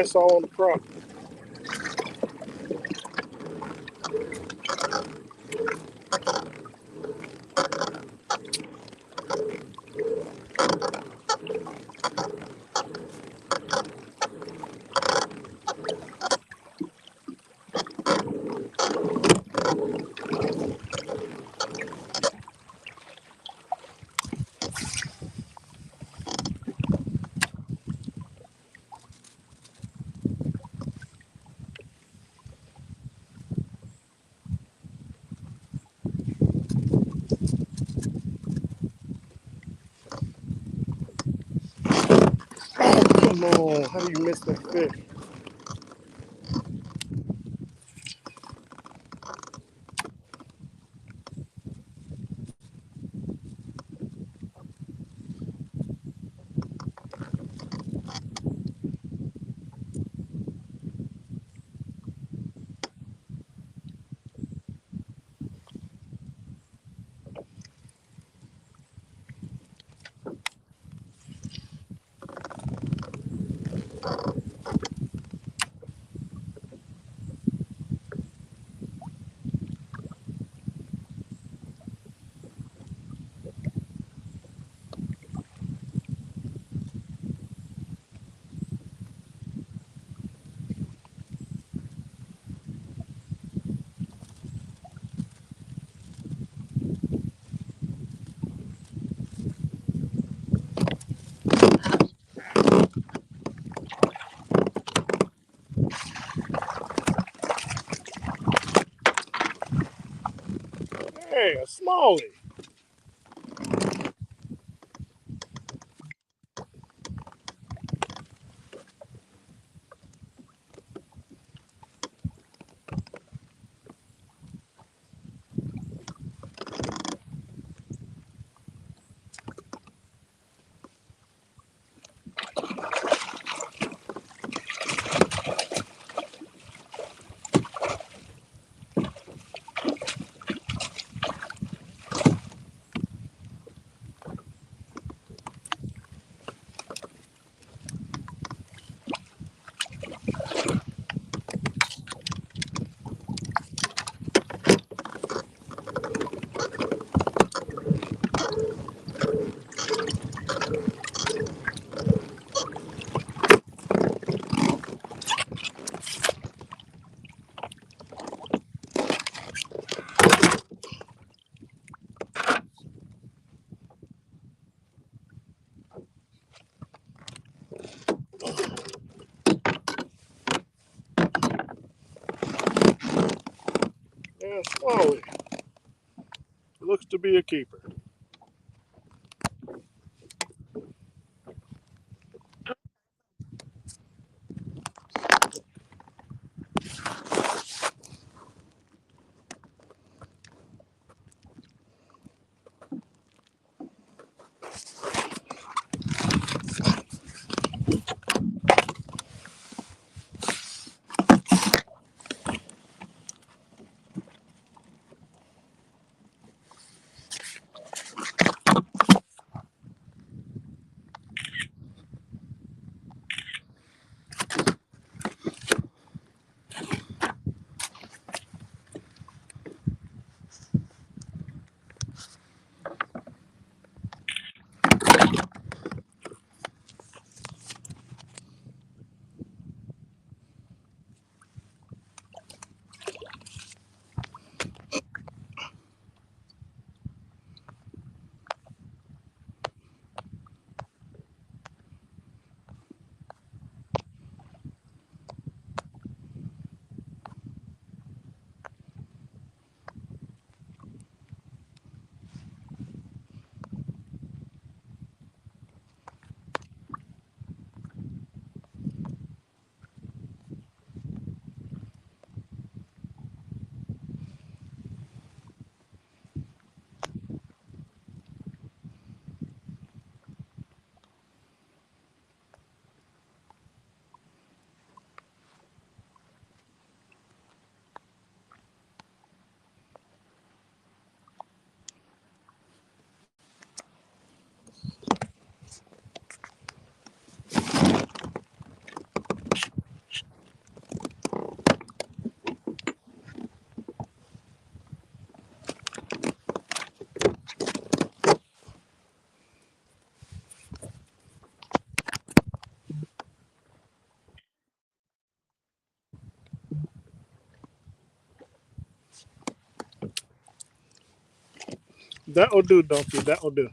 mess all on the crop. Come on, how do you miss that fish? Hey, a smallie. Yeah, smallie. Looks to be a keeper. That'll do, donkey. That'll do.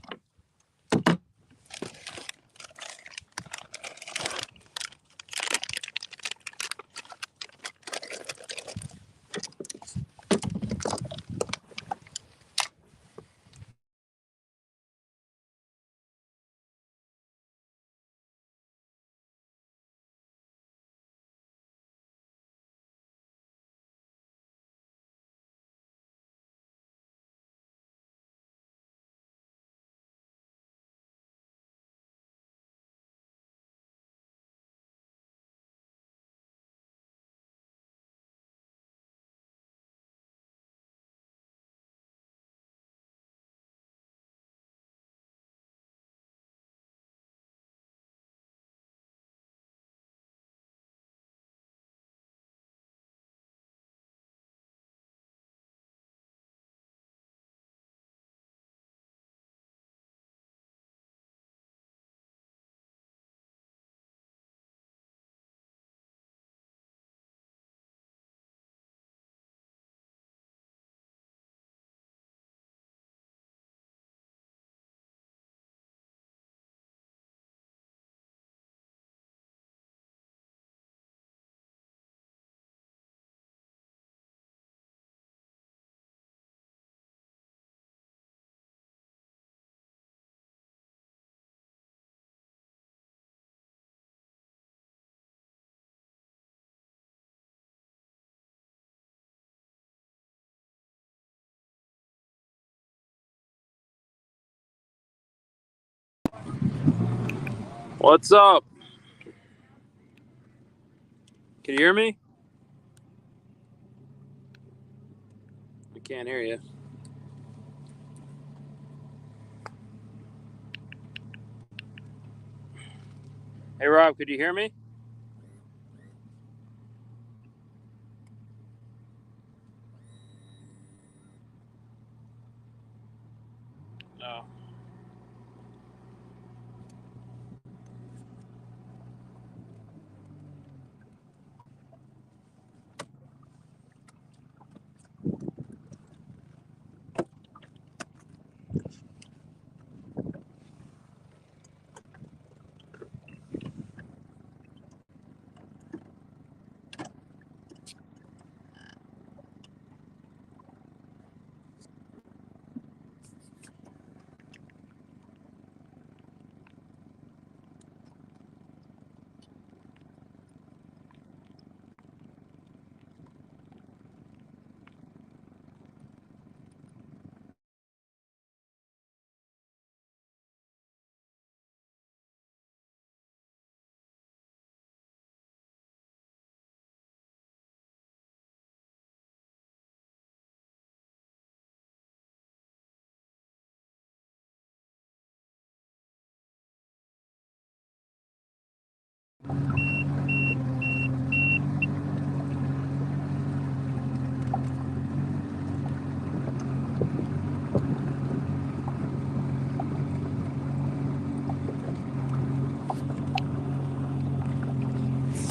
What's up? Can you hear me? I can't hear you. Hey, Rob, could you hear me? No.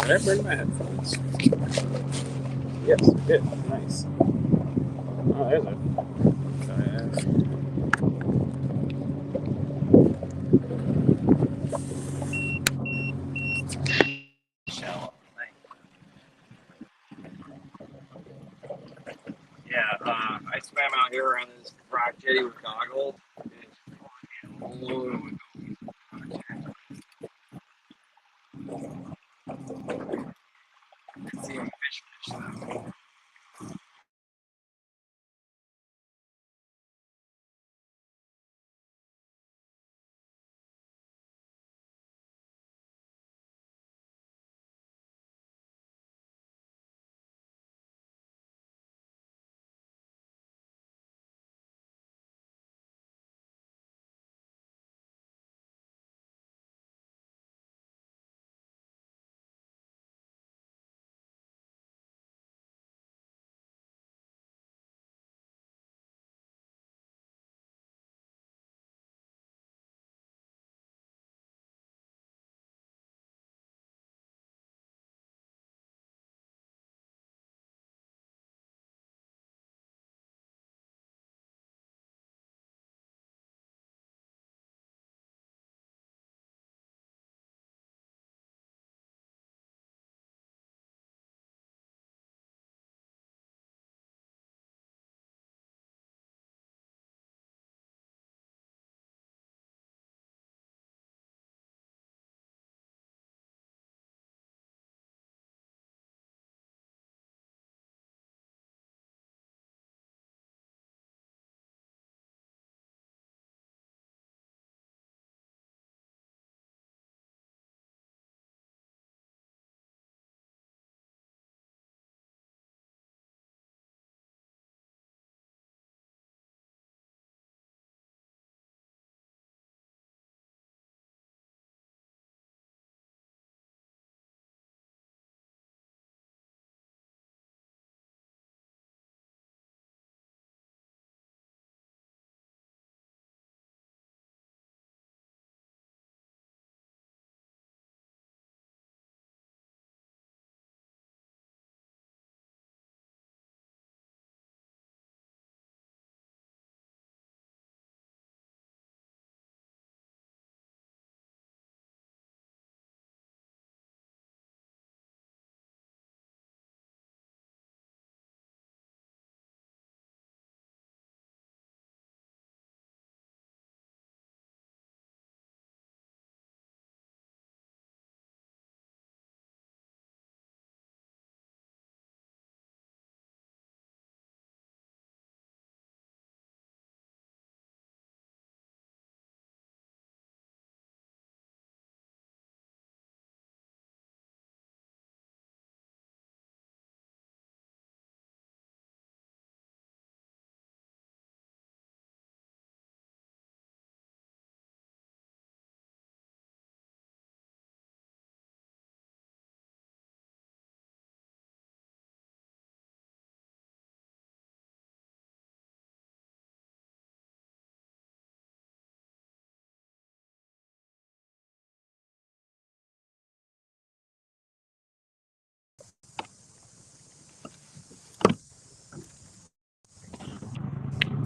Did I bring my headphones? Yes, I did. Nice. Oh, there's a kayak. Shallow. Yeah, I swam out here around this rock jetty with goggles. Oh, see a fish though.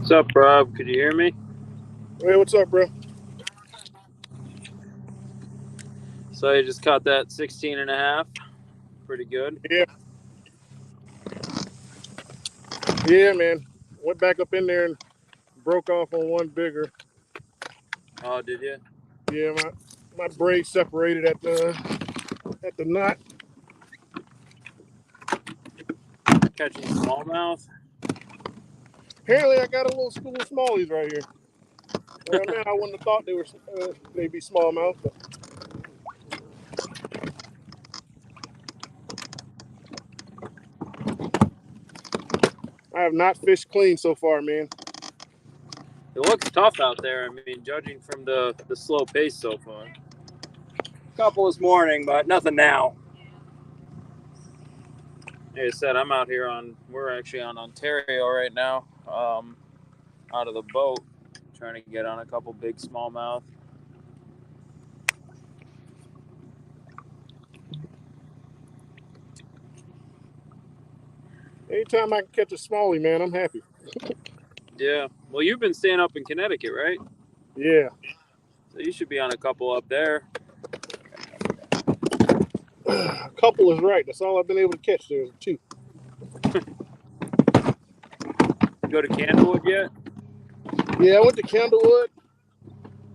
What's up, Rob? Could you hear me? Hey, what's up, bro? So you just caught that 16 and a half. Pretty good. Yeah, man. Went back up in there and broke off on one bigger. Oh, did you? Yeah, my braid separated at the knot. Catching smallmouth. Apparently, I got a little school of smallies right here. Where I'm at, I wouldn't have thought they'd be smallmouth. But I have not fished clean so far, man. It looks tough out there. I mean, judging from the slow pace so far. Couple this morning, but nothing now. Like I said, I'm out here we're actually on Ontario right now, out of the boat, trying to get on a couple big smallmouth. Anytime I can catch a smallie, man, I'm happy. Yeah. Well, you've been staying up in Connecticut, right? Yeah. So you should be on a couple up there. A couple is right. That's all I've been able to catch. There's two. Go to Candlewood yet? Yeah, I went to Candlewood,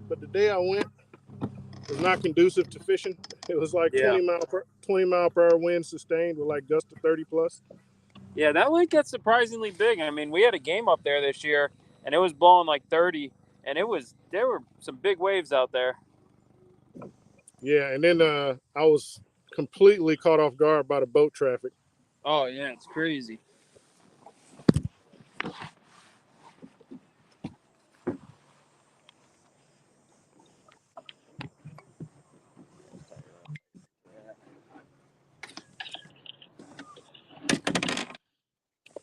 but the day I went was not conducive to fishing. It was like 20 mile per hour wind sustained with like gusts of 30 plus. Yeah, that lake gets surprisingly big. I mean, we had a game up there this year, and it was blowing like 30, and there were some big waves out there. Yeah, and then I was completely caught off guard by the boat traffic. Oh yeah, it's crazy.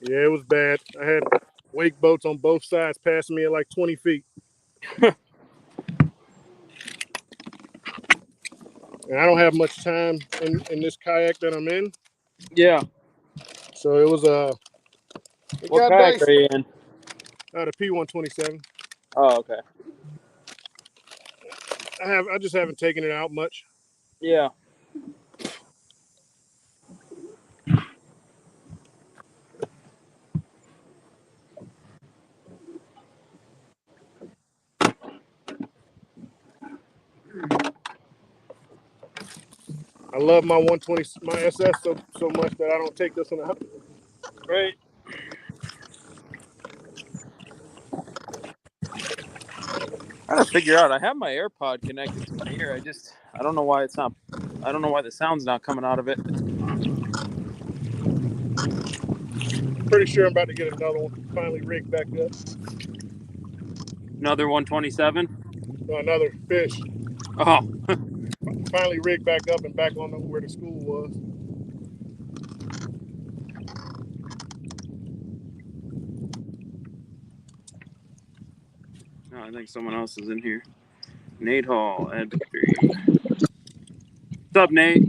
Yeah, it was bad. I had wake boats on both sides passing me at like 20 feet. And I don't have much time in this kayak that I'm in. Yeah. So it was What got kayak are dicey. you in? Out of P127. Oh, okay. I just haven't taken it out much. Yeah. I love my 120, my SS so much that I don't take this one out. Right. I gotta figure out. I have my AirPod connected to my ear. I don't know why it's not. I don't know why the sound's not coming out of it. Pretty sure I'm about to get another one finally rigged back up. Another 127. No, another fish. Oh. Finally rigged back up and back on where the school was. No, I think someone else is in here. Nate Hall, add to stream. What's up, Nate?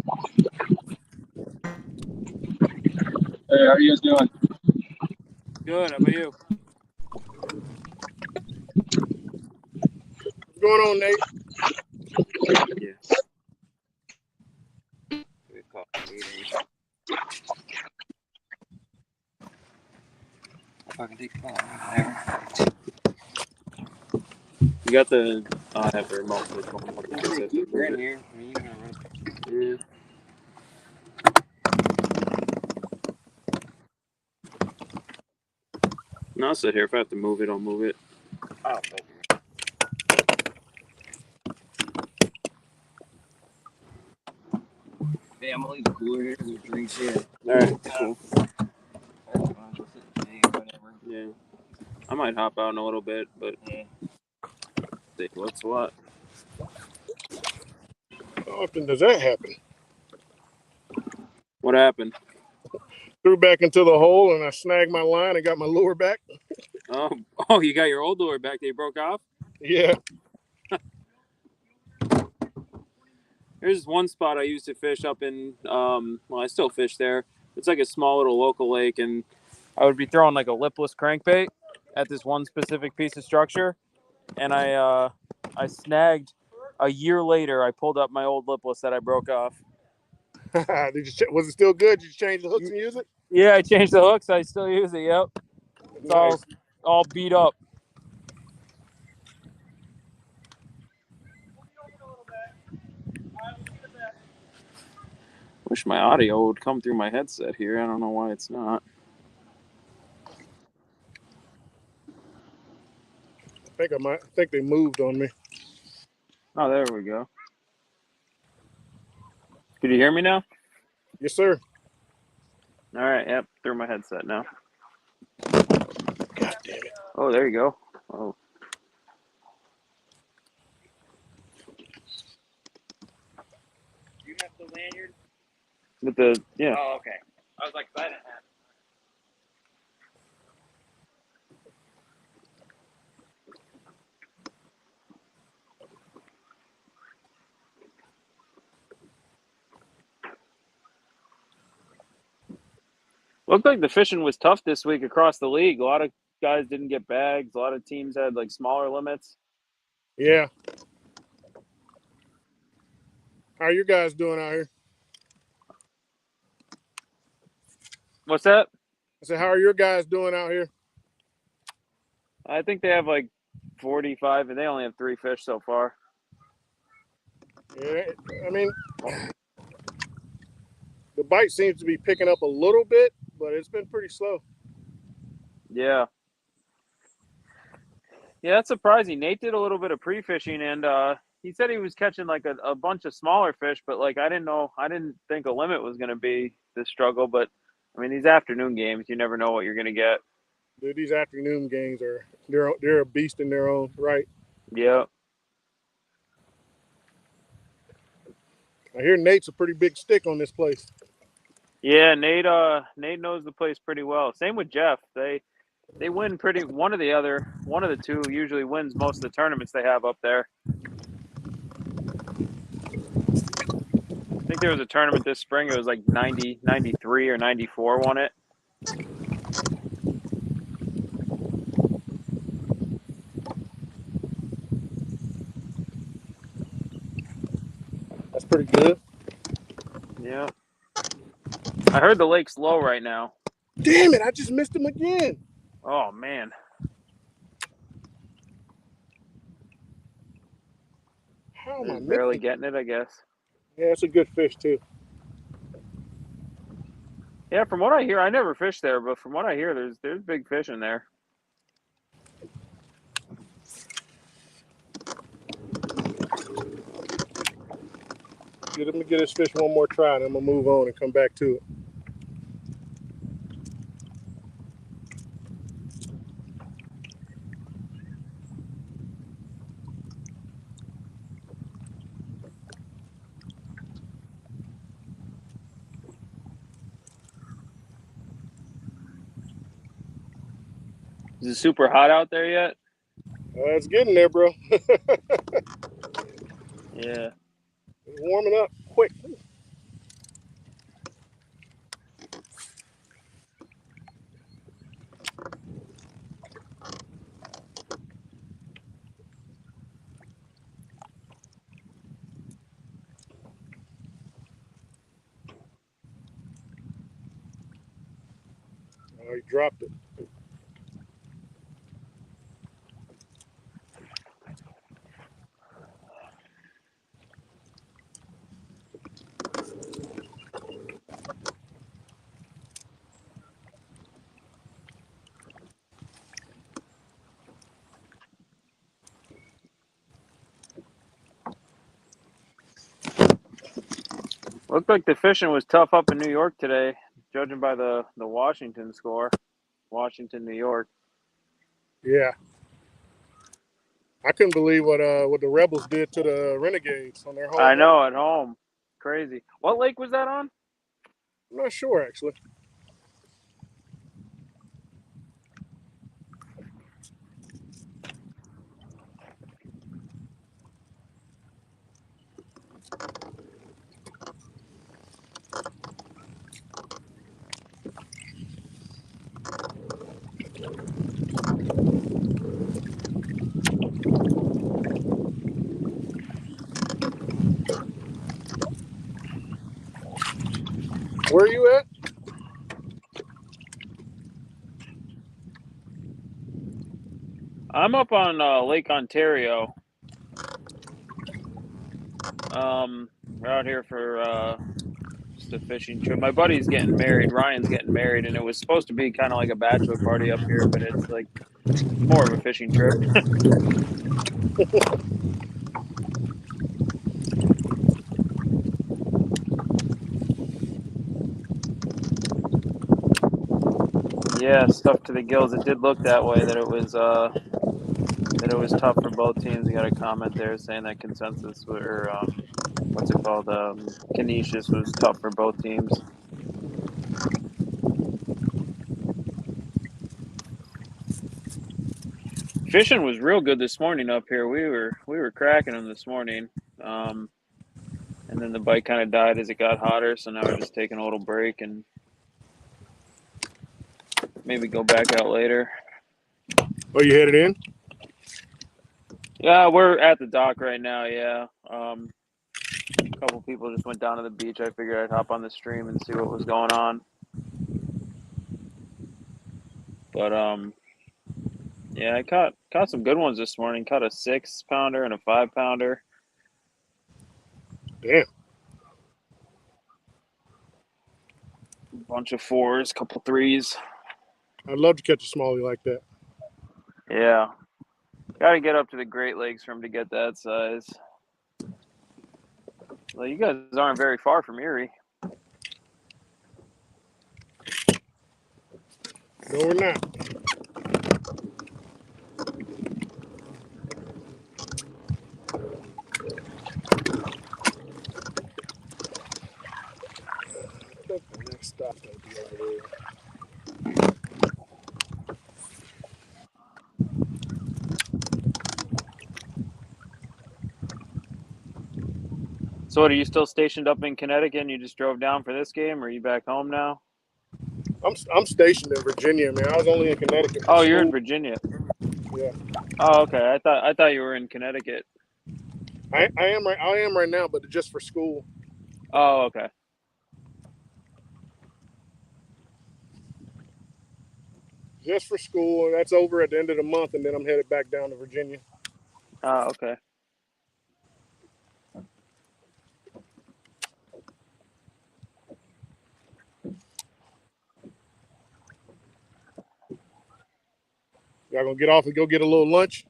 Hey, how are you guys doing? Good. How about you? What's going on, Nate? Yeah. You got the. I have the remote for the phone. You're in here. Yeah. No, I'll sit here. If I have to move it, I'll move it. I don't think. Hey, I'm gonna leave the cooler here. There's drinks here. All right, cool. Yeah, I might hop out in a little bit, but see what's what. How often does that happen? What happened? Threw back into the hole and I snagged my line and got my lure back. Oh, you got your old lure back that you broke off? Yeah. There's one spot I used to fish up in. Well, I still fish there. It's like a small little local lake, and I would be throwing like a lipless crankbait, at this one specific piece of structure, and I snagged. A year later, I pulled up my old lipless that I broke off. Was it still good? Did you change the hooks and use it? Yeah, I changed the hooks. I still use it. Yep, it's Nice. all beat up. Wish my audio would come through my headset here. I don't know why it's not. I think they moved on me. Oh, there we go. Can you hear me now? Yes, sir. All right. Yep. Through my headset now. God damn it. Oh, there you go. Oh. You have the lanyard? With the yeah. Oh, okay. I was like, I didn't have. Looked like the fishing was tough this week across the league. A lot of guys didn't get bags. A lot of teams had like smaller limits. Yeah. How are you guys doing out here? What's that? I said, how are your guys doing out here? I think they have like 45, and they only have 3 fish so far. Yeah, I mean, the bite seems to be picking up a little bit, but it's been pretty slow. Yeah. Yeah, that's surprising. Nate did a little bit of pre-fishing, and he said he was catching like a bunch of smaller fish, but like I didn't think a limit was going to be the struggle. But I mean, these afternoon games, you never know what you're going to get. Dude, these afternoon games they're a beast in their own right. Yeah. I hear Nate's a pretty big stick on this place. Yeah, Nate knows the place pretty well. Same with Jeff. They win pretty one of the two usually wins most of the tournaments they have up there. I think there was a tournament this spring. It was like 90, 93 or 94 won it. That's pretty good. Yeah. I heard the lake's low right now. Damn it, I just missed him again. Oh, man. How am I Just barely missing? getting it, I guess. Yeah, it's a good fish, too. Yeah, from what I hear, I never fished there, but from what I hear, there's big fish in there. Let me get this fish one more try, and I'm going to move on and come back to it. Is it super hot out there yet? It's getting there, bro. Yeah. It's warming up quick. Oh, he dropped it. Looked like the fishing was tough up in New York today, judging by the Washington score. Washington, New York. Yeah. I couldn't believe what the Rebels did to the Renegades on their home. I know, at home. Crazy. What lake was that on? I'm not sure, actually. Where are you at? I'm up on Lake Ontario. We're out here for just a fishing trip. My buddy's getting married. Ryan's getting married, and it was supposed to be kind of like a bachelor party up here, but it's like more of a fishing trip. Yeah, stuffed to the gills. It did look that way. That it was tough for both teams. I got a comment there saying that consensus or what's it called? Canisius was tough for both teams. Fishing was real good this morning up here. We were cracking them this morning, and then the bite kind of died as it got hotter. So now we're just taking a little break and maybe go back out later. Oh, you headed in? Yeah, we're at the dock right now. Yeah, a couple people just went down to the beach. I figured I'd hop on the stream and see what was going on. But yeah, I caught some good ones this morning. Caught a 6-pounder and a 5-pounder. Damn. A bunch of 4s, couple 3s. I'd love to catch a smallie like that. Yeah. Got to get up to the Great Lakes for him to get that size. Well, you guys aren't very far from Erie. No, we're not. I think the next stop's going to be over there. So what, are you still stationed up in Connecticut and you just drove down for this game, or are you back home now? I'm stationed in Virginia, man. I was only in Connecticut. Oh, you're in Virginia. Yeah. Oh, okay. I thought you were in Connecticut. I am right now, but just for school. Oh, okay. Just for school. That's over at the end of the month, and then I'm headed back down to Virginia. Oh, okay. Y'all gonna get off and go get a little lunch?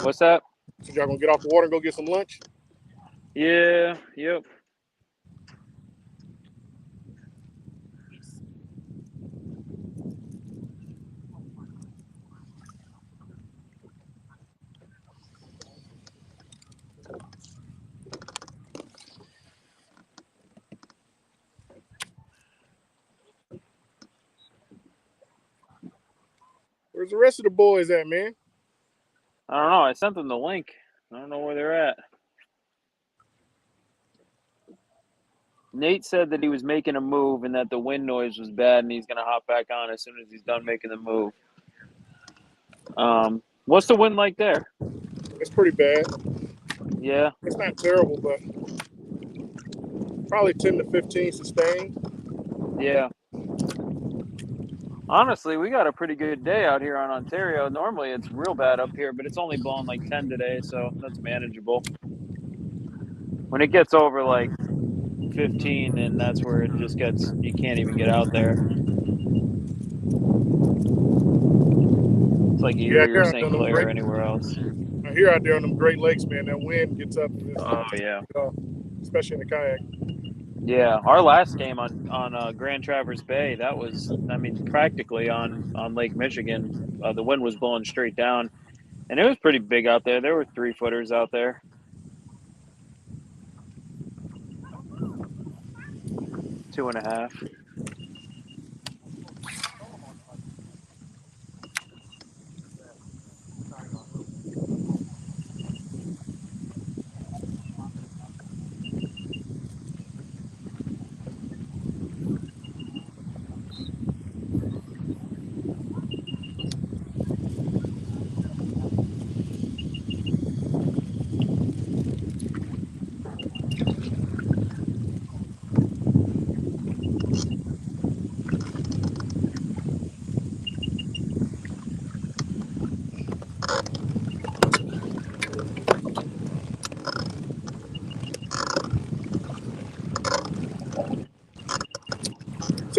What's that? So y'all gonna get off the water and go get some lunch? Yeah, yep. Where's the rest of the boys at, man? I don't know. I sent them the link. I don't know where they're at. Nate said that he was making a move and that the wind noise was bad and he's going to hop back on as soon as he's done making the move. What's the wind like there? It's pretty bad. Yeah. It's not terrible, but probably 10 to 15 sustained. Yeah. Honestly, we got a pretty good day out here on Ontario. Normally it's real bad up here, but it's only blowing like 10 today, so that's manageable. When it gets over like 15, and that's where it just gets, you can't even get out there. It's like Erie or St. Clair or anywhere else. I hear out there on them Great Lakes, man, that wind gets up. Oh, yeah. Especially in the kayak. Yeah, our last game on Grand Traverse Bay, that was, I mean, practically on Lake Michigan. The wind was blowing straight down, and it was pretty big out there. There were 3-footers out there. 2.5.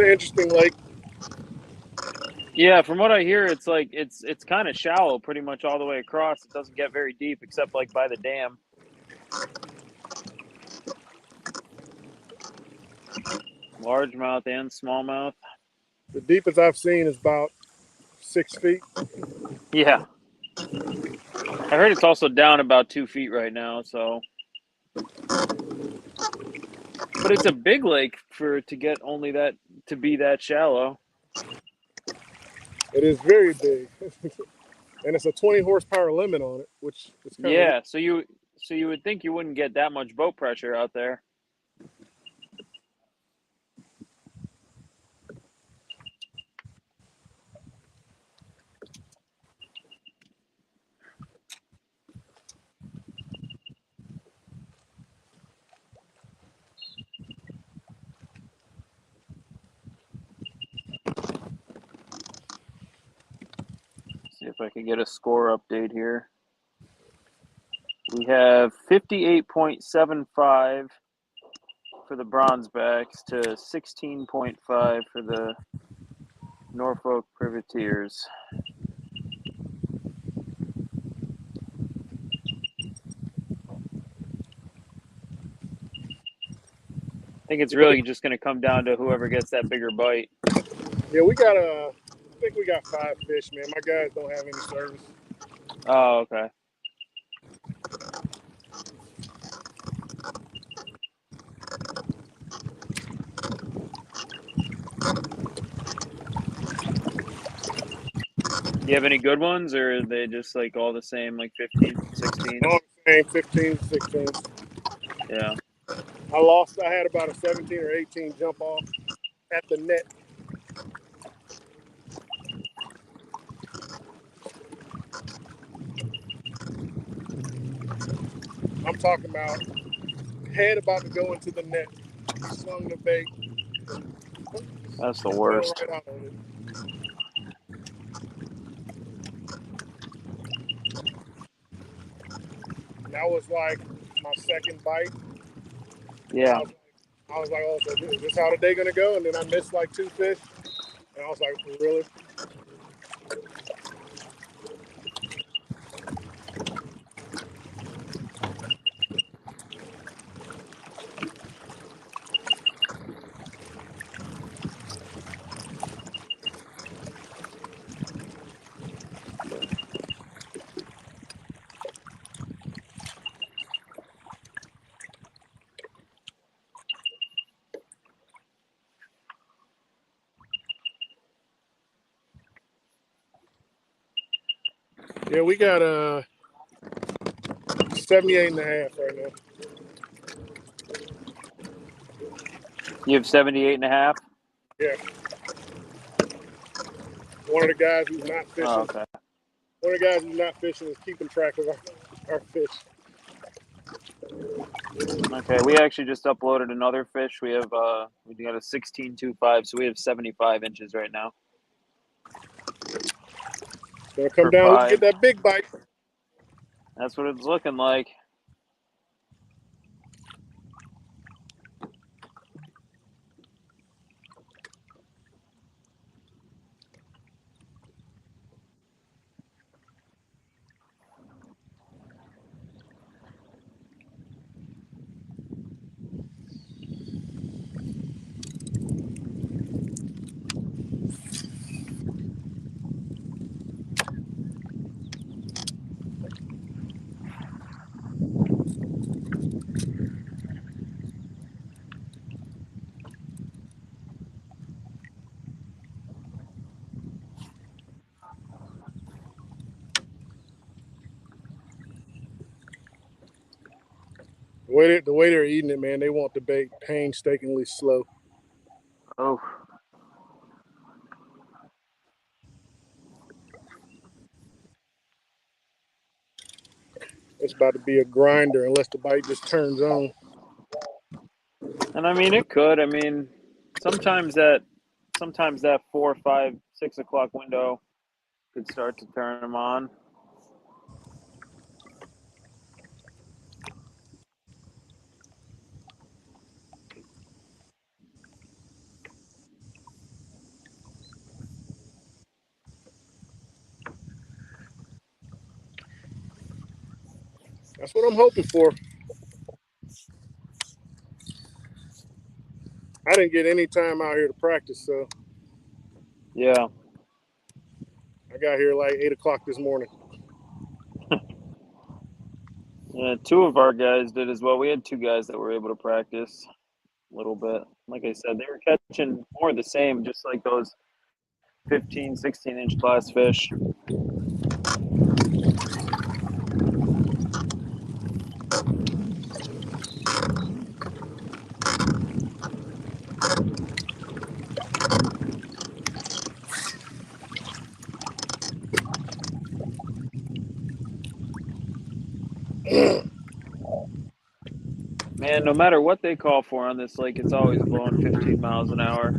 an interesting lake. Yeah, from what I hear, it's like it's kind of shallow, pretty much all the way across. It doesn't get very deep, except like by the dam. Largemouth and smallmouth. The deepest I've seen is about 6 feet. Yeah, I heard it's also down about 2 feet right now. So, but it's a big lake for it to get only that to be that shallow. It is very big, and it's a 20 horsepower limit on it, which is kind of weird. Yeah, so you would think you wouldn't get that much boat pressure out there. See if I can get a score update here. We have 58.75 for the Bronzebacks to 16.5 for the Norfolk Privateers. I think it's really just going to come down to whoever gets that bigger bite. Yeah, I think we got 5 fish, man. My guys don't have any service. Oh, okay. Do you have any good ones, or are they just like all the same, like 15, 16? All the same, 15, 16. Yeah. I had about a 17 or 18 jump off at the net. I'm talking about head about to go into the net. Swung the bait. That's the Fell worst. right out on it. That was like my second bite. Yeah. I was like, oh, so is this how the day gonna go? And then I missed like 2 fish. And I was like, really? Yeah, we got 78 and a half right now. You have 78.5? Yeah. One of the guys who's not fishing. Oh, okay. One of the guys who's not fishing is keeping track of our fish. Okay, we actually just uploaded another fish. We got a 16.25, so we have 75 inches right now. It's gonna come For down. We can 5. get that big bite. That's what it's looking like. The way they're eating it, man, they want the bait painstakingly slow. Oh. It's about to be a grinder unless the bite just turns on. And I mean, it could. I mean, sometimes that 4, 5, 6 o'clock window could start to turn them on. That's what I'm hoping for. I didn't get any time out here to practice, so Yeah. I got here like 8 o'clock this morning. Yeah, two of our guys did as well. We had two guys that were able to practice a little bit. Like I said, they were catching more of the same, just like those 15, 16-inch class fish. Man, no matter what they call for on this lake, it's always blowing 15 miles an hour.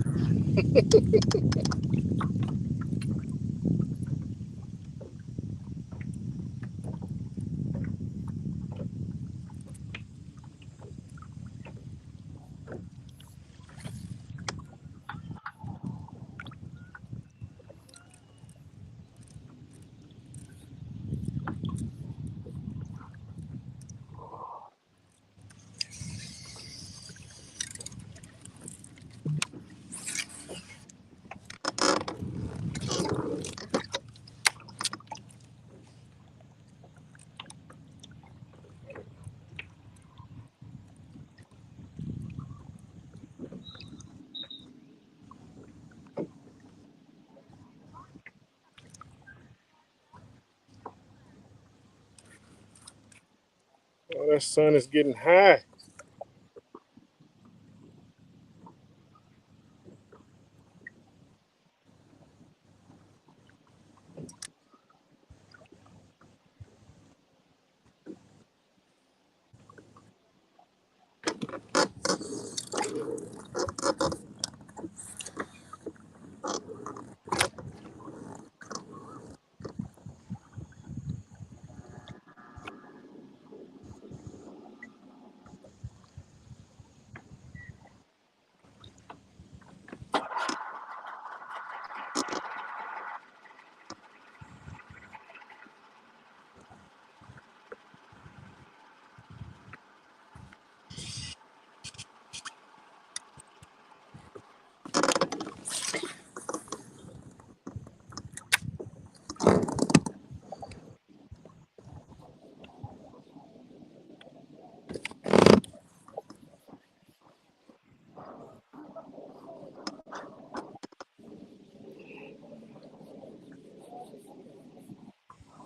Oh, that sun is getting high.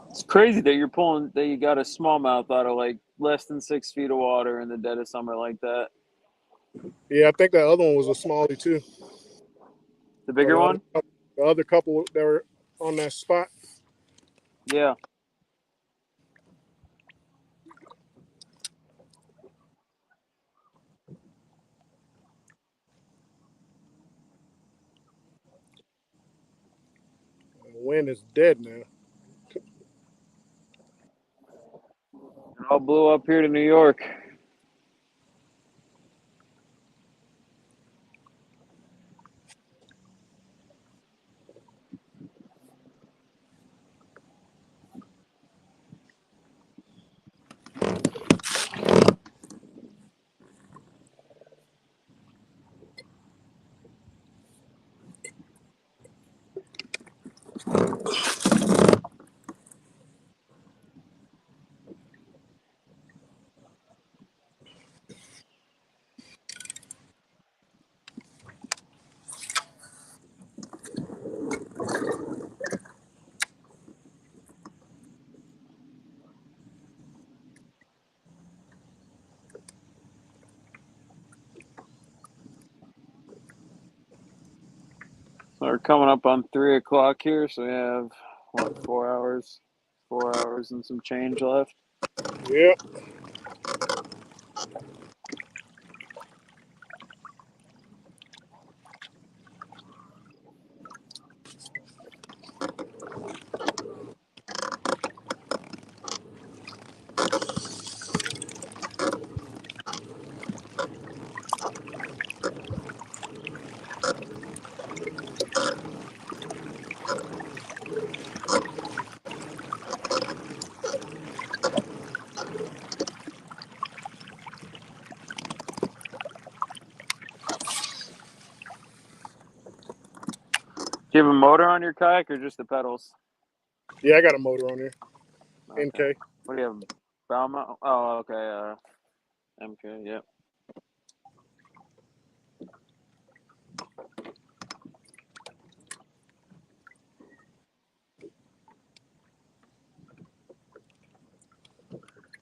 It's crazy that you got a smallmouth out of like less than 6 feet of water in the dead of summer like that. Yeah, I think that other one was a smallie too. The bigger one? The other couple that were on that spot. Yeah. The wind is dead now. It all blew up here to New York. So we're coming up on 3 o'clock here, so we have, what, 4 hours? 4 hours and some change left. Yeah. Do you have a motor on your kayak or just the pedals? Yeah, I got a motor on there. Okay. NK. What do you have? Bow mount? Oh, okay. MK. Yep.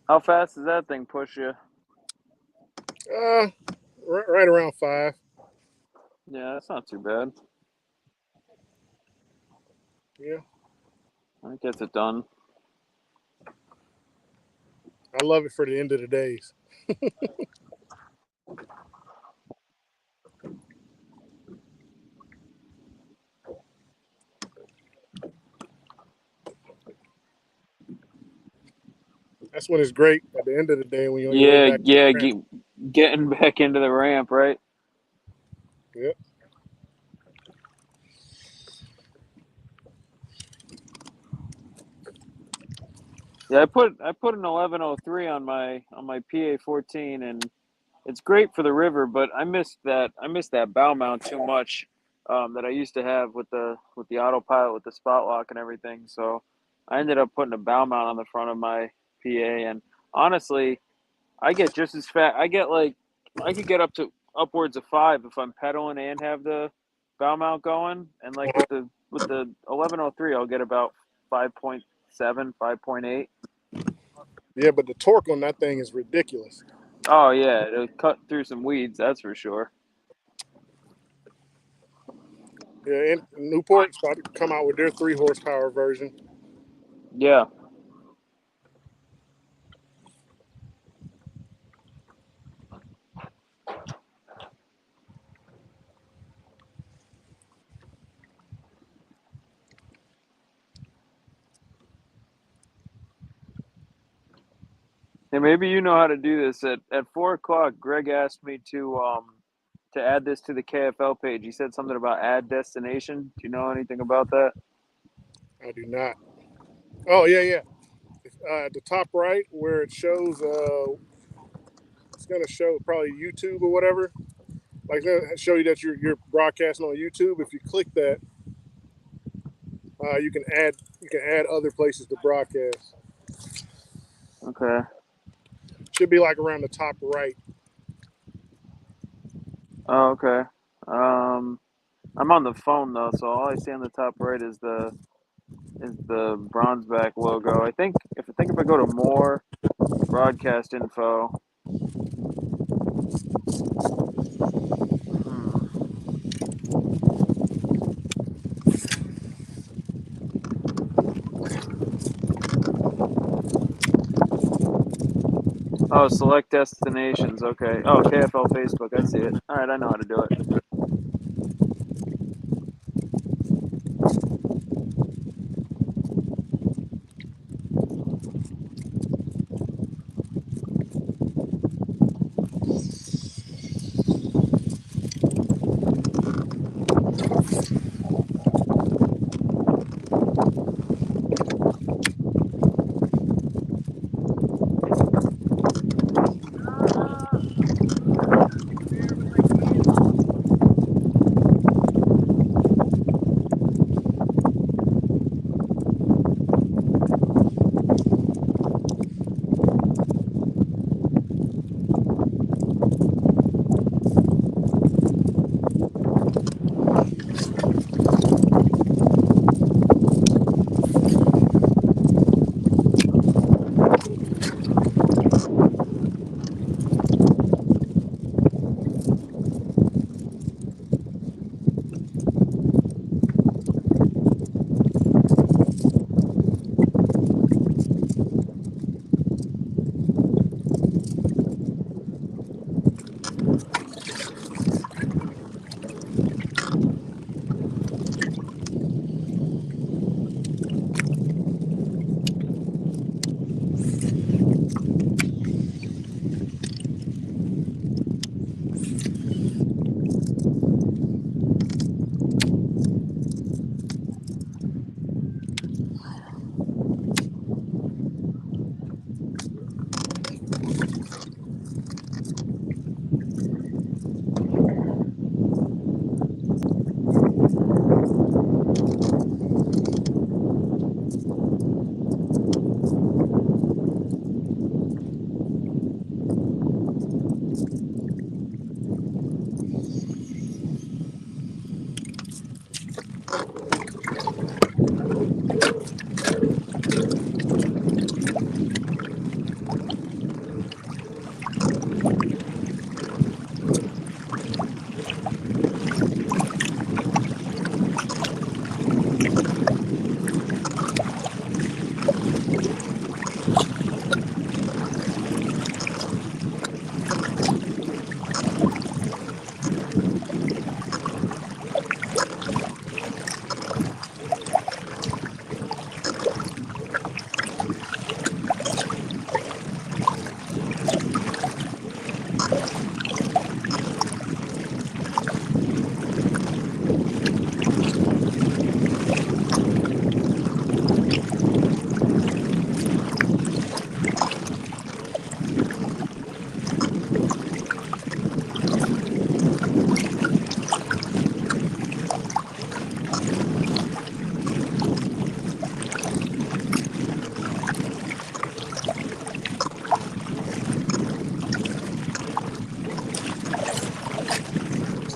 How fast does that thing push you? Right around 5. Yeah, that's not too bad. Yeah. That gets it done. I love it for the end of the days. That's when it's great at the end of the day when you're on your way back. Yeah, getting back into the ramp, right? Yep. Yeah, I put an 1103 on my PA14, and it's great for the river, but I missed that bow mount too much that I used to have with the autopilot with the spot lock and everything. So I ended up putting a bow mount on the front of my PA, and honestly, I get just as fast. I could get up to upwards of 5 if I'm pedaling and have the bow mount going, and like with the 1103, I'll get about 5.7, 5.8. Yeah, but the torque on that thing is ridiculous. Oh yeah, it'll cut through some weeds, that's for sure. Yeah, and Newport's about to come out with their 3 horsepower version. Yeah. Hey, maybe you know how to do this. At 4 o'clock, Greg asked me to add this to the KFL page. He said something about add destination. Do you know anything about that? I do not. Oh yeah. At the top right where it shows, it's gonna show probably YouTube or whatever. Like it's gonna show you that you're broadcasting on YouTube. If you click that, you can add other places to broadcast. Okay. Should be like around the top right. Oh, okay. I'm on the phone though, so all I see on the top right is the Bronzeback logo. I think if I go to more broadcast info. Oh, select destinations. Okay. Oh, KFL Facebook. I see it. All right, I know how to do it.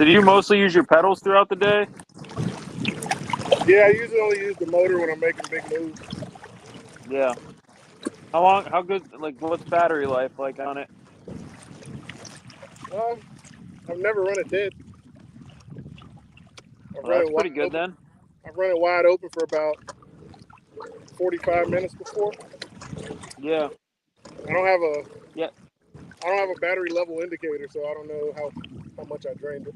do you mostly use your pedals throughout the day? Yeah, I usually only use the motor when I'm making big moves. Yeah. How long? How good? Like, what's battery life like on it? Uh, I've never run it dead. I've Well, run that's it wide pretty good open. then. I've run it wide open for about 45 minutes before. Yeah. I don't have a Yeah. I don't have a battery level indicator, so I don't know how much I drained it.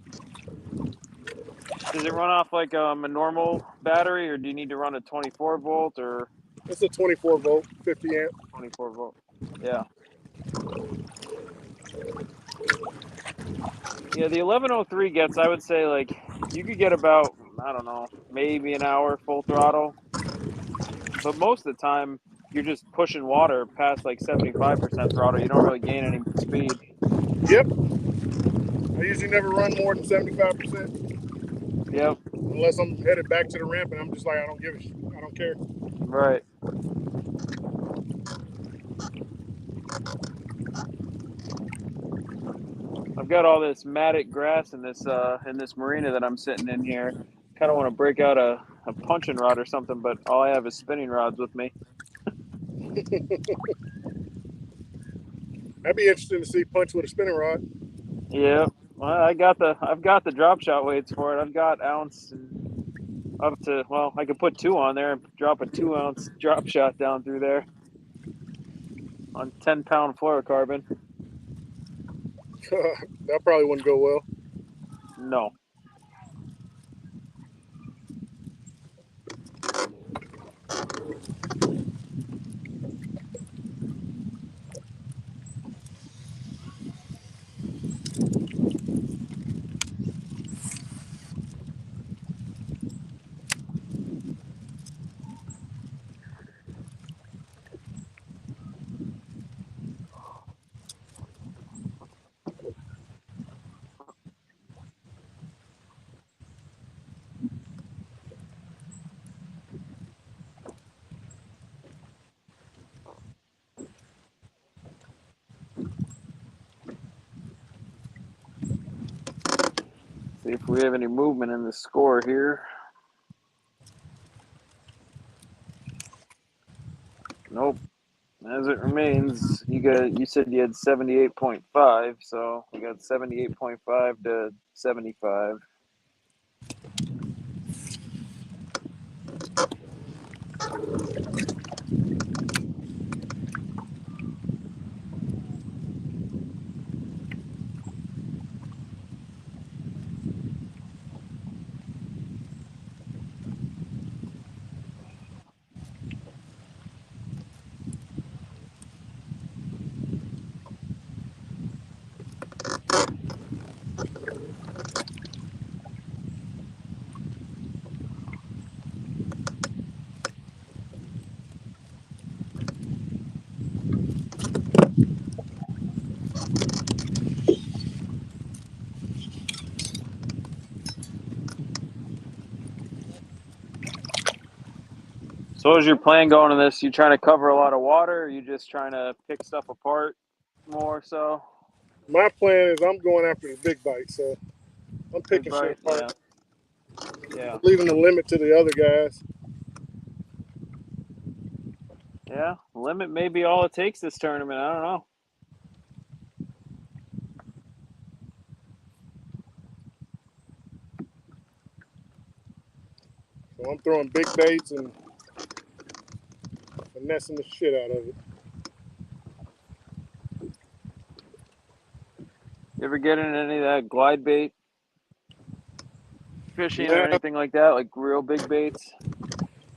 Does it run off like a normal battery, or do you need to run a 24 volt or It's a 24 volt, 50 amp. 24 volt? Yeah. Yeah. The 1103 gets, I would say, like you could get about, I don't know, maybe an hour full throttle, but most of the time you're just pushing water past like 75% throttle. You don't really gain any speed. Yep. I usually never run more than 75% Yep. unless I'm headed back to the ramp and I'm just like I don't give a shit. I don't care. Right. I've got all this matted grass in this marina that I'm sitting in here. Kind of want to break out a punching rod or something, but all I have is spinning rods with me. That'd be interesting to see punch with a spinning rod. Yeah, well, I've got the drop shot weights for it. I've got ounce and up to, well, I could put 2 on there and drop a 2 ounce drop shot down through there on 10-pound fluorocarbon. That probably wouldn't go well. No. See if we have any movement in the score here. Nope. As it remains, you said you had 78.5, so we got 78.5 to 75. So, is your plan going to this? You trying to cover a lot of water, or you just trying to pick stuff apart more so? My plan is I'm going after the big bite, so I'm Big picking shit bite, apart. yeah, yeah, I'm leaving the limit to the other guys. yeah. Limit may be all it takes this tournament. I don't know. So I'm throwing big baits and finessing the shit out of it. You ever get in any of that glide bait fishing or Nah, anything like that, like real big baits?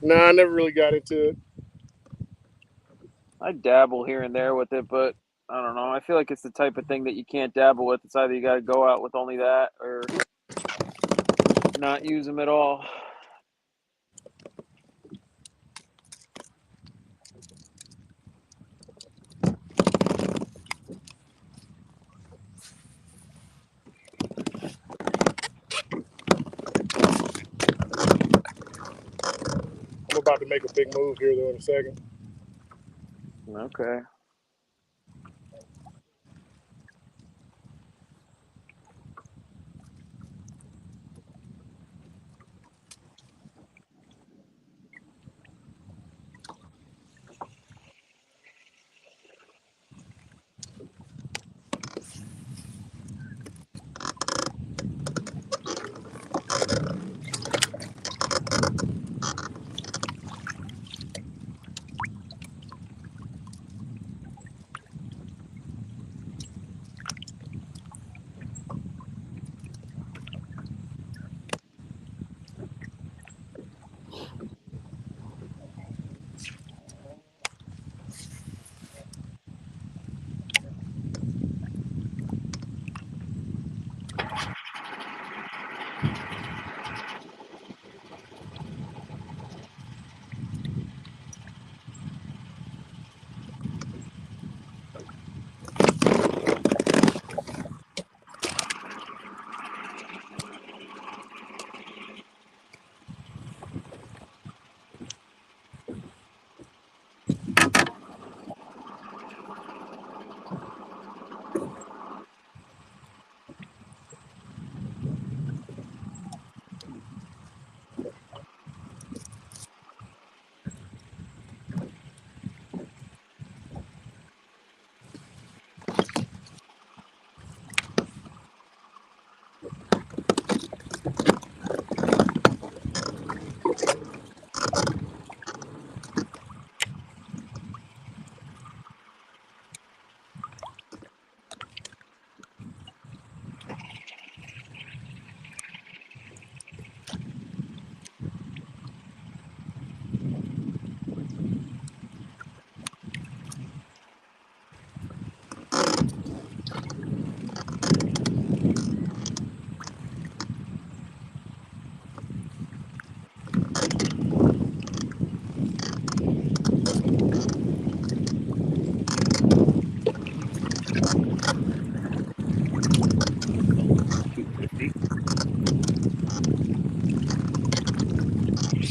nah, I never really got into it. I dabble here and there with it, but I don't know. I feel like it's the type of thing that you can't dabble with. It's either you got to go out with only that or not use them at all. I'm about to make a big move here though in a second. Okay.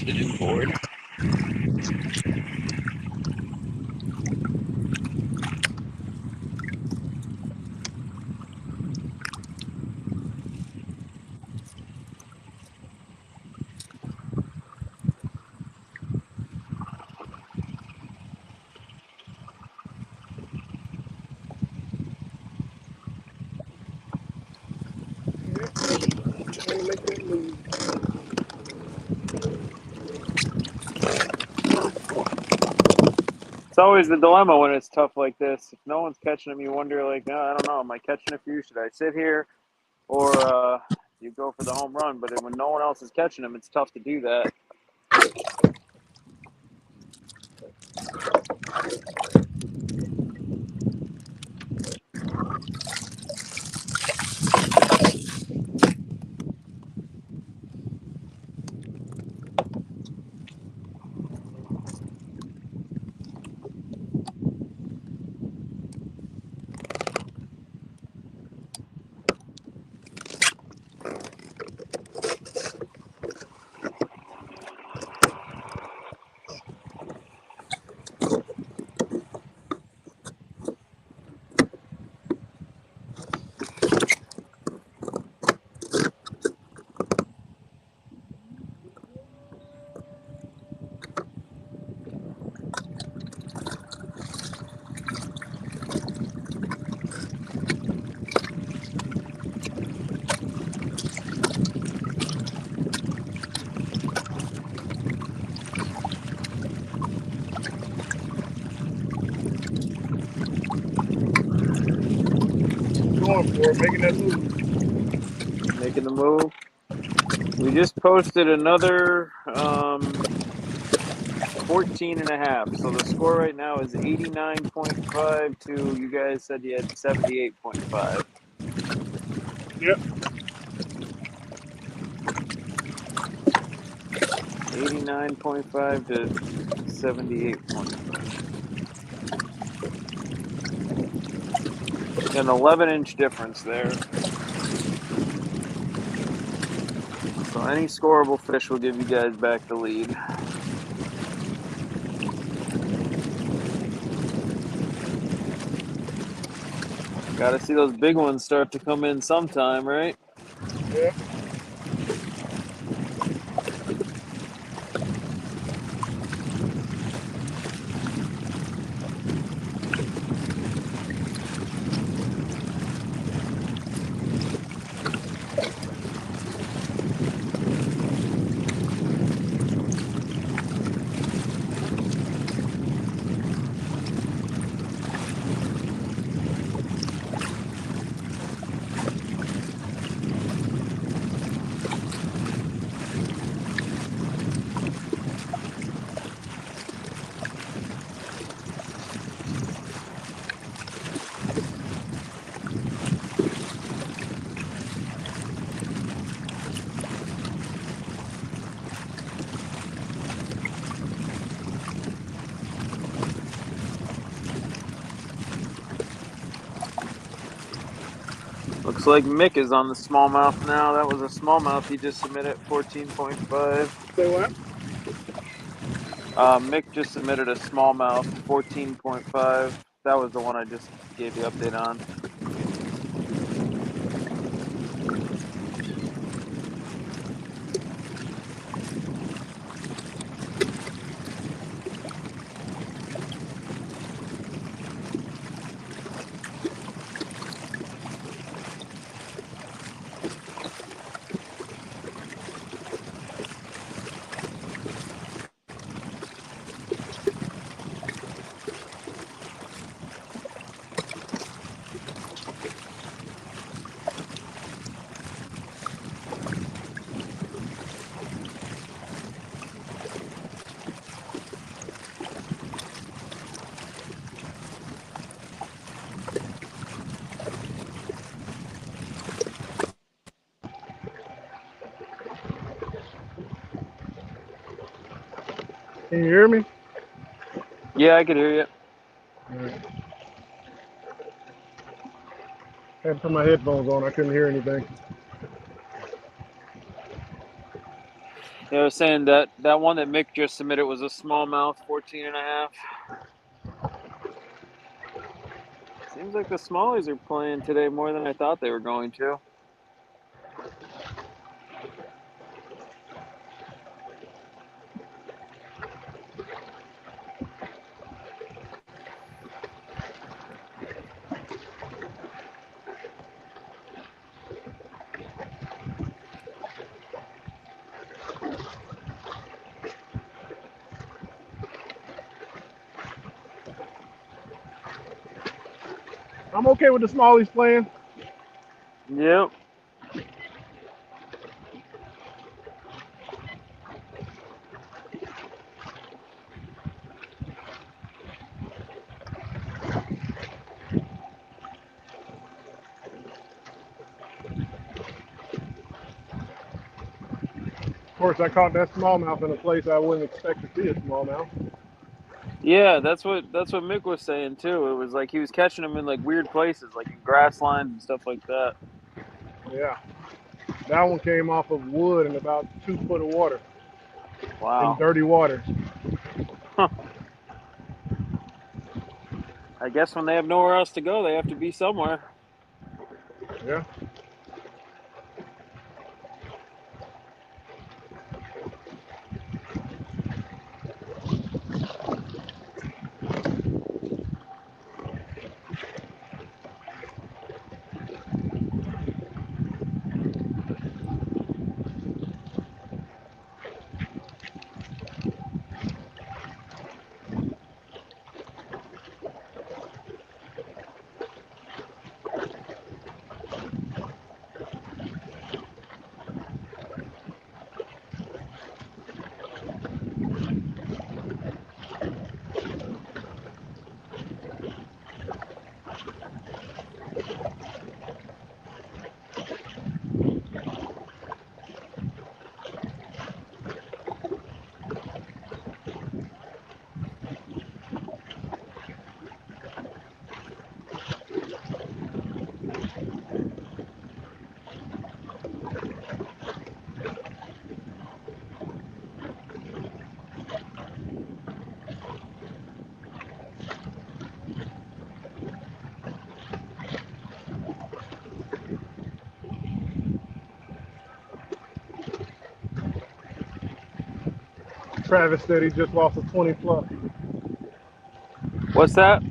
the new board. Trying to make that move. It's always the dilemma when it's tough like this. If no one's catching them, you wonder, like, oh, I don't know, am I catching a few? Should I sit here? Or you go for the home run. But when no one else is catching them, it's tough to do that. Going for it, making that move. Making the move. We just posted another 14 and a half. So the score right now is 89.5 to, you guys said you had 78.5. Yep. 89.5 to 78.5. An 11-inch difference there. So any scoreable fish will give you guys back the lead. Got to see those big ones start to come in sometime, right? Yep. Looks like Mick is on the smallmouth now. That was a smallmouth he just submitted, 14.5. Say what? Mick just submitted a smallmouth, 14.5. That was the one I just gave the update on. Can you hear me? Yeah, I could hear you. All right. I had to put my headphones on. I couldn't hear anything. They were saying that one that Mick just submitted was a smallmouth, 14 and a half. Seems like the smallies are playing today more than I thought they were going to. I'm okay with the smallies playing. Yep. Of course, I caught that smallmouth in a place I wouldn't expect to see a smallmouth. Yeah, that's what Mick was saying too. It was like he was catching them in like weird places, like in grass lines and stuff like that. Yeah, that one came off of wood in about 2 foot of water in Wow. dirty water. Huh. I guess when they have nowhere else to go, they have to be somewhere. Yeah. Travis said he just lost a 20 plus. What's that?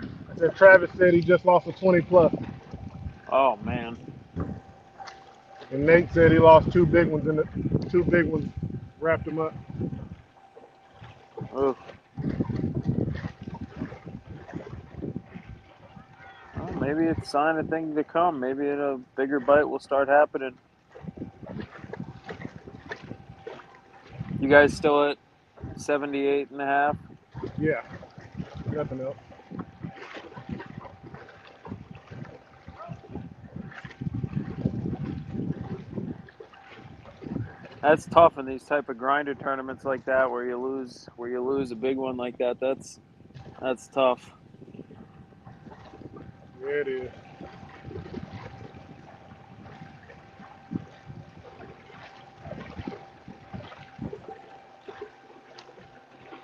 I said Travis said he just lost a 20 plus. Oh man. And Nate said he lost two big ones and the two big ones wrapped him up. Oof. Well, maybe it's a sign of things to come. Maybe a bigger bite will start happening. You guys still at 78 and a half? Yeah, nothing else. That's tough in these type of grinder tournaments like that where you lose a big one like that. That's tough. Yeah, it is.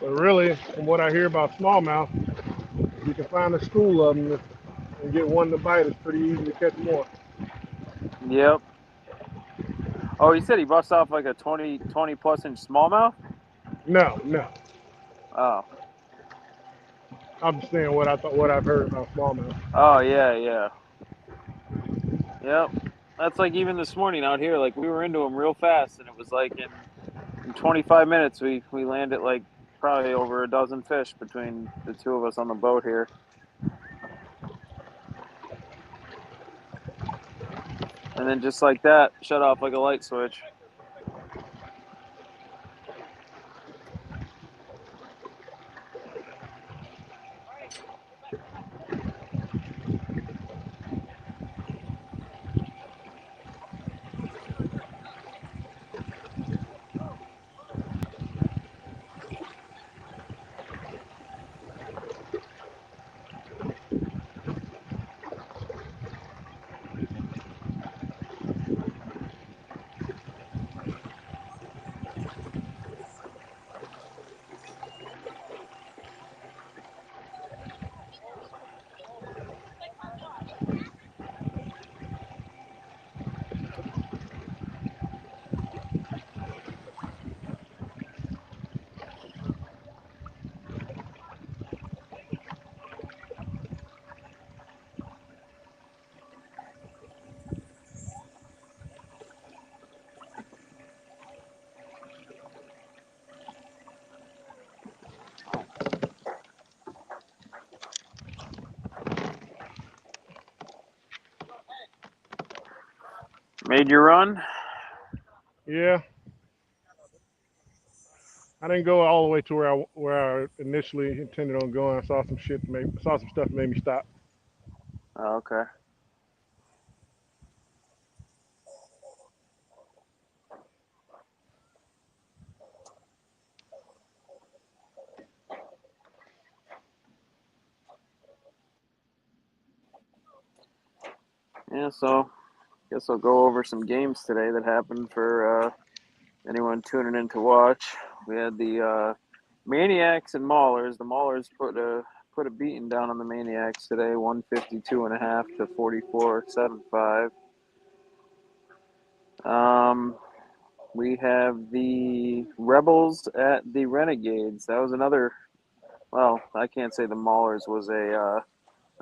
But really, from what I hear about smallmouth, you can find a school of them and get one to bite. It's pretty easy to catch more. Yep. Oh, he said he bust off like a 20 plus inch smallmouth? No, no. Oh. I'm just saying what I've heard about smallmouth. Oh, yeah, yeah. Yep. That's like even this morning out here, like we were into them real fast and it was like in 25 minutes we landed like probably over a dozen fish between the two of us on the boat here. And then just like that, shut off like a light switch. Made your run? Yeah, I didn't go all the way to where I initially intended on going. I saw some shit, saw some stuff that made me stop. Oh, okay. Yeah, so guess I'll go over some games today that happened for anyone tuning in to watch. We had the Maniacs and Maulers. The Maulers put a beating down on the Maniacs today, 152.5 to 44.75. We have the Rebels at the Renegades. That was another. Well, I can't say the Maulers was a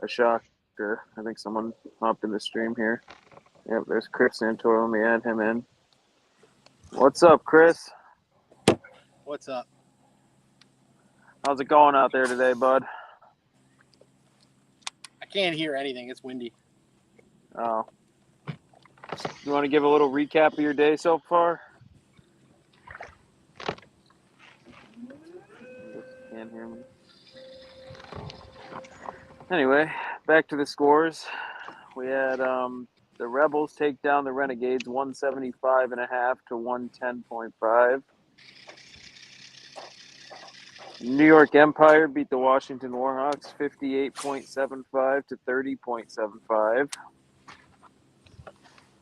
shocker. I think someone hopped in the stream here. Yep, there's Chris Santor. Let me add him in. What's up, Chris? What's up? How's it going out there today, bud? I can't hear anything. It's windy. Oh. You want to give a little recap of your day so far? Can't hear me. Anyway, back to the scores. We had the Rebels take down the Renegades 175.5 to 110.5. New York Empire beat the Washington Warhawks 58.75 to 30.75.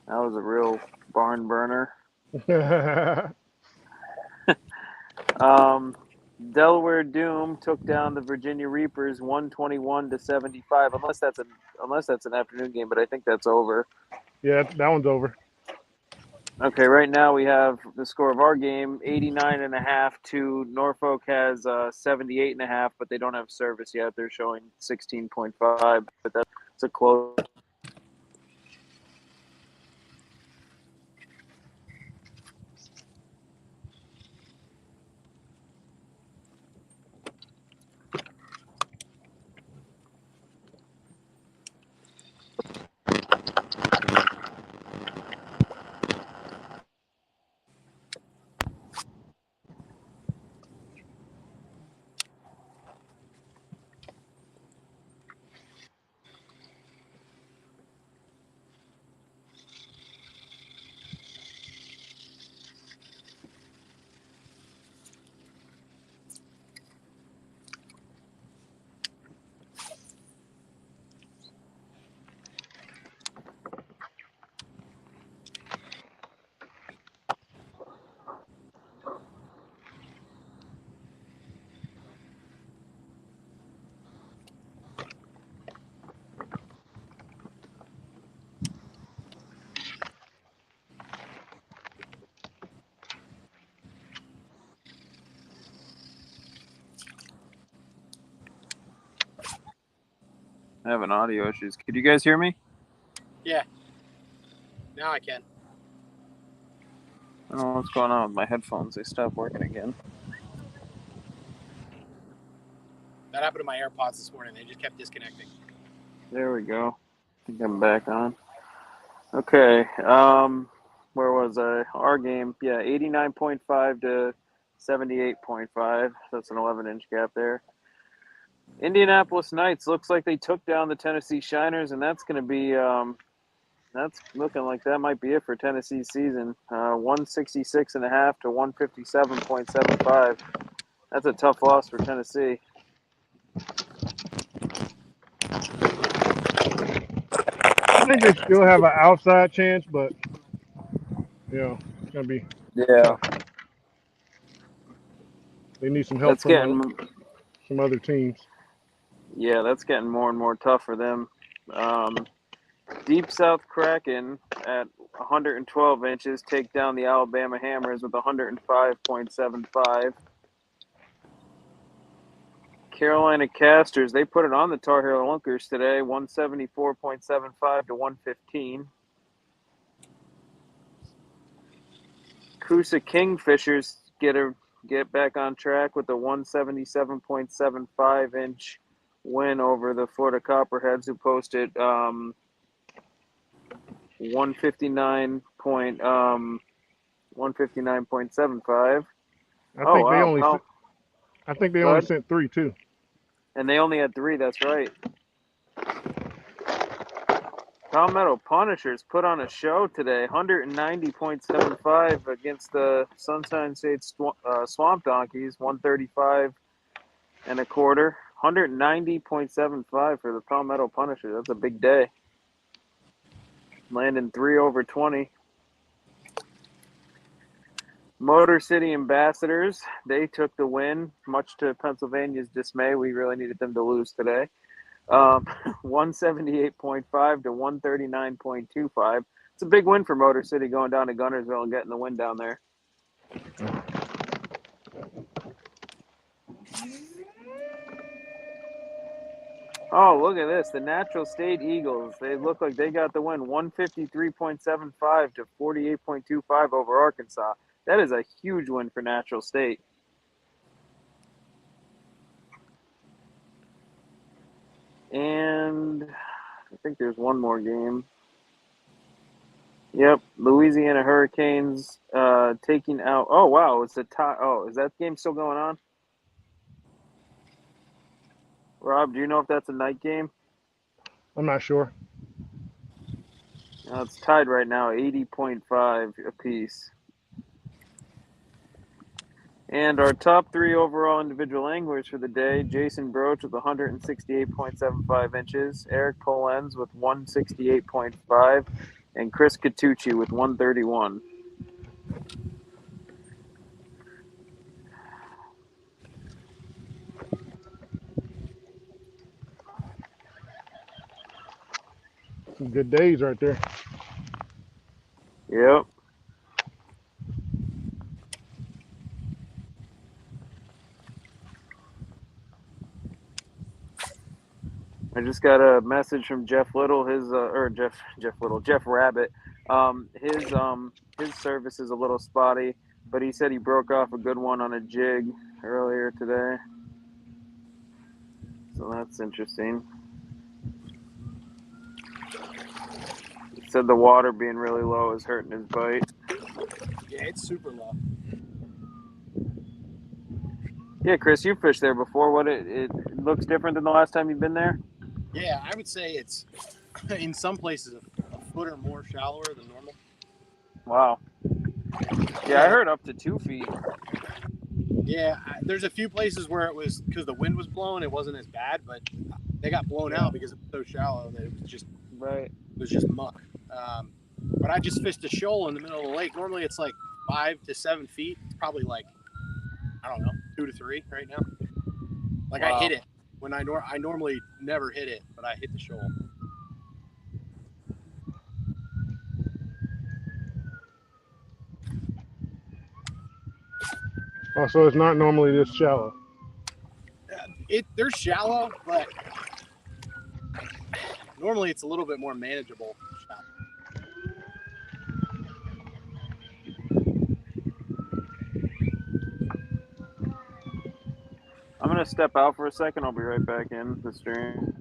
That was a real barn burner. Delaware Doom took down the Virginia Reapers 121 to 75. Unless that's an afternoon game, but I think that's over. Yeah, that one's over. Okay, right now we have the score of our game 89.5 to Norfolk has 78.5, but they don't have service yet. They're showing 16.5, but that's a close. I have an audio issues. Could you guys hear me? Yeah. Now I can. I don't know what's going on with my headphones. They stopped working again. That happened to my AirPods this morning. They just kept disconnecting. There we go. I think I'm back on. Okay. Where was I? Our game, yeah, 89.5 to 78.5. That's an 11-inch gap there. Indianapolis Knights looks like they took down the Tennessee Shiners, and that's going to be that's looking like that might be it for Tennessee's season. 166.5 to 157.75. That's a tough loss for Tennessee. I think they still have an outside chance, but it's gonna be Yeah, tough. They need some help that's from getting some other teams. that's getting more and more tough for them. Deep South Kraken at 112 inches take down the Alabama Hammers with 105.75. Carolina Casters, they put it on the Tar Heel Lunkers today, 174.75 to 115. Coosa Kingfishers get back on track with a 177.75-inch win over the Florida Copperheads, who posted 159.75. I Oh think they wow, only Pal. I think they Go only ahead. sent 3 too. And they only had 3. That's right. Palmetto Punishers put on a show today. 190.75 against the Sunshine State Swamp Donkeys. 135 and a quarter. 190.75 for the Palmetto Punishers. That's a big day. Landing 3 over 20. Motor City Ambassadors, they took the win, much to Pennsylvania's dismay. We really needed them to lose today. 178.5 to 139.25. It's a big win for Motor City going down to Gunnersville and getting the win down there. Oh, look at this. The Natural State Eagles, they look like they got the win. 153.75 to 48.25 over Arkansas. That is a huge win for Natural State. And I think there's one more game. Yep, Louisiana Hurricanes taking out. Oh wow, it's a tie. Oh, is that game still going on? Rob, do you know if that's a night game? I'm not sure. It's tied right now, 80.5 apiece. And our top 3 overall individual anglers for the day: Jason Broach with 168.75 inches, Eric Polenz with 168.5, and Chris Catucci with 131. Some good days right there. Yep. I just got a message from Jeff Little, Jeff Rabbit. His service is a little spotty, but he said he broke off a good one on a jig earlier today. So that's interesting. He said the water being really low is hurting his bite. Yeah, it's super low. Yeah, Chris, you fished there before. What it looks different than the last time you've been there? Yeah, I would say it's in some places a foot or more shallower than normal. Wow. Yeah, I heard up to 2 feet. Yeah, there's a few places where it was because the wind was blowing, it wasn't as bad, but they got blown out because it was so shallow that it was just muck. But I just fished a shoal in the middle of the lake. Normally it's like 5 to 7 feet. It's probably like, I don't know, 2 to 3 right now. Like Wow. I hit it when I normally never hit it, but I hit the shoal. Oh, so it's not normally this shallow. They're shallow, but normally it's a little bit more manageable. I'm going to step out for a second. I'll be right back in the stream.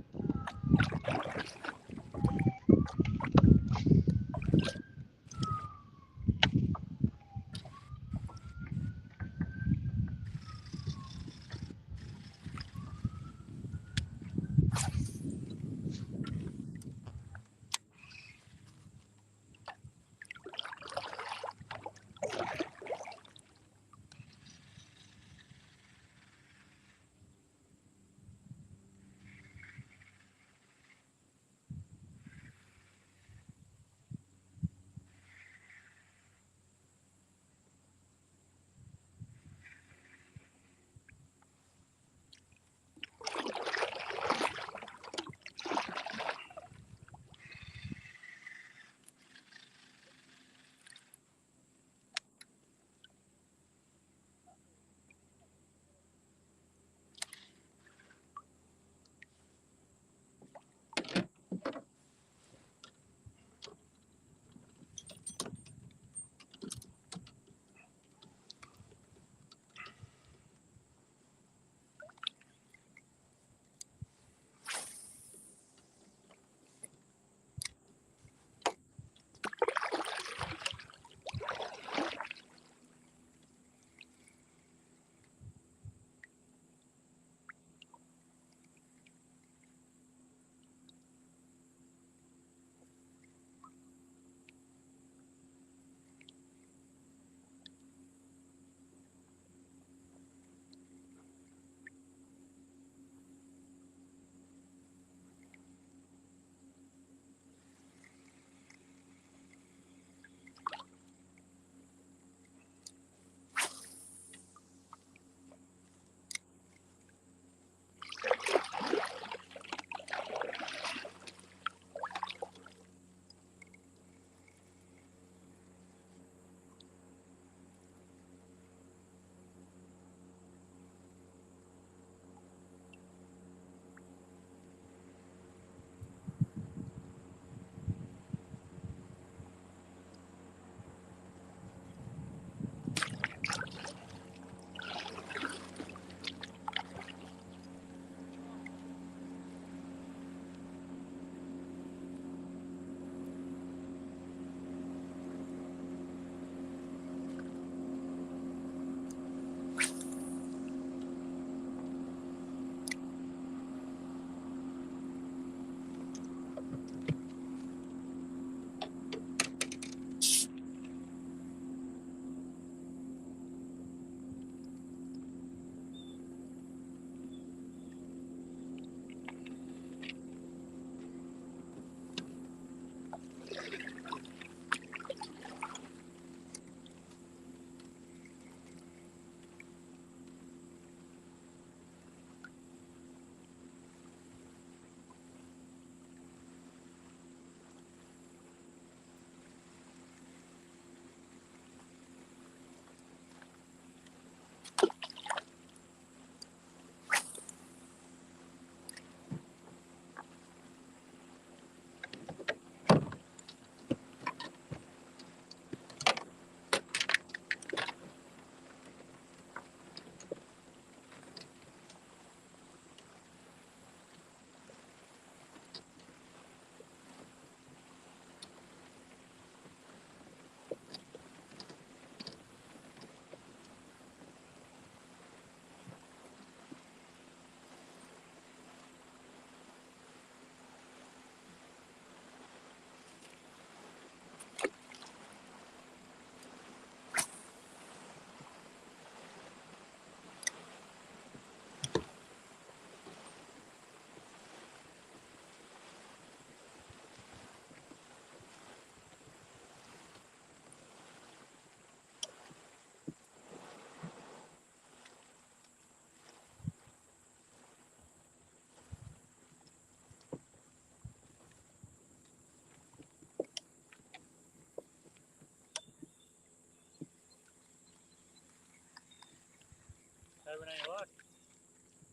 having any luck?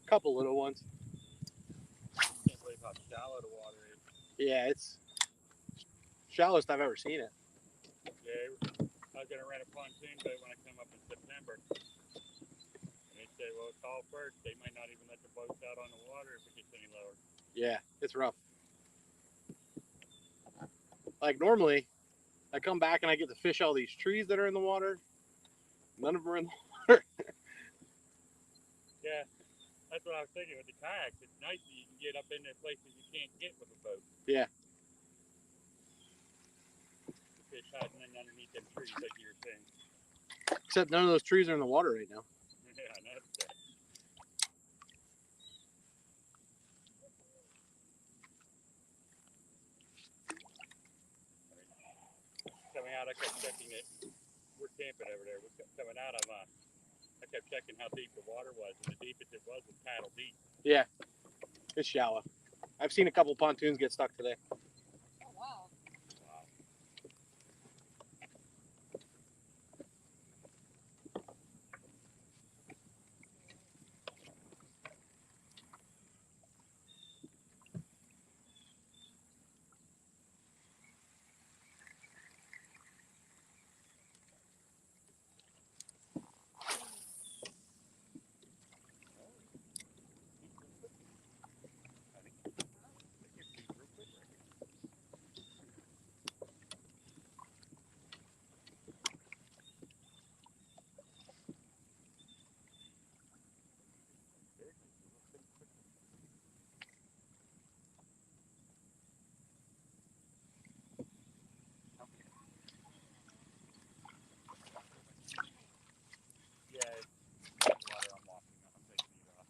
A couple little ones. Can't believe how shallow the water is. Yeah, it's shallowest I've ever seen it. Yeah, I was gonna rent a pontoon boat when I come up in September. And they say, well, call first. They might not even let the boats out on the water if it gets any lower. Yeah, it's rough. Like normally, I come back and I get to fish all these trees that are in the water. None of them are in the water. Yeah, that's what I was thinking with the kayaks. It's nice that you can get up in the places you can't get with a boat. Yeah. The fish hiding in underneath them trees, like you were saying. Except none of those trees are in the water right now. Yeah, I noticed that. Coming out, I kept checking it. We're camping over there. We're coming out. I kept checking how deep the water was, and the deepest it was paddle deep. Yeah, it's shallow. I've seen a couple pontoons get stuck today. Oh, wow. Wow. Yeah, it's water I'm walking on. I'm taking it off.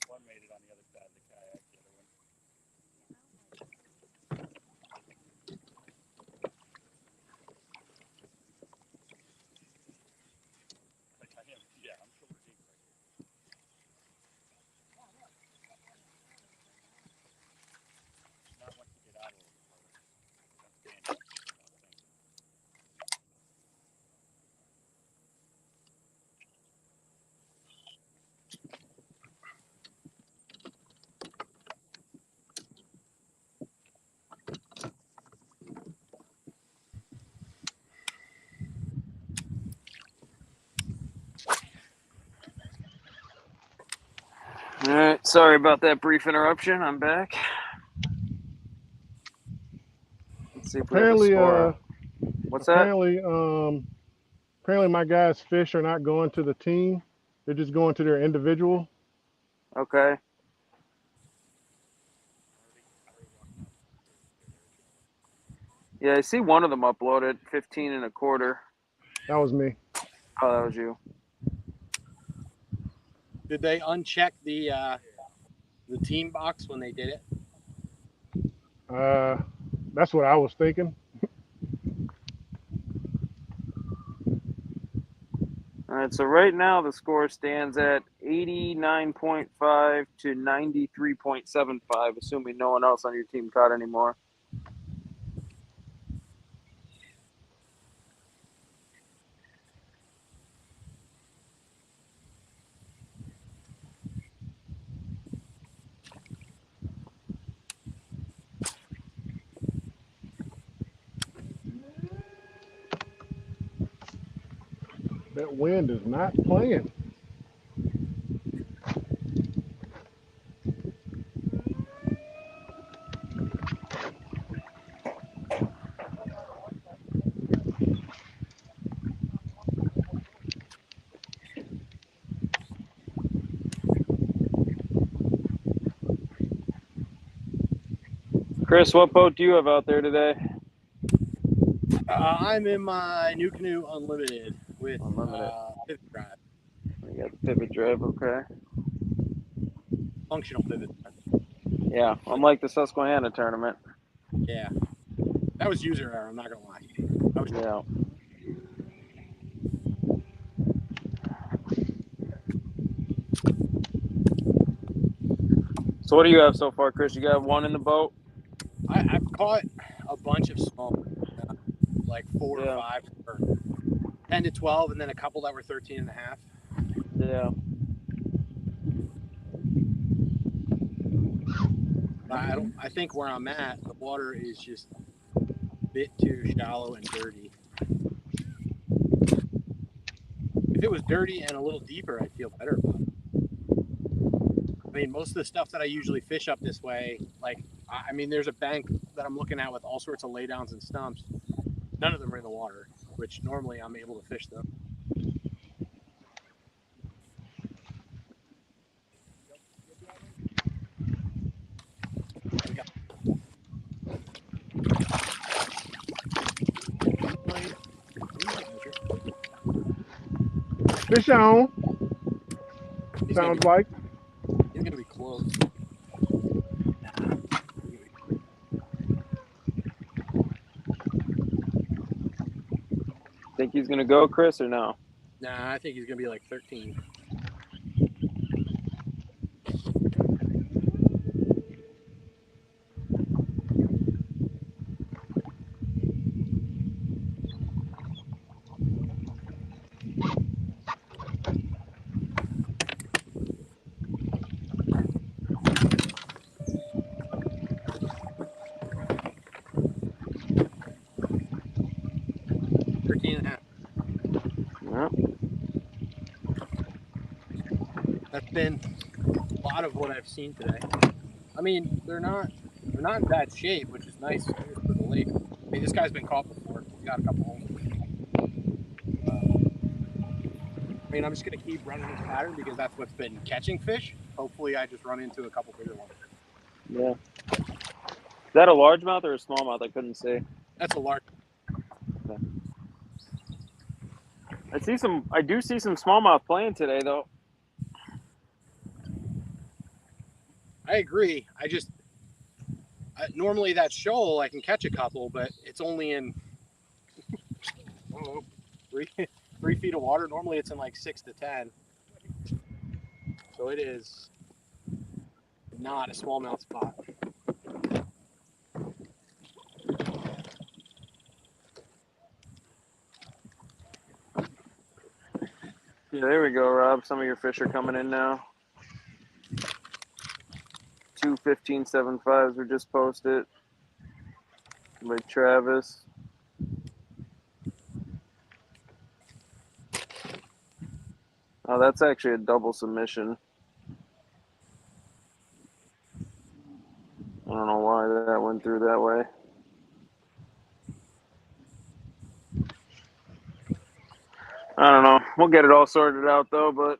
One made it on the other side of the kayak, the other one. Like I am, yeah, I'm shoulder deep right here. Not once you get out a little bit further. Don't stand up. Don't think. All right, sorry about that brief interruption. I'm back. Let's see if we have a Apparently, score. What's that? apparently my guys' fish are not going to the team. They're just going to their individual. Okay. Yeah, I see one of them uploaded, 15 and a quarter. That was me. Oh, that was you. Did they uncheck the team box when they did it? That's what I was thinking. All right, so right now the score stands at 89.5 to 93.75, assuming no one else on your team caught anymore. That wind is not playing. Chris, what boat do you have out there today? I'm in my New Canoe Unlimited with Unlimited. pivot drive, You got the pivot drive, okay. functional pivot drive. Yeah, unlike the Susquehanna tournament. Yeah. That was user error. I'm not gonna lie. Yeah. So what do you have so far, Chris? You got one in the boat? I've caught a bunch of small, like 4 or 5, or 10 to 12, and then a couple that were 13 and a half. Yeah. I think where I'm at, the water is just a bit too shallow and dirty. If it was dirty and a little deeper, I'd feel better about it. I mean, most of the stuff that I usually fish up this way, like, I mean, there's a bank that I'm looking at with all sorts of laydowns and stumps. None of them are in the water, which normally I'm able to fish them. Fish on. He's Sounds like. He's gonna be close. Think he's gonna go, Chris, or no? Nah, I think he's gonna be like 13. And a half. Yeah. That's been a lot of what I've seen today. I mean, they're not in bad shape, which is nice for the lake. I mean, this guy's been caught before. He's got a couple holes. I mean, I'm just gonna keep running this pattern because that's what's been catching fish. Hopefully, I just run into a couple bigger ones. Yeah. Is that a largemouth or a smallmouth? I couldn't see. That's a large. Okay. I do see some smallmouth playing today, though. I agree. Normally that shoal I can catch a couple, but it's only in I don't know 3 feet of water. Normally it's in like 6 to 10. So it is not a smallmouth spot. Yeah, there we go, Rob. Some of your fish are coming in now. 2 15.75s were just posted by Travis. Oh, that's actually a double submission. I don't know why that went through that way. I don't know. We'll get it all sorted out, though, but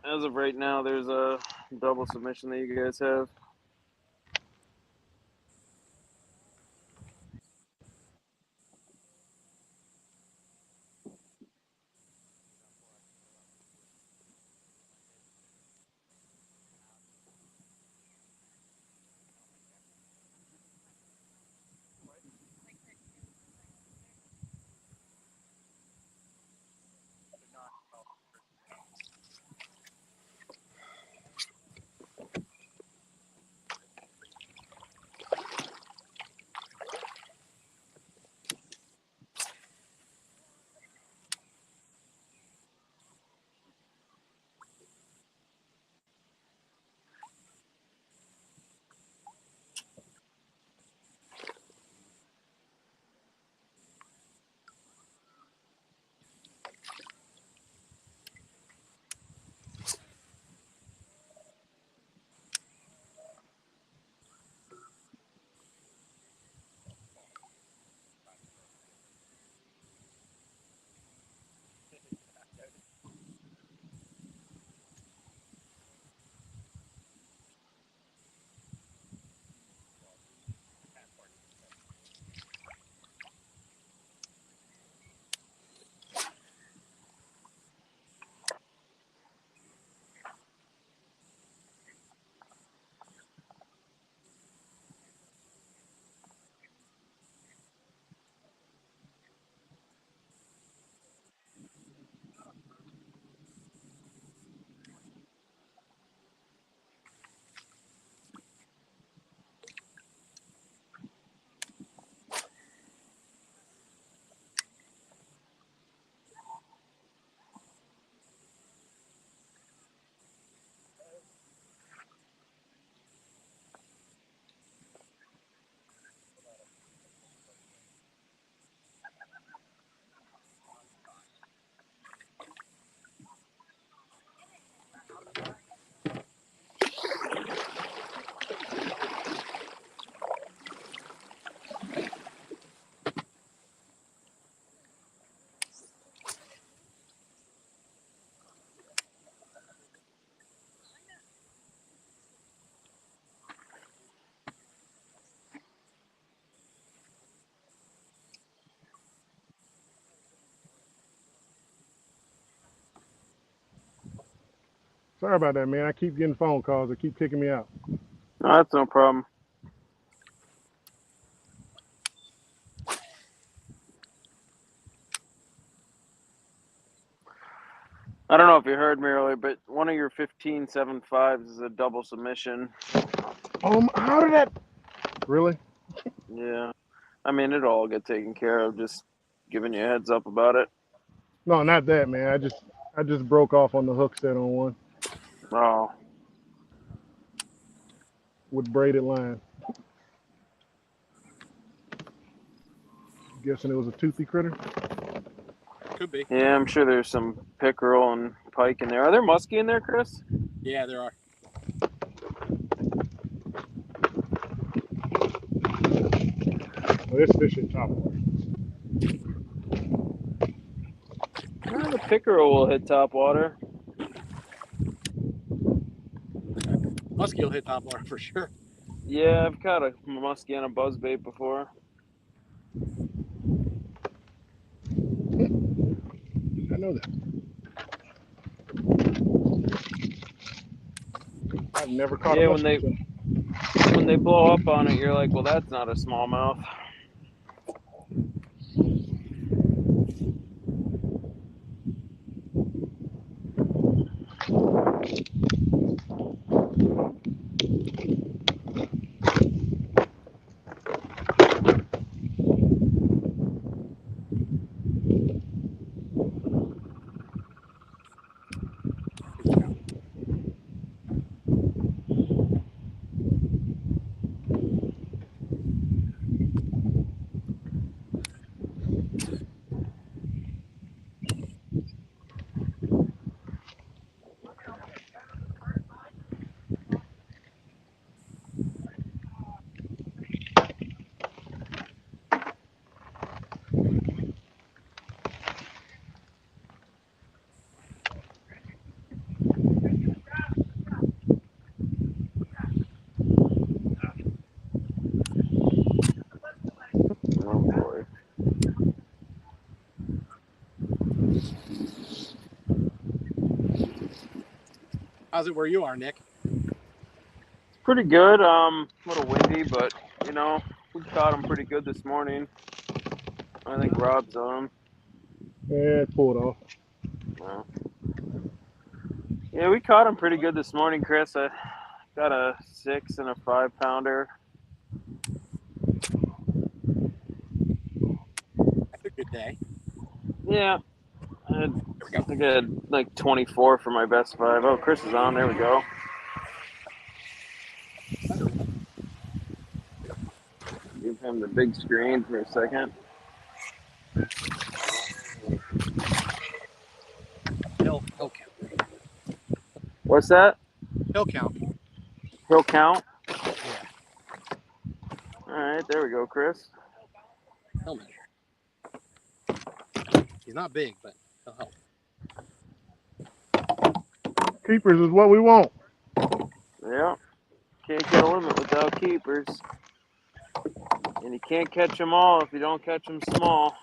as of right now, there's a double submission that you guys have. Sorry about that, man. I keep getting phone calls. They keep kicking me out. No, that's no problem. I don't know if you heard me earlier, but one of your 15.75s is a double submission. How did that? Really? Yeah. I mean, it'll all get taken care of. Just giving you a heads up about it. No, not that, man. I just broke off on the hook set on one Oh. with braided line. Guessing it was a toothy critter. Could be. Yeah, I'm sure there's some pickerel and pike in there. Are there muskie in there, Chris? Yeah, there are. Well, this fish is top water. Well, the pickerel will hit top water. Muskie will hit top water for sure. Yeah, I've caught a muskie on a buzzbait before. I know that. I've never caught a Yeah, muskie. when they blow up on it, you're like, well, that's not a smallmouth. Oh boy. How's it where you are, Nick? It's pretty good. A little windy, but you know, we caught him pretty good this morning. I think Rob's on him. Yeah, it pulled off. Well, yeah, we caught him pretty good this morning, Chris. I got a 6 and a 5-pounder. That's a good day. Yeah, I think I had like 24 for my best 5. Oh, Chris is on. There we go. Give him the big screen for a second. He'll count. What's that? He'll count. He'll count. Yeah, All right, there we go, Chris. he'll measure. He's not big, but he'll help. Keepers is what we want. Yeah, can't get a limit without keepers. And you can't catch them all if you don't catch them small.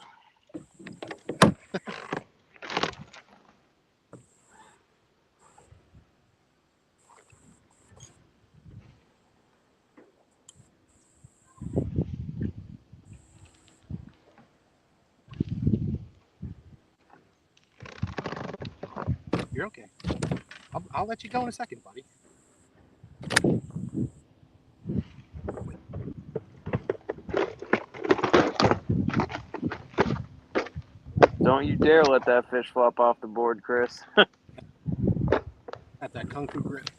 You're okay. I'll let you go in a second, buddy. Don't you dare let that fish flop off the board, Chris. At that kung fu grip.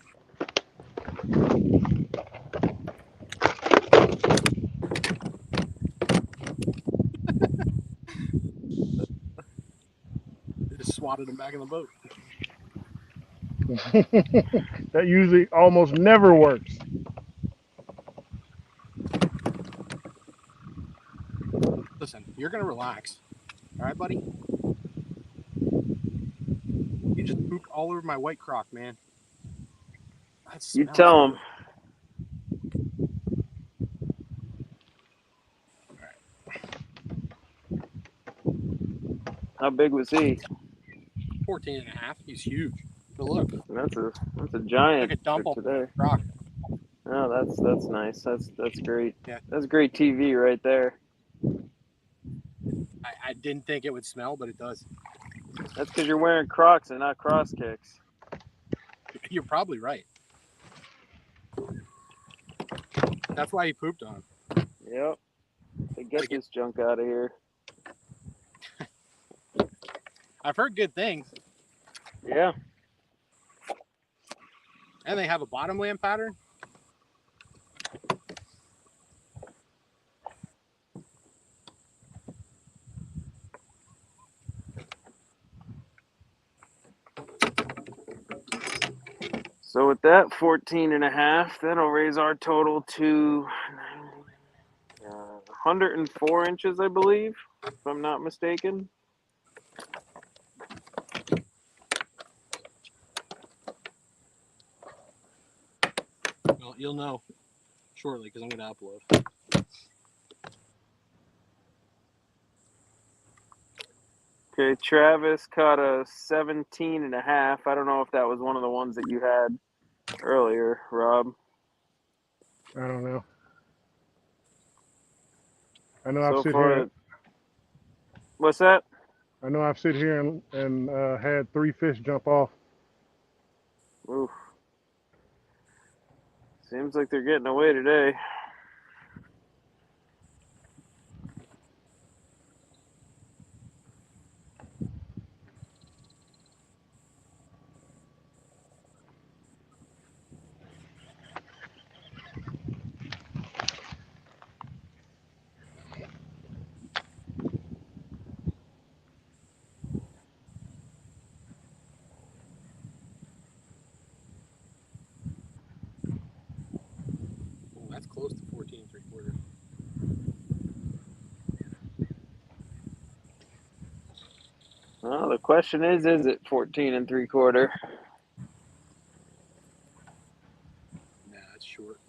They just swatted him back in the boat. That usually almost never works. Listen, you're gonna relax. All right, buddy? You just pooped all over my white crock, man. That You smells tell him. How big was he? 14 and a half. He's huge. But look, That's a giant took a dump for today. rock. Oh, that's nice. That's great. Yeah. That's great TV right there. I didn't think it would smell, but it does. That's because you're wearing Crocs and not cross kicks. You're probably right. That's why he pooped on him. Yep. Hey, get this junk out of here. I've heard good things. Yeah. And they have a bottom land pattern. So with that 14.5, that'll raise our total to 104 inches, I believe, if I'm not mistaken. Well, you'll know shortly because I'm going to upload. Okay, Travis caught a 17.5. I don't know if that was one of the ones that you had earlier, Rob. I don't know. I know So I've sit far, here. what's that? I know I've sit here and had 3 fish jump off. Oof. Seems like they're getting away today. Oh, that's close to 14 3/4. Well, the question is it 14 3/4? Nah, it's short.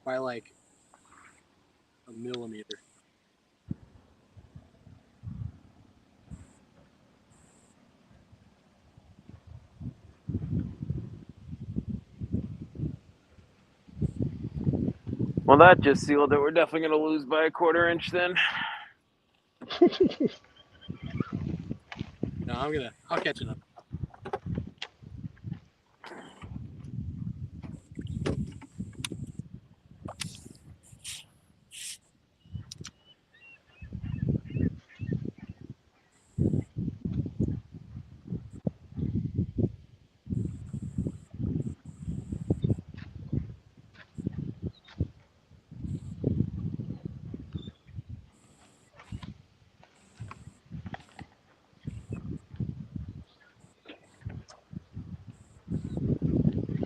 By like a millimeter. Well, that just sealed it. We're definitely going to lose by a 1/4 inch then. No, I'll catch enough.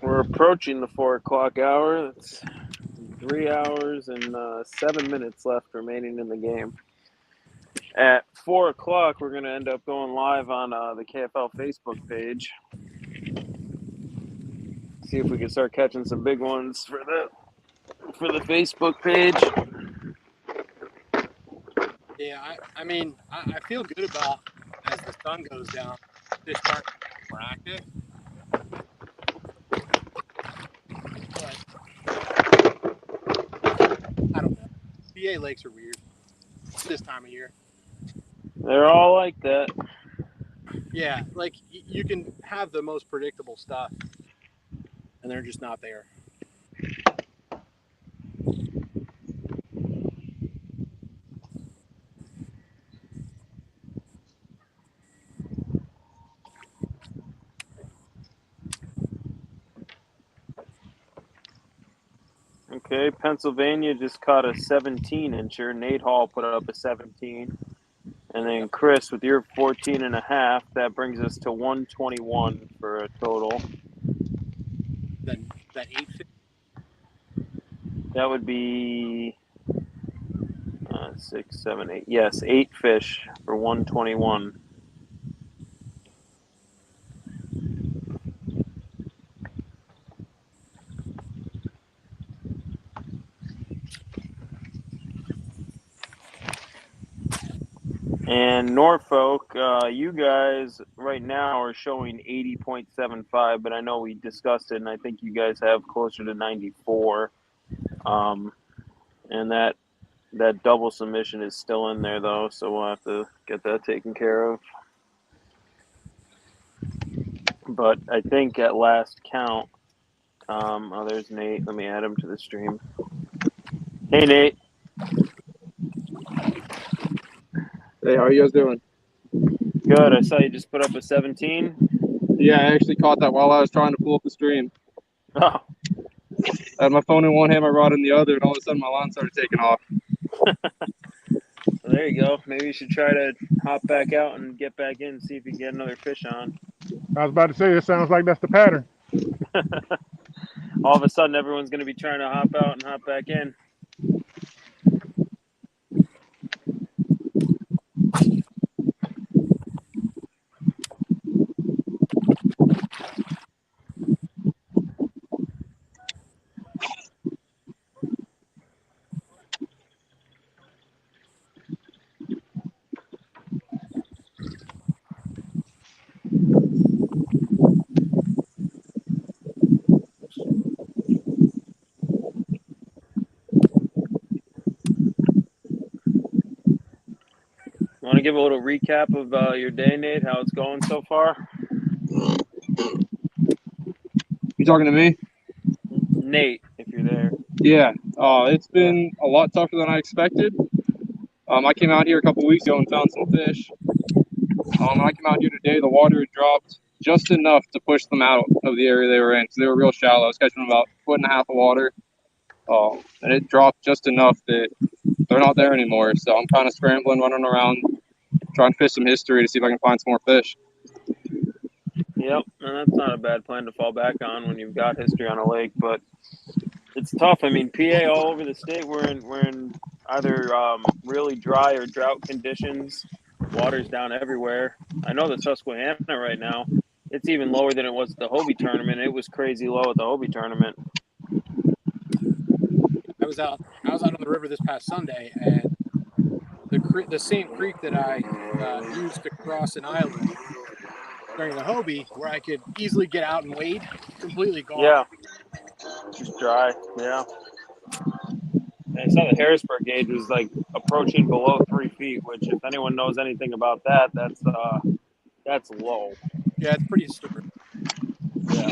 We're approaching the 4 o'clock hour. It's 3 hours and 7 minutes left remaining in the game. At 4 o'clock, we're going to end up going live on the KFL Facebook page. See if we can start catching some big ones for the Facebook page. Yeah, I mean, I feel good about as the sun goes down, fish start more active. But I don't know. PA lakes are weird this time of year. They're all like that. Yeah, like you can have the most predictable stuff, and they're just not there. Okay, Pennsylvania just caught a 17-incher. Nate Hall put up a 17. And then Chris, with your 14.5, that brings us to 121 for a total. Then that 8 fish. That would be 6, 7, 8. Yes, 8 fish for 121. And Norfolk, you guys right now are showing 80.75, but I know we discussed it, and I think you guys have closer to 94. And that double submission is still in there, though, so we'll have to get that taken care of. But I think at last count, oh, there's Nate. Let me add him to the stream. Hey, Nate. Hey, how are you guys doing? Good. I saw you just put up a 17. Yeah, I actually caught that while I was trying to pull up the stream. Oh. I had my phone in one hand, my rod in the other, and all of a sudden my line started taking off. Well, there you go. Maybe you should try to hop back out and get back in and see if you can get another fish on. I was about to say, it sounds like that's the pattern. All of a sudden, everyone's going to be trying to hop out and hop back in. Want to give a little recap of your day, Nate? How it's going so far? You talking to me? Nate, if you're there. Yeah. It's been a lot tougher than I expected. I came out here a couple weeks ago and found some fish. When I came out here today, the water had dropped just enough to push them out of the area they were in. So they were real shallow. I was catching them about 1.5 feet of water. And it dropped just enough that they're not there anymore. So I'm kind of scrambling, running around, trying to fish some history to see if I can find some more fish. Yep, and that's not a bad plan to fall back on when you've got history on a lake, but it's tough. I mean, PA all over the state, we're in either really dry or drought conditions. Water's down everywhere. I know the Susquehanna right now, it's even lower than it was at the Hobie tournament. It was crazy low at the Hobie tournament. I was out on the river this past Sunday, and the same creek that I used to cross an island during the Hobie, where I could easily get out and wade, completely gone. Yeah, just dry. Yeah. And I saw the Harrisburg gauge was like approaching below 3 feet, which, if anyone knows anything about that, that's low. Yeah, it's pretty historic. Yeah.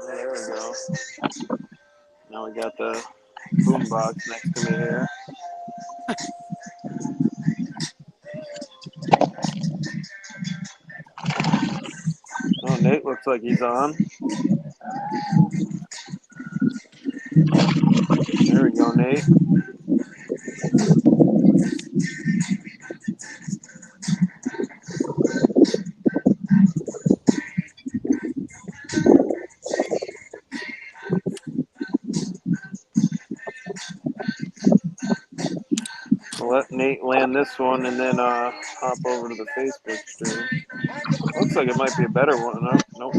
There we go. Now we got the boom box next to me here. Oh, Nate looks like he's on. There we go, Nate. I'll let Nate land this one and then hop over to the Facebook stream. Looks like it might be a better one. Nope.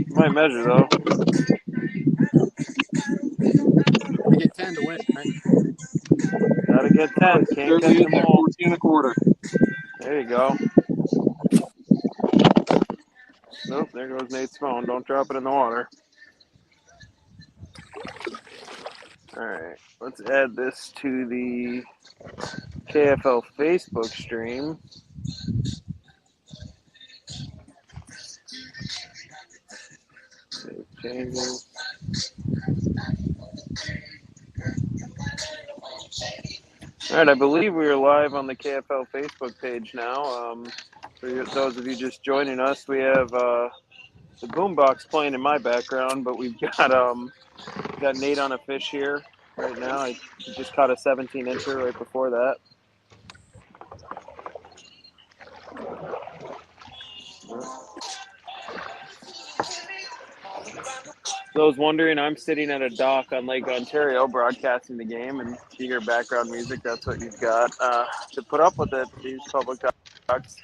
Might measure, though. You get 10 to win, right? Gotta get 10. Can't catch them all. 14.25. There you go. Nope, there goes Nate's phone. Don't drop it in the water. All right, let's add this to the KFL Facebook stream. Save changes. All right, I believe we are live on the KFL Facebook page now. For those of you just joining us, we have the boombox playing in my background, but we've got Nate on a fish here right now. He just caught a 17-incher right before that. those wondering, I'm sitting at a dock on Lake Ontario broadcasting the game, and you hear background music, that's what you've got to put up with it, these public docks.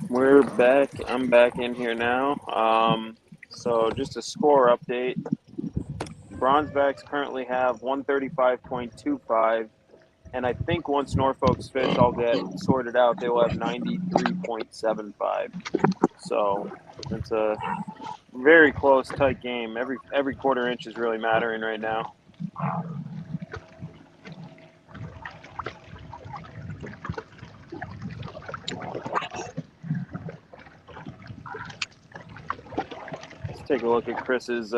We're back. I'm back in here now. So just a score update. Bronzebacks currently have 135.25, and I think once Norfolk's fish all get sorted out, they will have 93.75. So it's a very close, tight game. Every quarter inch is really mattering right now. Let's take a look at Chris's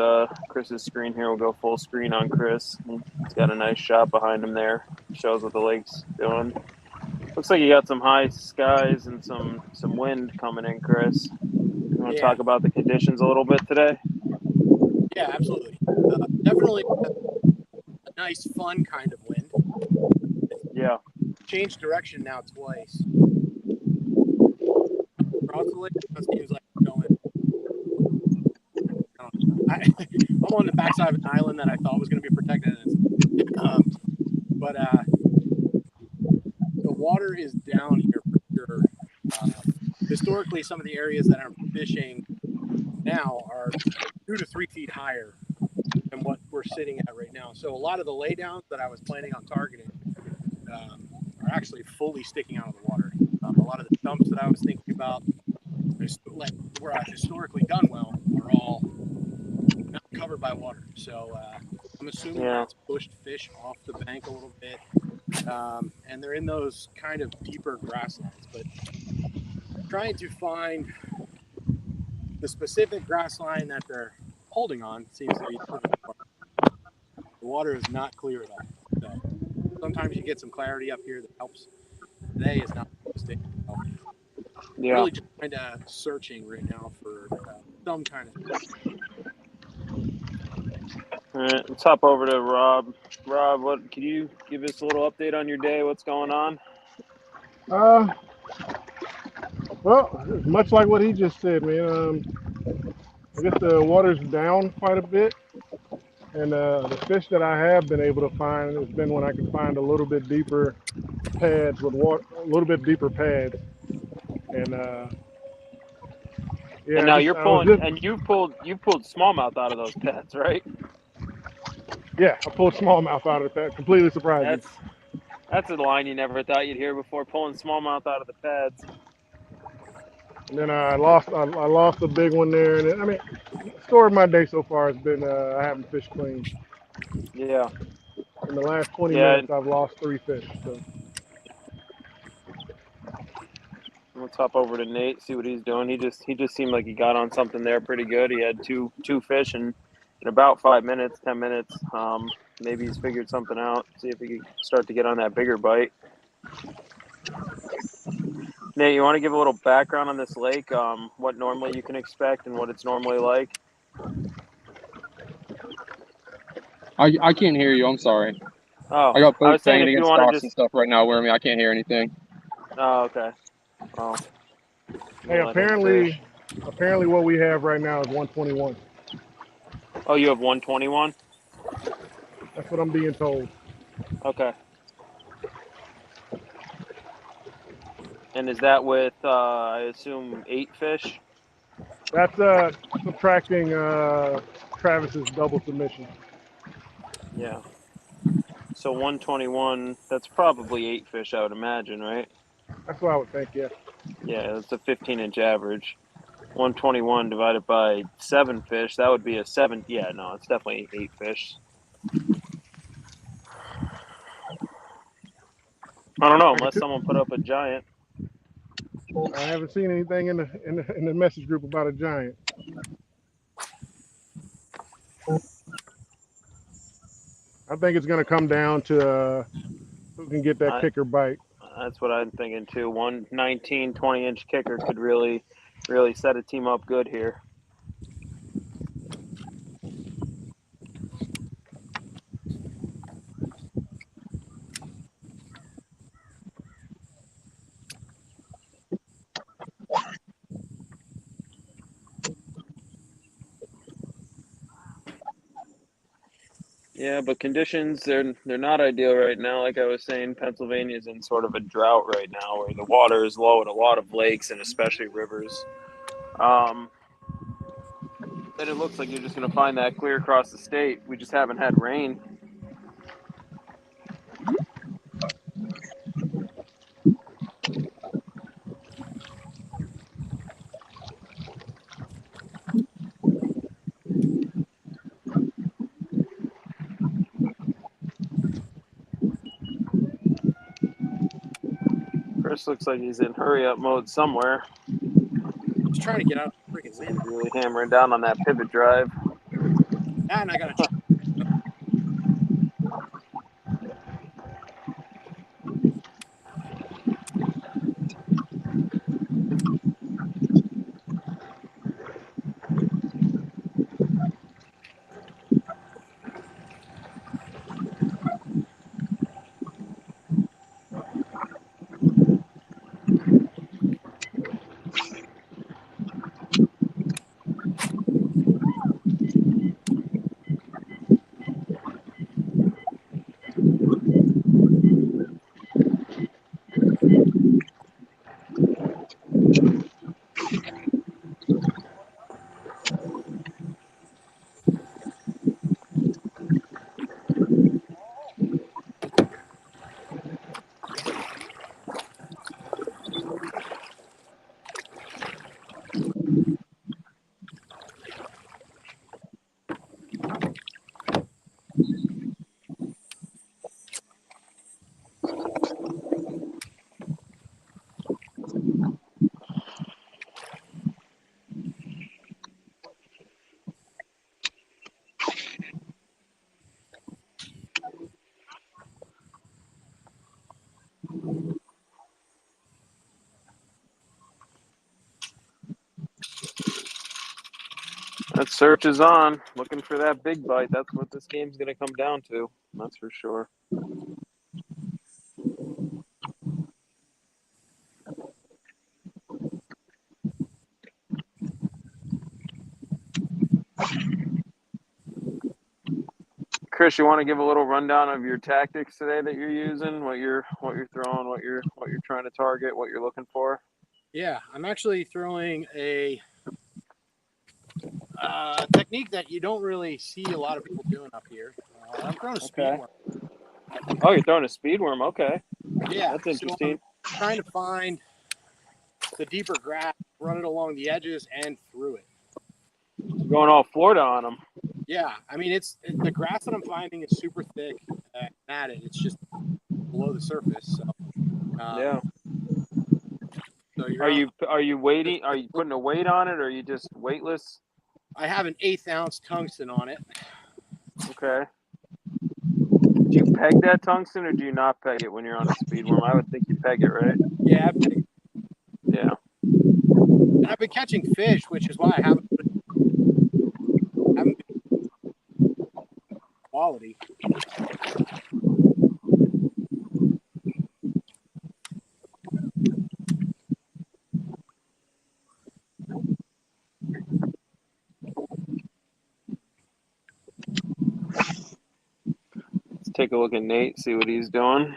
screen here. We'll go full screen on Chris. He's got a nice shot behind him there. Shows what the lake's doing. Looks like you got some high skies and some wind coming in, Chris. You want to talk about the conditions a little bit today? Yeah, absolutely. Definitely a nice, fun kind of wind. Yeah. Changed direction now twice. Across the lake, it seems like it's going. I'm on the backside of an island that I thought was going to be protected, but the water is down here for sure. Historically, some of the areas that I'm fishing now are 2 to 3 feet higher than what we're sitting at right now. So a lot of the laydowns that I was planning on targeting are actually fully sticking out of the water. A lot of the stumps that I was thinking about, where I've historically done well, are all not covered by water. So I'm assuming that's pushed fish off the bank a little bit. And they're in those kind of deeper grasslands, but trying to find the specific grass line that they're holding on seems to be the water is not clear at all. So sometimes you get some clarity up here that helps. Today is not mistake. So really just kind of searching right now for some kind of fish. All right, let's hop over to Rob. Rob, what can you give us a little update on your day? What's going on? Well, much like what he just said, man. I guess the water's down quite a bit, and the fish that I have been able to find has been when I can find a little bit deeper pads with water, a little bit deeper pads, and yeah, And now you're I was pulling, just and you've pulled smallmouth out of those pads, right? yeah, I pulled smallmouth out of that. Completely surprised me. That's a line you never thought you'd hear before, pulling smallmouth out of the pads. And then I lost a big one there, and I mean, the story of my day so far has been I haven't fished clean. Yeah. In the last 20 minutes, I've lost 3 fish. So let's hop over to Nate, see what he's doing. He just seemed like he got on something there pretty good. He had two fish in about 5 minutes, 10 minutes. Maybe he's figured something out. See if he can start to get on that bigger bite. Nate, you want to give a little background on this lake? What normally you can expect and what it's normally like? I can't hear you. I'm sorry. Oh, I got I boats was saying banging if you against want to rocks just. and stuff right now, where I can't hear anything. Oh, okay. Well, hey, let him fish. apparently what we have right now is 121. Oh, you have 121? That's what I'm being told. Okay. And is that with, I assume, 8 fish? That's subtracting Travis's double submission. Yeah. So 121, that's probably 8 fish, I would imagine, right? That's what I would think, yeah. Yeah, that's a 15-inch average. 121 divided by 7 fish, that would be a 7. Yeah, no, it's definitely 8 fish. I don't know, unless someone put up a giant. I haven't seen anything in the message group about a giant. I think it's going to come down to who can get that kicker bite. That's what I'm thinking too. 119, 20-inch kicker could really set a team up good here. Yeah, but conditions they're not ideal right now. Like I was saying, Pennsylvania's in sort of a drought right now, where the water is low at a lot of lakes and especially rivers. And it looks like you're just going to find that clear across the state. We just haven't had rain. Chris looks like he's in hurry up mode somewhere. Just trying to get out of the freaking wind. He's really hammering down on that pivot drive. And I got to. That search is on, looking for that big bite. That's what this game's going to come down to. That's for sure. Chris, you want to give a little rundown of your tactics today that you're using, what you're throwing, what you're trying to target, what you're looking for? Yeah, I'm actually throwing a technique that you don't really see a lot of people doing up here. I'm throwing a speed worm. Oh, you're throwing a speed worm. Okay. Yeah, That's interesting. So I'm trying to find the deeper grass, run it along the edges and through it. You're going all Florida on them. Yeah, I mean the grass that I'm finding is super thick and matted. It's just below the surface. So, Yeah. So are you waiting? Are you putting a weight on it, or are you just weightless? I have an 1/8 ounce tungsten on it. Okay. Do you peg that tungsten, or do you not peg it when you're on a speed worm? I would think you peg it, right? Yeah, I peg it. Yeah. And I've been catching fish, which is why I haven't been quality. Let's take a look at Nate, see what he's doing.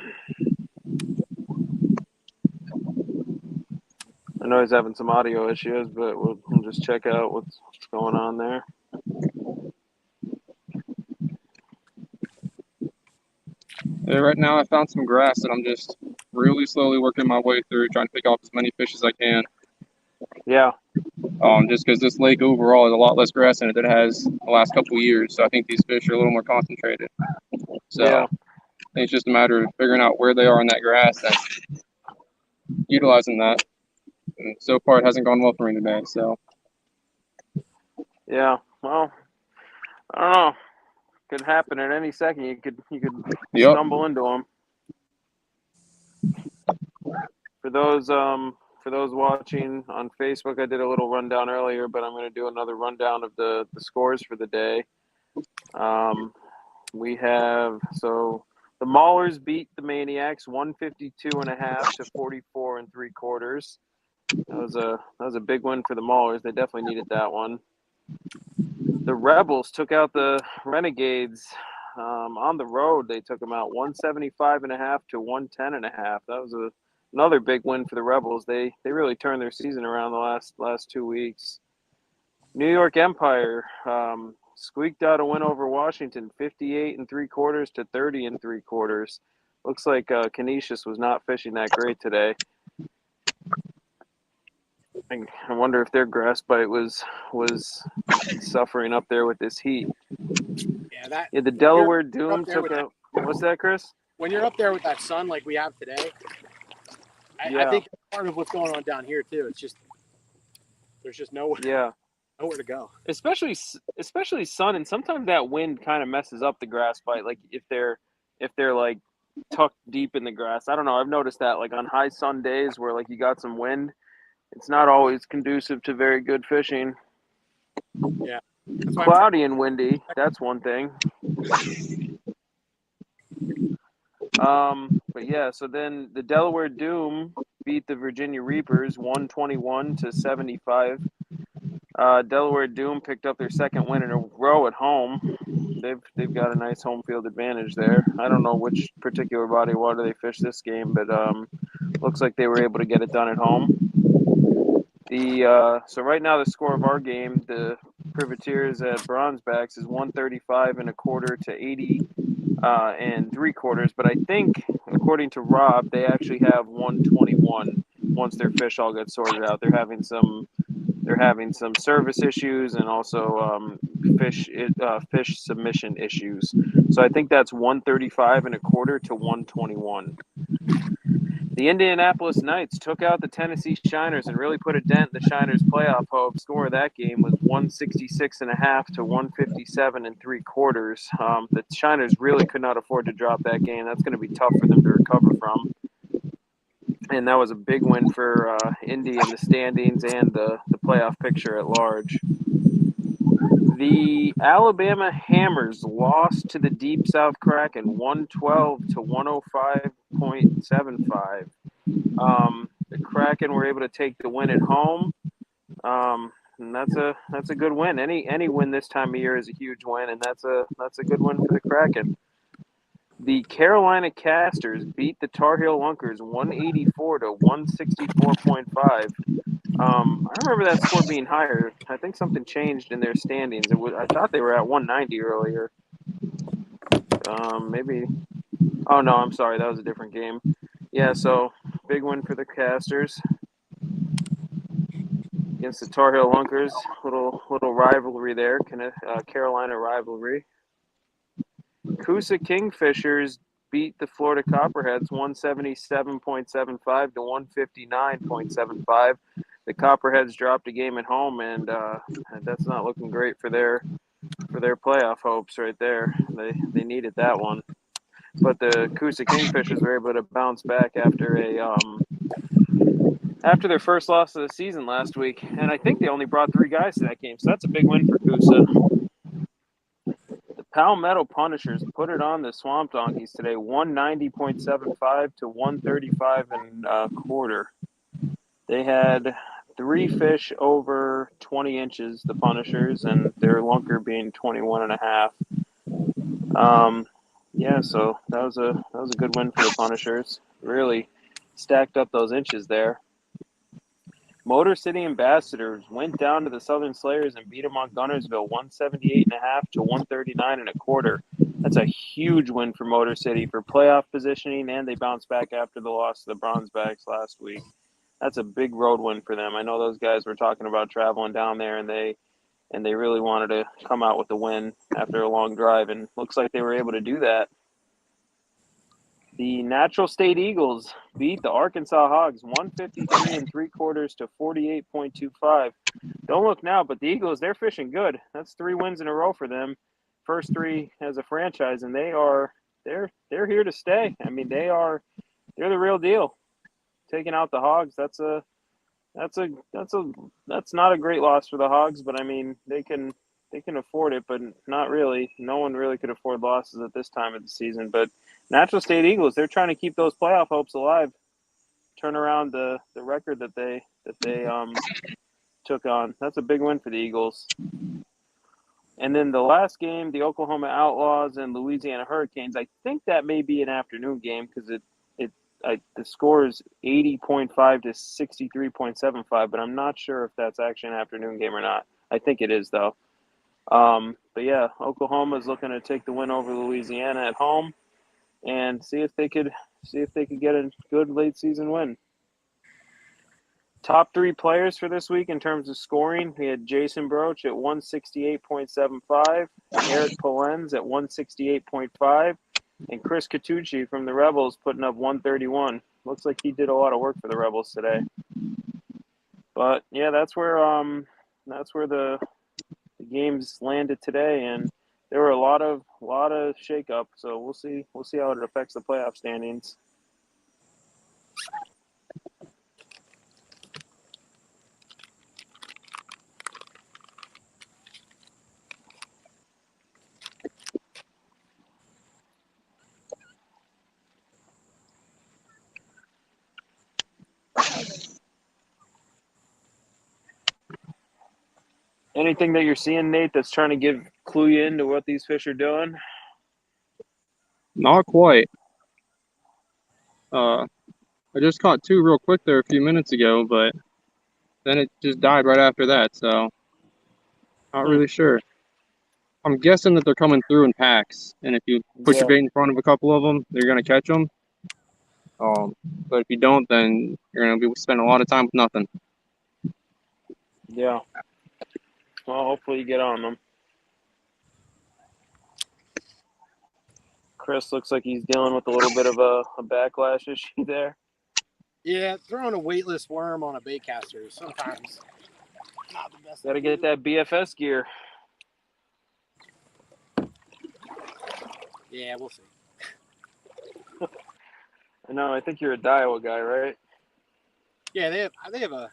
I know he's having some audio issues, but we'll just check out what's going on there. Yeah, right now I found some grass that I'm just really slowly working my way through, trying to pick off as many fish as I can. Yeah. Just because this lake overall has a lot less grass in it than it has the last couple of years, so I think these fish are a little more concentrated. So yeah. I think it's just a matter of figuring out where they are in that grass and utilizing that. And so far, it hasn't gone well for me today. So. Yeah. Well, I don't know. Could happen at any second. You could Yep. stumble into them. For those watching on Facebook, I did a little rundown earlier, but I'm going to do another rundown of the scores for the day. We have the Maulers beat the Maniacs 152.5 to 44 3/4. That was a big win for the Maulers. They definitely needed that one. The Rebels took out the Renegades on the road. They took them out 175.5 to 110.5. That was another big win for the Rebels. They really turned their season around the last 2 weeks. New York Empire squeaked out a win over Washington, 58 3/4 to 30 3/4. Looks like Canisius was not fishing that great today. I wonder if their grass bite was suffering up there with this heat. Yeah, the Delaware Doom took out. What's that, Chris? When you're up there with that sun like we have today, I think that's part of what's going on down here too. It's just there's just nowhere to go. Especially sun, and sometimes that wind kind of messes up the grass bite. Like if they're like tucked deep in the grass. I don't know. I've noticed that like on high sun days where like you got some wind, it's not always conducive to very good fishing. Yeah. Cloudy and windy, that's one thing. But yeah, so then the Delaware Doom beat the Virginia Reapers 121 to 75. Delaware Doom picked up their second win in a row at home. They've got a nice home field advantage there. I don't know which particular body of water they fished this game, but looks like they were able to get it done at home. So right now the score of our game, the Privateers at Bronzebacks, is 135.25 to 80 3/4. But I think, according to Rob, they actually have 121 once their fish all get sorted out. They're having some they're having some service issues and also fish submission issues. So I think that's 135.25 to 121. The Indianapolis Knights took out the Tennessee Shiners and really put a dent in the Shiners' playoff hope. Score of that game was 166.5 to 157.75. The Shiners really could not afford to drop that game. That's going to be tough for them to recover from. And that was a big win for Indy in the standings and the playoff picture at large. The Alabama Hammers lost to the Deep South Kraken 112 to 105.75. The Kraken were able to take the win at home, and that's a good win. Any win this time of year is a huge win, and that's a good win for the Kraken. The Carolina Casters beat the Tar Heel Lunkers 184 to 164.5. I remember that score being higher. I think something changed in their standings. I thought they were at 190 earlier. Maybe. Oh no, I'm sorry. That was a different game. Yeah, so big win for the Casters against the Tar Heel Lunkers. Little rivalry there, Carolina rivalry. Coosa Kingfishers beat the Florida Copperheads 177.75 to 159.75. The Copperheads dropped a game at home, and that's not looking great for their playoff hopes right there. They needed that one, but the Coosa Kingfishers were able to bounce back after their first loss of the season last week, and I think they only brought 3 guys to that game, so that's a big win for Coosa. The Palmetto Punishers put it on the Swamp Donkeys today, 190.75 to 135.25. They had 3 fish over 20 inches, the Punishers, and their lunker being 21.5. Yeah, so that was a good win for the Punishers. Really stacked up those inches there. Motor City Ambassadors went down to the Southern Slayers and beat them on Gunnersville 178.5 to 139.25. That's a huge win for Motor City for playoff positioning, and they bounced back after the loss to the Bronzebacks last week. That's a big road win for them. I know those guys were talking about traveling down there, and they really wanted to come out with a win after a long drive, and looks like they were able to do that. The Natural State Eagles beat the Arkansas Hogs 153.75 to 48.25. Don't look now, but the Eagles, they're fishing good. That's 3 wins in a row for them. First 3 as a franchise, and they're here to stay. I mean, they're the real deal. Taking out the Hogs, that's not a great loss for the Hogs, but I mean, they can afford it, but not really. No one really could afford losses at this time of the season, but Natural State Eagles, they're trying to keep those playoff hopes alive. Turn around the record that they took on. That's a big win for the Eagles. And then the last game, the Oklahoma Outlaws and Louisiana Hurricanes. I think that may be an afternoon game because the score is 80.5 to 63.75, but I'm not sure if that's actually an afternoon game or not. I think it is though. But yeah, Oklahoma is looking to take the win over Louisiana at home and see if they could get a good late season win. Top 3 players for this week in terms of scoring, we had Jason Broach at 168.75, Eric Polenz at 168.5, and Chris Catucci from the Rebels putting up 131. Looks like he did a lot of work for the Rebels today. But yeah, that's where the games landed today, and there were a lot of shakeup. So we'll see how it affects the playoff standings. Anything that you're seeing, Nate, that's trying to clue you into what these fish are doing? Not quite. I just caught 2 real quick there a few minutes ago, but then it just died right after that, so not really sure. I'm guessing that they're coming through in packs, and if you put your bait in front of a couple of them, they're going to catch them. But if you don't, then you're going to be spending a lot of time with nothing. Yeah. Well, hopefully you get on them. Chris looks like he's dealing with a little bit of a backlash issue there. Yeah, throwing a weightless worm on a bait caster is sometimes not the best. Got to get that BFS gear. Yeah, we'll see. I know. I think you're a Daiwa guy, right? Yeah, they have a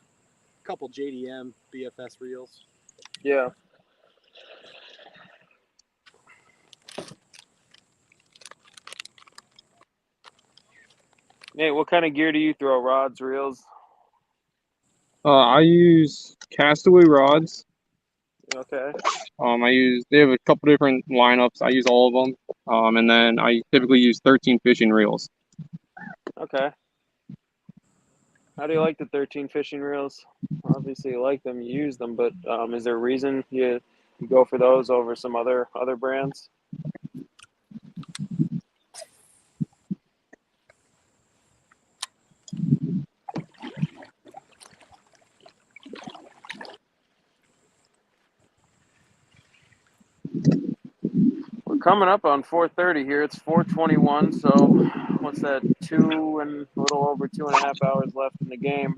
couple JDM BFS reels. Yeah. Nate, what kind of gear do you throw? Rods, reels? I use Castaway rods. Okay. They have a couple different lineups. I use all of them. And then I typically use 13 fishing reels. Okay. How do you like the 13 fishing reels? Obviously, you like them, you use them, but is there a reason you go for those over some other brands? We're coming up on 4:30 here. It's 4:21, so what's that? A little over 2.5 hours left in the game.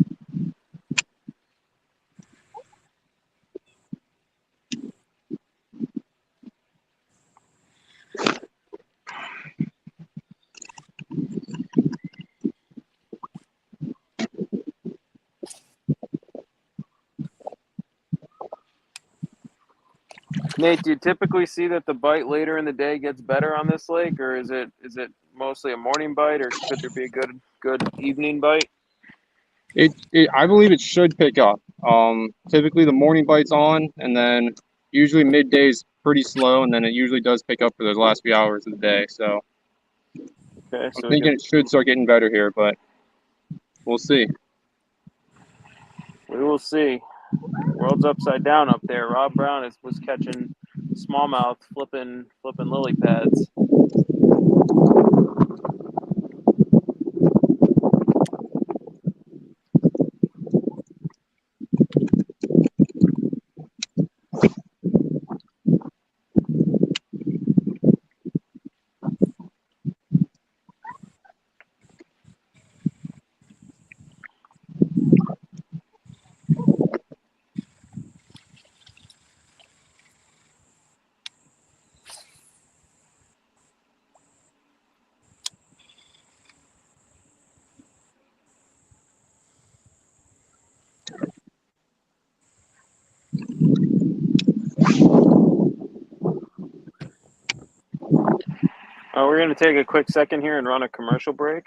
Nate, do you typically see that the bite later in the day gets better on this lake, or is it mostly a morning bite, or could there be a good evening bite? I believe it should pick up. Typically the morning bite's on, and then usually midday is pretty slow, and then it usually does pick up for those last few hours of the day. So Okay, I'm so thinking it should start getting better here, but we'll see. we will see. World's upside down up there. Rob Brown was catching smallmouth, flipping lily pads. We're going to take a quick second here and run a commercial break.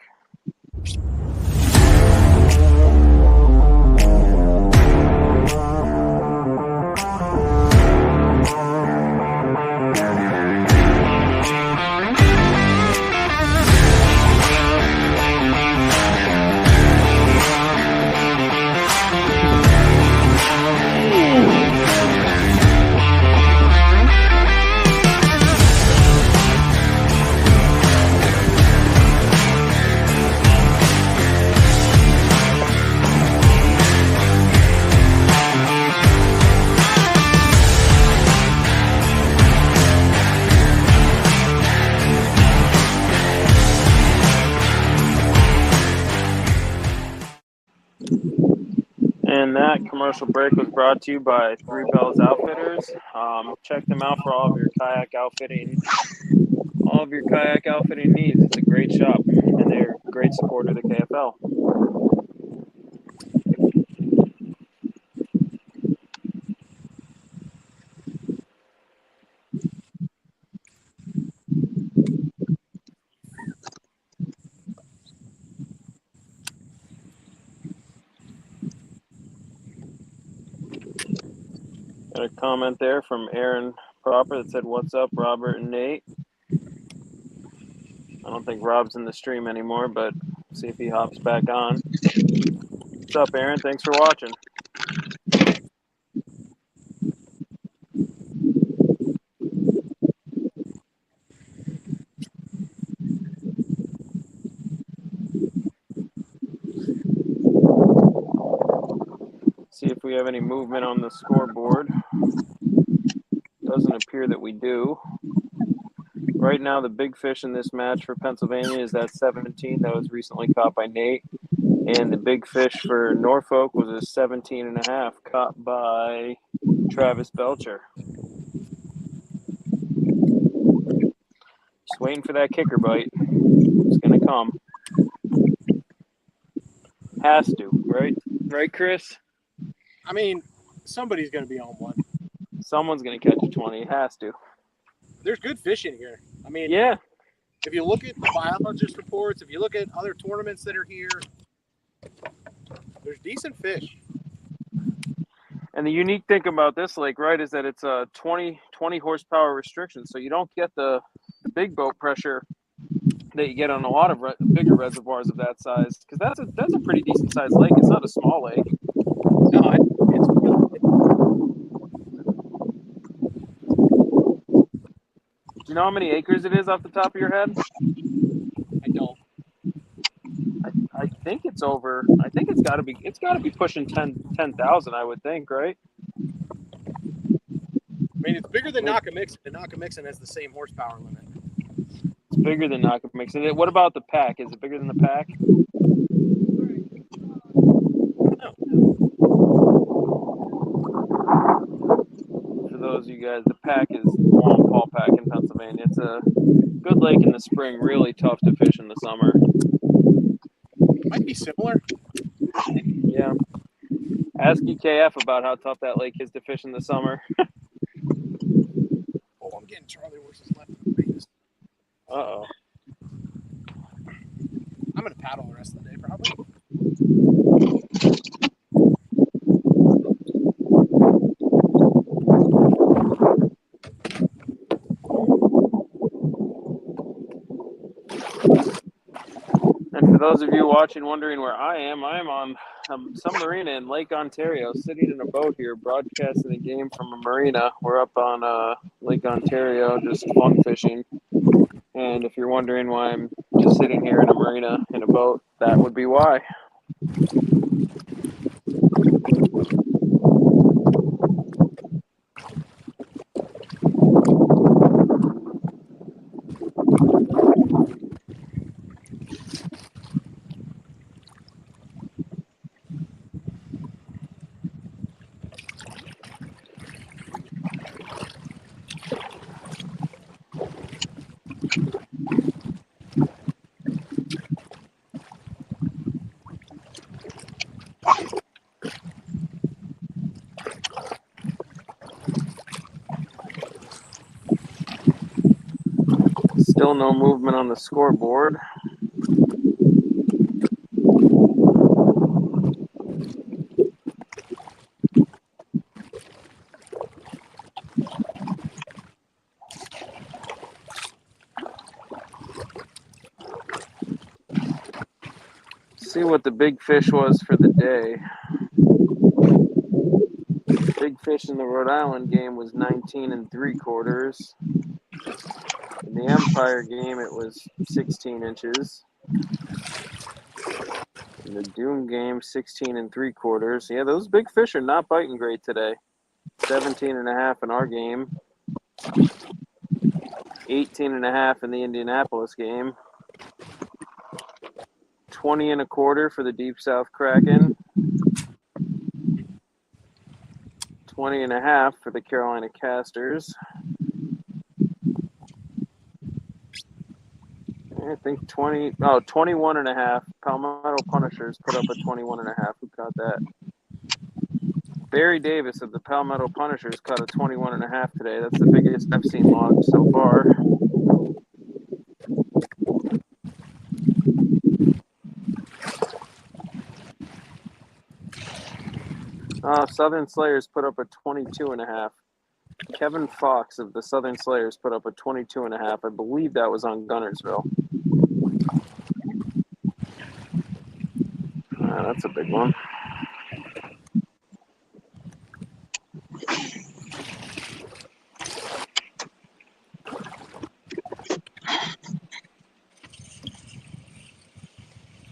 And that commercial break was brought to you by Three Bells Outfitters. Check them out for all of your kayak outfitting needs. It's a great shop, and they're a great supporter of the KFL. Got a comment there from Aaron Proper that said, "What's up, Robert and Nate?" I don't think Rob's in the stream anymore, but see if he hops back on. What's up, Aaron? Thanks for watching. see if we have any movement on the scoreboard. Doesn't appear that we do. Right now, the big fish in this match for Pennsylvania is that 17 that was recently caught by Nate. And the big fish for Norfolk was a 17.5 caught by Travis Belcher. Just waiting for that kicker bite. It's going to come. Has to, right? Right, Chris? I mean, somebody's going to be on one. Someone's going to catch a 20. It has to. There's good fish in here. I mean, yeah. If you look at the biologist reports, if you look at other tournaments that are here, there's decent fish. And the unique thing about this lake, right, is that it's a 20 horsepower restriction. So you don't get the big boat pressure that you get on a lot of bigger reservoirs of that size. Because that's a pretty decent sized lake. It's not a small lake. No, it's Do you know how many acres it is off the top of your head? I don't. I think it's over. I think it's got to be pushing 10,000. I would think, right? I mean, it's bigger than Nakamixon, and Nakamixon has the same horsepower limit. It's bigger than Nakamixon. What about the pack? Is it bigger than the pack? No. For those of you guys, the pack is Long Paul Pack in Pennsylvania. It's a good lake in the spring, really tough to fish in the summer. Might be similar. Yeah. Ask EKF about how tough that lake is to fish in the summer. Oh, I'm getting Charlie horses left in the race. Uh-oh. I'm going to paddle the rest of the day, probably. And for those of you watching, wondering where I am on some marina in Lake Ontario, sitting in a boat here, broadcasting a game from a marina. We're up on Lake Ontario, just fun fishing. And if you're wondering why I'm just sitting here in a marina in a boat, that would be why. Still no movement on the scoreboard. See what the big fish was for the day. Big fish in the Rhode Island game was 19 3/4. In the Empire game, it was 16 inches. In the Doom game, 16 3/4. Yeah, those big fish are not biting great today. 17.5 in our game. 18.5 in the Indianapolis game. 20 1/4 for the Deep South Kraken. 20.5 for the Carolina Casters. I think 21.5. Palmetto Punishers put up a 21.5. Who caught that? Barry Davis of the Palmetto Punishers caught a 21.5 today. That's the biggest I've seen logged so far. Southern Slayers put up a 22.5. Kevin Fox of the Southern Slayers put up a 22.5. I believe that was on Gunnersville. That's a big one.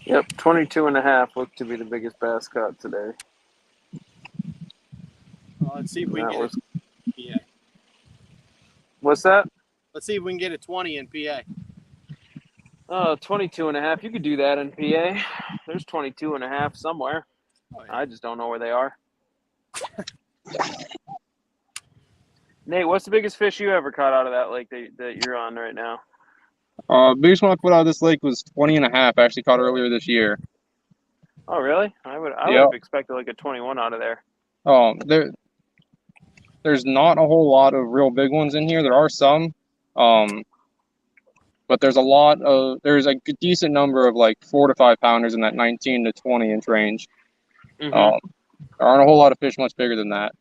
Yep, 22.5 looked to be the biggest bass caught today. Well, let's see if we can get it. PA. What's that? Let's see if we can get a 20 in PA. Oh, 22.5. You could do that in PA. There's 22.5 somewhere. Oh, yeah. I just don't know where they are. Nate, what's the biggest fish you ever caught out of that lake that you're on right now? Biggest one I put out of this lake was 20.5. I actually caught earlier this year. Oh, really? I would have expected like a 21 out of there. There's not a whole lot of real big ones in here. There are some, but there's a decent number of like 4 to 5 pounders in that 19 to 20 inch range. Mm-hmm. There aren't a whole lot of fish much bigger than that.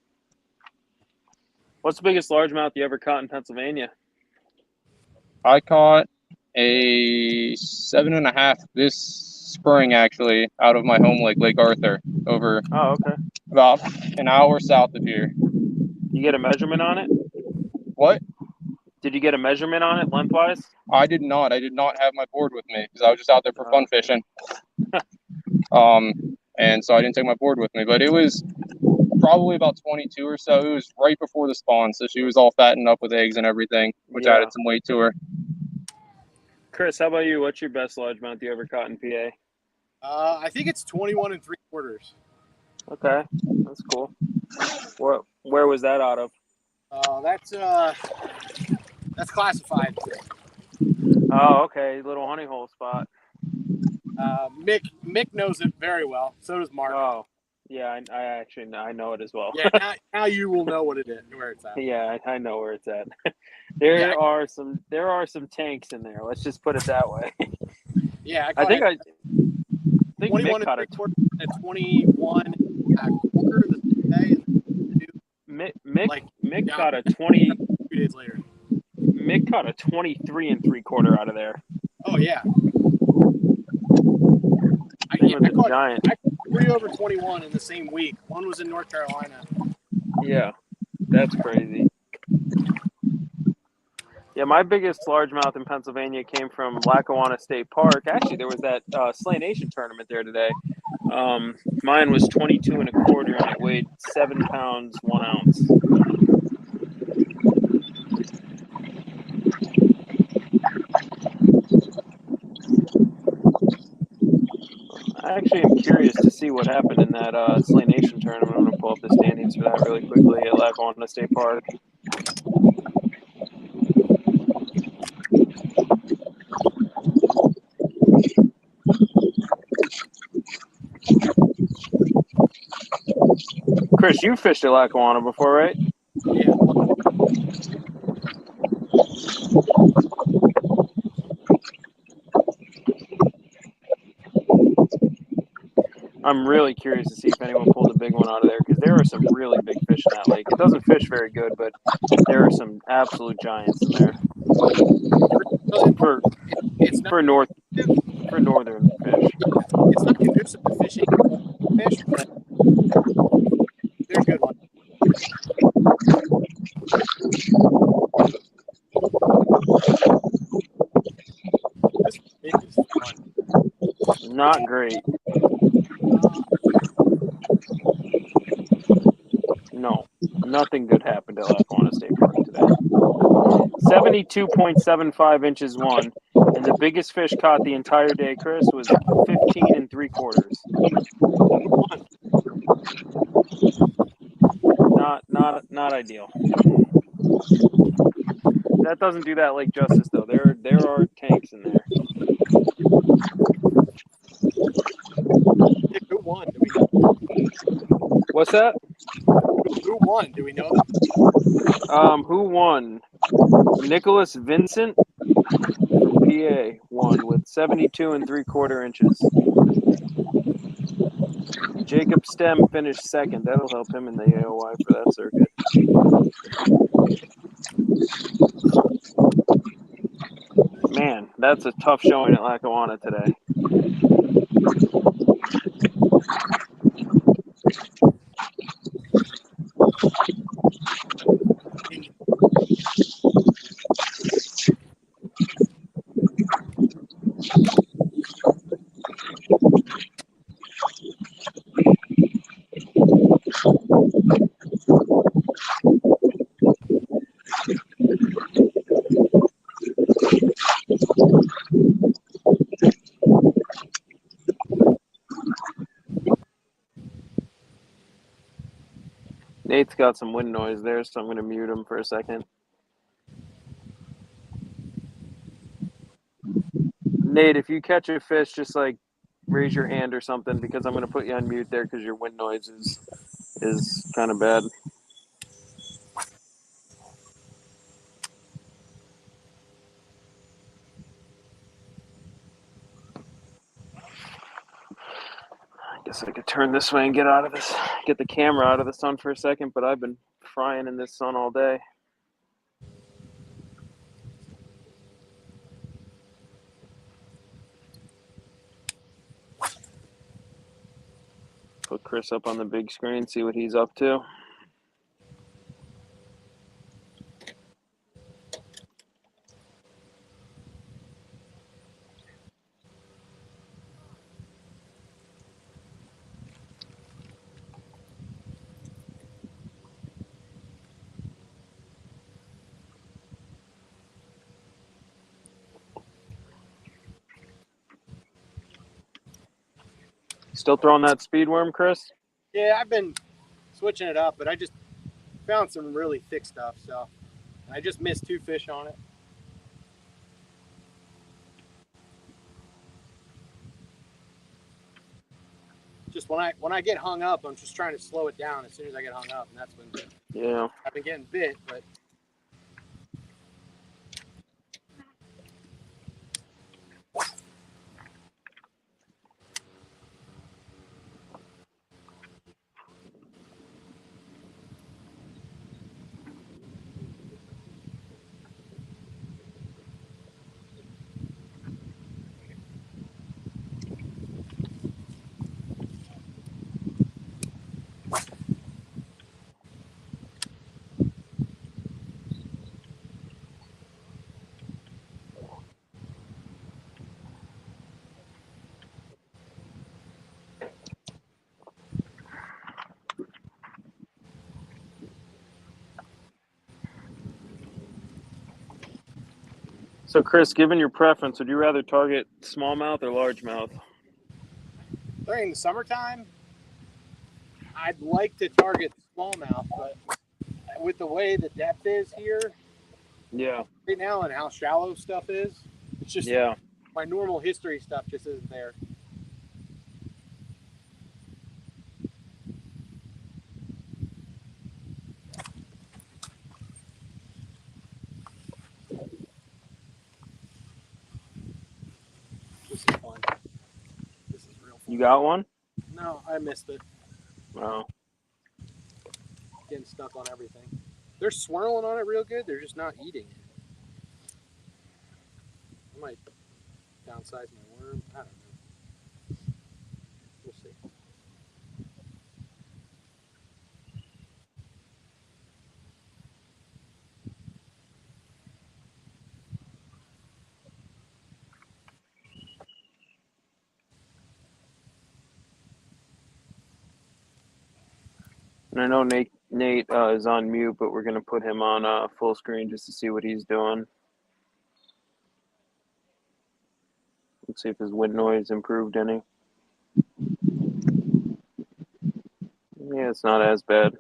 What's the biggest largemouth you ever caught in Pennsylvania? I caught a 7.5 this spring, actually, out of my home lake, Lake Arthur, over about an hour south of here. You get a measurement on it? What? Did you get a measurement on it lengthwise? I did not. I did not have my board with me because I was just out there for fun fishing. And so I didn't take my board with me, but it was probably about 22 or so. It was right before the spawn, so she was all fattened up with eggs and everything, which added some weight to her. Chris, how about you? What's your best largemouth you ever caught in PA? I think it's 21 3/4. Okay, that's cool. Where was that out of? That's classified. Oh, okay, little honey hole spot. Mick knows it very well. So does Mark. Oh, yeah, I know it as well. Yeah, now you will know what it is, where it's at. Yeah, I know where it's at. There are some tanks in there. Let's just put it that way. Yeah, I think 21 Mick caught and 21 quarter the day. Mick caught a 20. 2 days later. Mick caught a 23 3/4 out of there. Oh yeah. I caught giant. 3 over 21 in the same week. One was in North Carolina. Yeah, that's crazy. Yeah, my biggest largemouth in Pennsylvania came from Lackawanna State Park. Actually, there was that Slay Nation tournament there today. Mine was 22 1/4, and it weighed 7 pounds 1 ounce. I actually am curious to see what happened in that Slay Nation tournament. I'm going to pull up the standings for that really quickly at Lackawanna State Park. Chris, you fished at Lackawanna before, right? Yeah. I'm really curious to see if anyone pulled a big one out of there because there are some really big fish in that lake. It doesn't fish very good, but there are some absolute giants in there. For northern fish. It's not conducive to fishing fish, but they're good ones. This is fun. Not great. No, nothing good happened at Lackawanna State Park today. 72.75 inches won, and the biggest fish caught the entire day, Chris, was 15 3/4. Not ideal. That doesn't do that lake justice, though. There are tanks in there. Who won? Do we know? What's that? Who won? Do we know that? Who won? Nicholas Vincent from PA won with 72 3/4 inches. Jacob Stem finished second. That'll help him in the AOY for that circuit. Man, that's a tough showing at Lackawanna today. Nate's got some wind noise there, so I'm going to mute him for a second. Nate, if you catch a fish, just like raise your hand or something, because I'm going to put you on mute there because your wind noise is kind of bad. I guess I could turn this way and get the camera out of the sun for a second, but I've been frying in this sun all day. Put Chris up on the big screen, see what he's up to. Still throwing that speed worm, Chris? Yeah, I've been switching it up, but I just found some really thick stuff, so I just missed 2 fish on it. Just when I get hung up, I'm just trying to slow it down as soon as I get hung up, and that's when I've been getting bit, but So, Chris, given your preference, would you rather target smallmouth or largemouth? during the summertime, I'd like to target smallmouth, but with the way the depth is here, right now, and how shallow stuff is, it's just my normal history stuff just isn't there. This is fun. This is real fun. You got one? No, I missed it. Oh. Getting stuck on everything. They're swirling on it real good. They're just not eating it. I might downsize my worm. I don't know. We'll see. And I know Nate is on mute, but we're going to put him on full screen just to see what he's doing. Let's see if his wind noise improved any. Yeah, it's not as bad.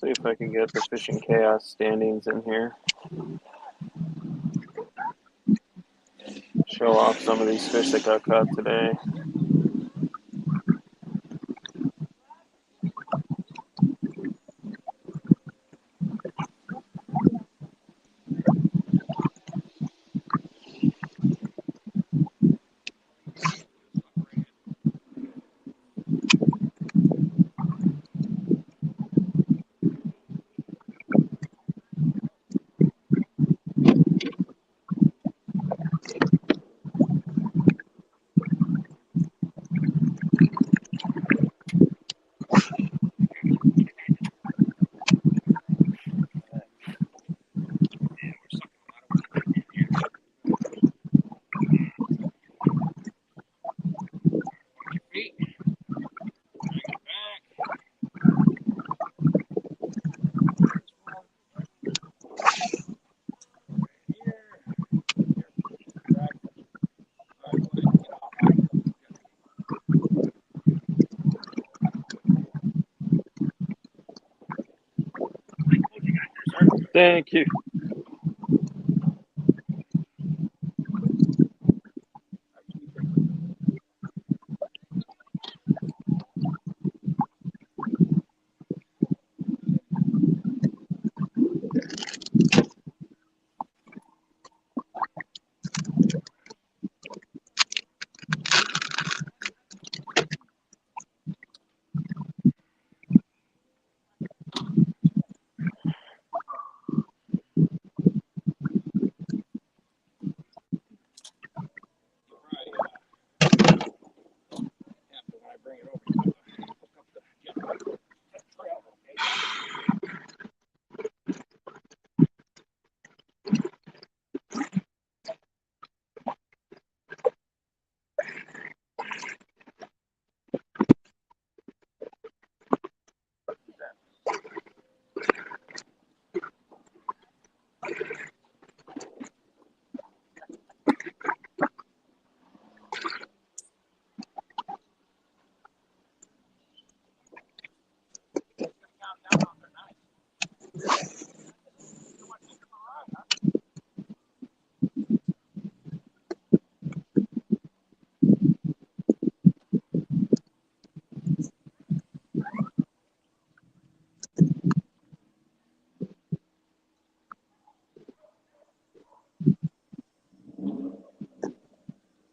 See if I can get the Fishing Chaos standings in here. Show off some of these fish that got caught today. Thank you.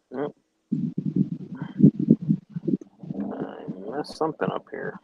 Yep. I messed something up here.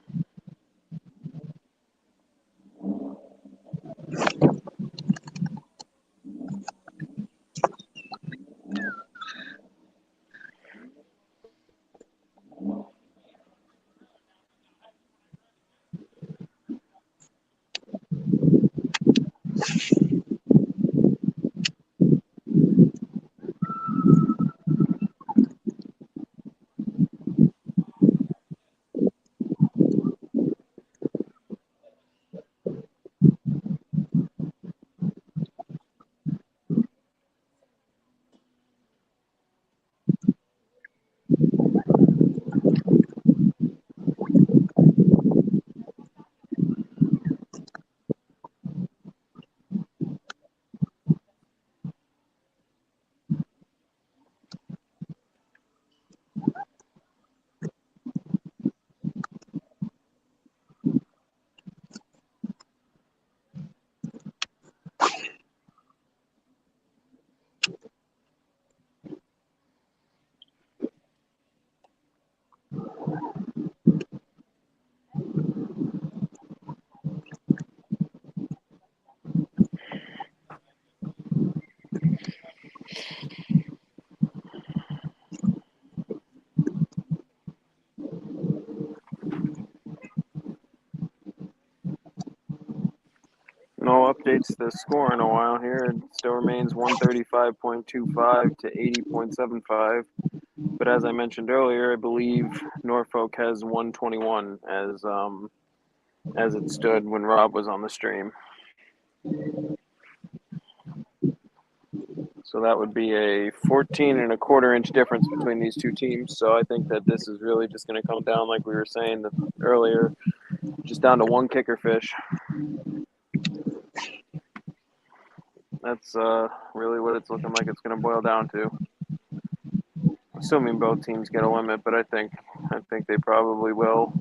No updates to the score in a while here. It still remains 135.25 to 80.75. But as I mentioned earlier, I believe Norfolk has 121 as it stood when Rob was on the stream. So that would be a 14.25 inch difference between these two teams. So I think that this is really just going to come down, like we were saying earlier, just down to one kicker fish. That's really what it's looking like it's going to boil down to. Assuming both teams get a limit, but I think they probably will.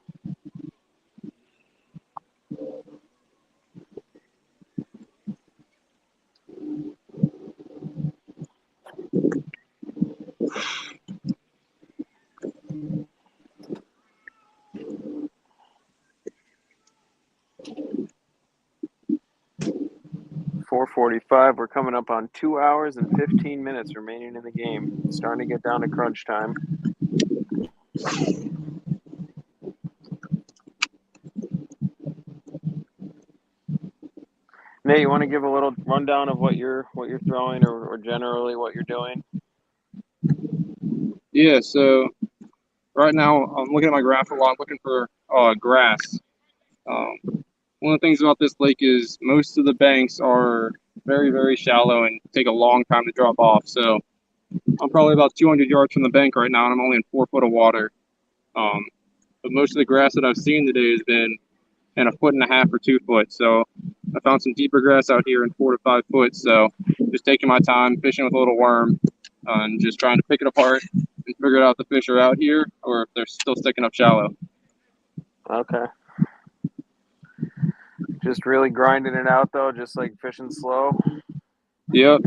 .445. We're coming up on 2 hours and 15 minutes remaining in the game. It's starting to get down to crunch time. Nate, you want to give a little rundown of what you're throwing or generally what you're doing? Yeah, so right now I'm looking at my graph a lot. I'm looking for grass. One of the things about this lake is most of the banks are very, very shallow and take a long time to drop off. So I'm probably about 200 yards from the bank right now, and I'm only in 4 foot of water. But most of the grass that I've seen today has been and 1.5 or 2 foot. So I found some deeper grass out here in 4 to 5 foot. So just taking my time, fishing with a little worm, and just trying to pick it apart and figure out if the fish are out here or if they're still sticking up shallow. Okay. Just really grinding it out though, just like fishing slow. Yep.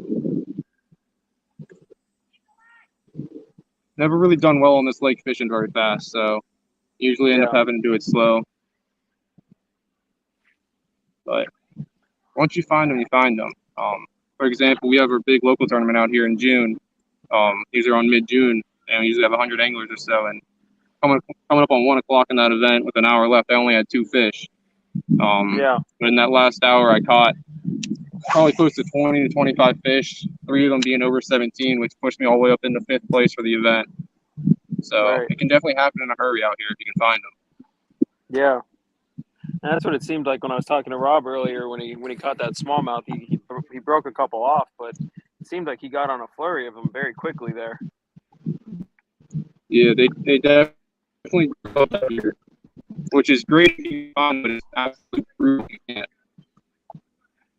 Never really done well on this lake fishing very fast, so usually end up having to do it slow. But once you find them, you find them. For example, we have our big local tournament out here in June. These are on mid-June, and we usually have 100 anglers or so. And coming up on 1 o'clock in that event with an hour left, I only had 2 fish. But in that last hour, I caught probably close to 20 to 25 fish, 3 of them being over 17, which pushed me all the way up into 5th place for the event. So it can definitely happen in a hurry out here if you can find them. Yeah. And that's what it seemed like when I was talking to Rob earlier when he caught that smallmouth. He broke a couple off, but it seemed like he got on a flurry of them very quickly there. Yeah, they definitely broke out here, which is great if you find, but it's absolutely brutal if you can't.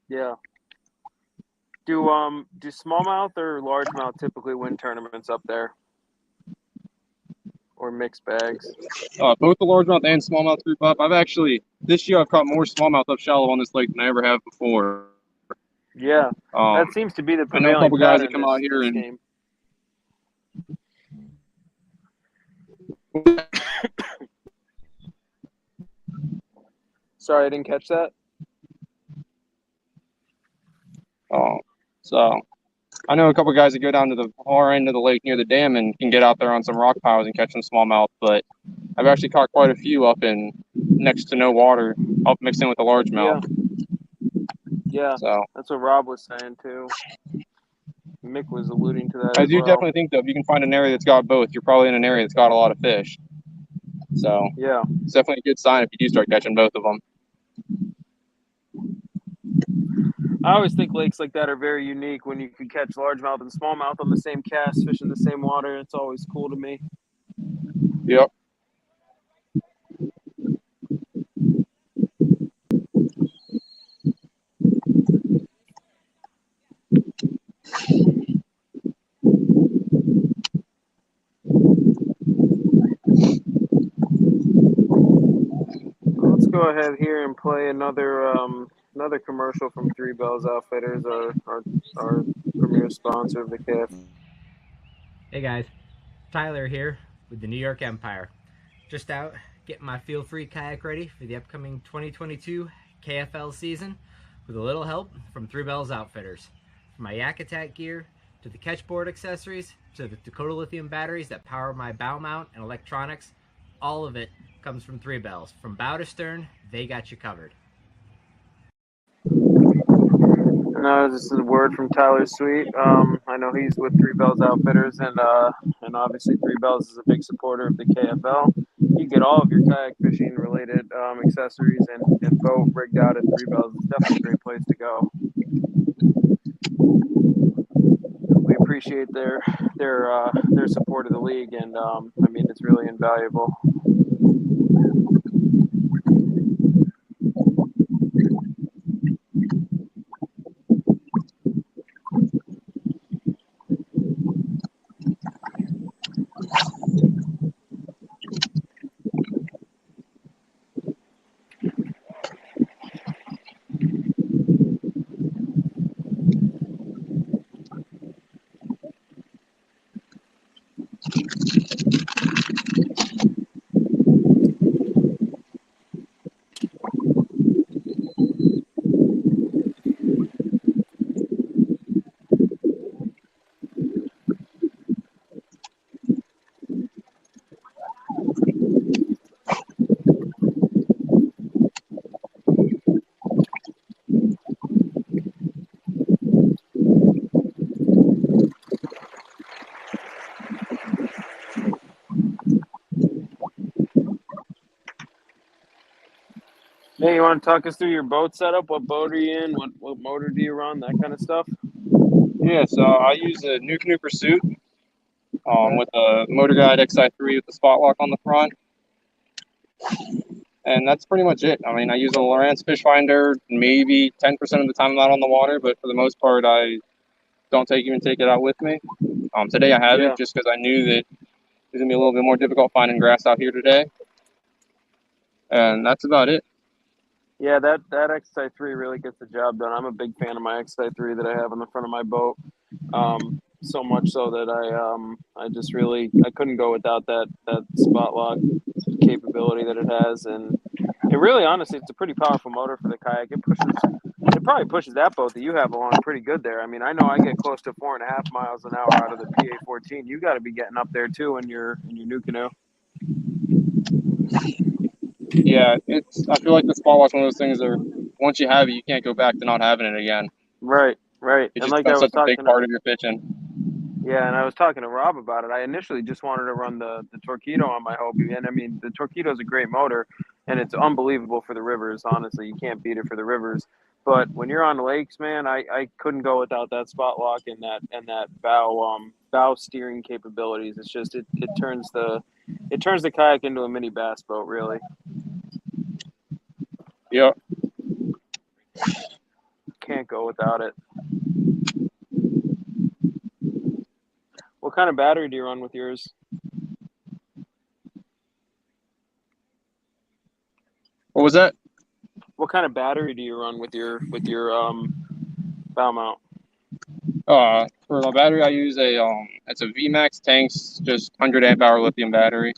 Yeah. Do smallmouth or largemouth typically win tournaments up there? Or mixed bags? Both the largemouth and smallmouth group up. This year I've caught more smallmouth up shallow on this lake than I ever have before. Yeah, that seems to be the prevailing I know a couple guys that pattern come out here and game. Sorry, I didn't catch that. So I know a couple guys that go down to the far end of the lake near the dam and can get out there on some rock piles and catch some smallmouth, but I've actually caught quite a few up in next to no water, up mixed in with the largemouth. Yeah, so that's what Rob was saying too. Mick was alluding to that. I do definitely think that if you can find an area that's got both, you're probably in an area that's got a lot of fish. So yeah, it's definitely a good sign if you do start catching both of them. I always think lakes like that are very unique when you can catch largemouth and smallmouth on the same cast, fish in the same water. It's always cool to me. Yep. Let's go ahead here and play another commercial from Three Bells Outfitters, our premier sponsor of the KF. Hey guys, Tyler here with the New York Empire. Just out getting my Feel Free kayak ready for the upcoming 2022 KFL season with a little help from Three Bells Outfitters. From my Yak Attack gear to the catchboard accessories to the Dakota lithium batteries that power my bow mount and electronics, all of it comes from Three Bells. From bow to stern, they got you covered. No, this is a word from Tyler Sweet. I know he's with Three Bells Outfitters, and obviously Three Bells is a big supporter of the KFL. You get all of your kayak fishing related accessories and boat rigged out at Three Bells. It's definitely a great place to go. We appreciate their support of the league, and I mean it's really invaluable. Hey, you want to talk us through your boat setup? What boat are you in? What motor do you run? That kind of stuff? Yeah, so I use a New Canoe Pursuit with a Motor Guide XI3 with the spot lock on the front. and that's pretty much it. I mean, I use a Lowrance fish finder maybe 10% of the time I'm not on the water, but for the most part, I don't take it out with me. Today I haven't, just because I knew that it was gonna be a little bit more difficult finding grass out here today, and that's about it. Yeah, that XI3 really gets the job done. I'm a big fan of my XI3 that I have on the front of my boat. So much so that I couldn't go without that spot lock capability that it has, and it really, honestly, it's a pretty powerful motor for the kayak. It probably pushes that boat that you have along pretty good there. I mean, I know I get close to 4.5 miles an hour out of the PA14. You got to be getting up there too in your new canoe. Yeah, I feel like the spot lock's one of those things that once you have it, you can't go back to not having it again. Right. It just becomes such a big part of your fishing. Yeah, and I was talking to Rob about it. I initially just wanted to run the Torpedo on my Hobie, and I mean, the Torpedo is a great motor, and it's unbelievable for the rivers. Honestly, you can't beat it for the rivers. But when you're on the lakes, man, I couldn't go without that spot lock and that bow steering capabilities. It's just it turns the kayak into a mini bass boat, really. Yeah. Can't go without it. What kind of battery do you run with yours? What was that? What kind of battery do you run with your bow mount? For my battery, I use it's a VMAX Tanks, just 100 amp hour lithium battery.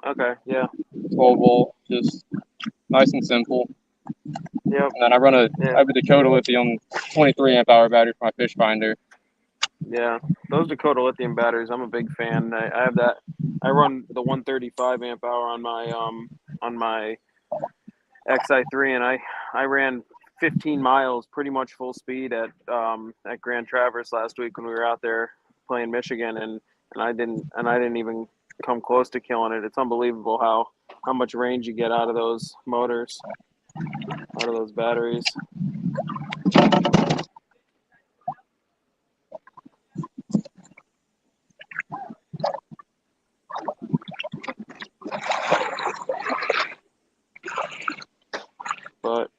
Okay, yeah. 12 volt, just nice and simple. Yep. And then I have a Dakota lithium 23 amp hour battery for my fish finder. Yeah, those Dakota lithium batteries, I'm a big fan. I have that. I run the 135 amp hour on my XI3, and I ran 15 miles pretty much full speed at Grand Traverse last week when we were out there playing Michigan, and I didn't even come close to killing it. It's unbelievable how much range you get out of those motors, out of those batteries. But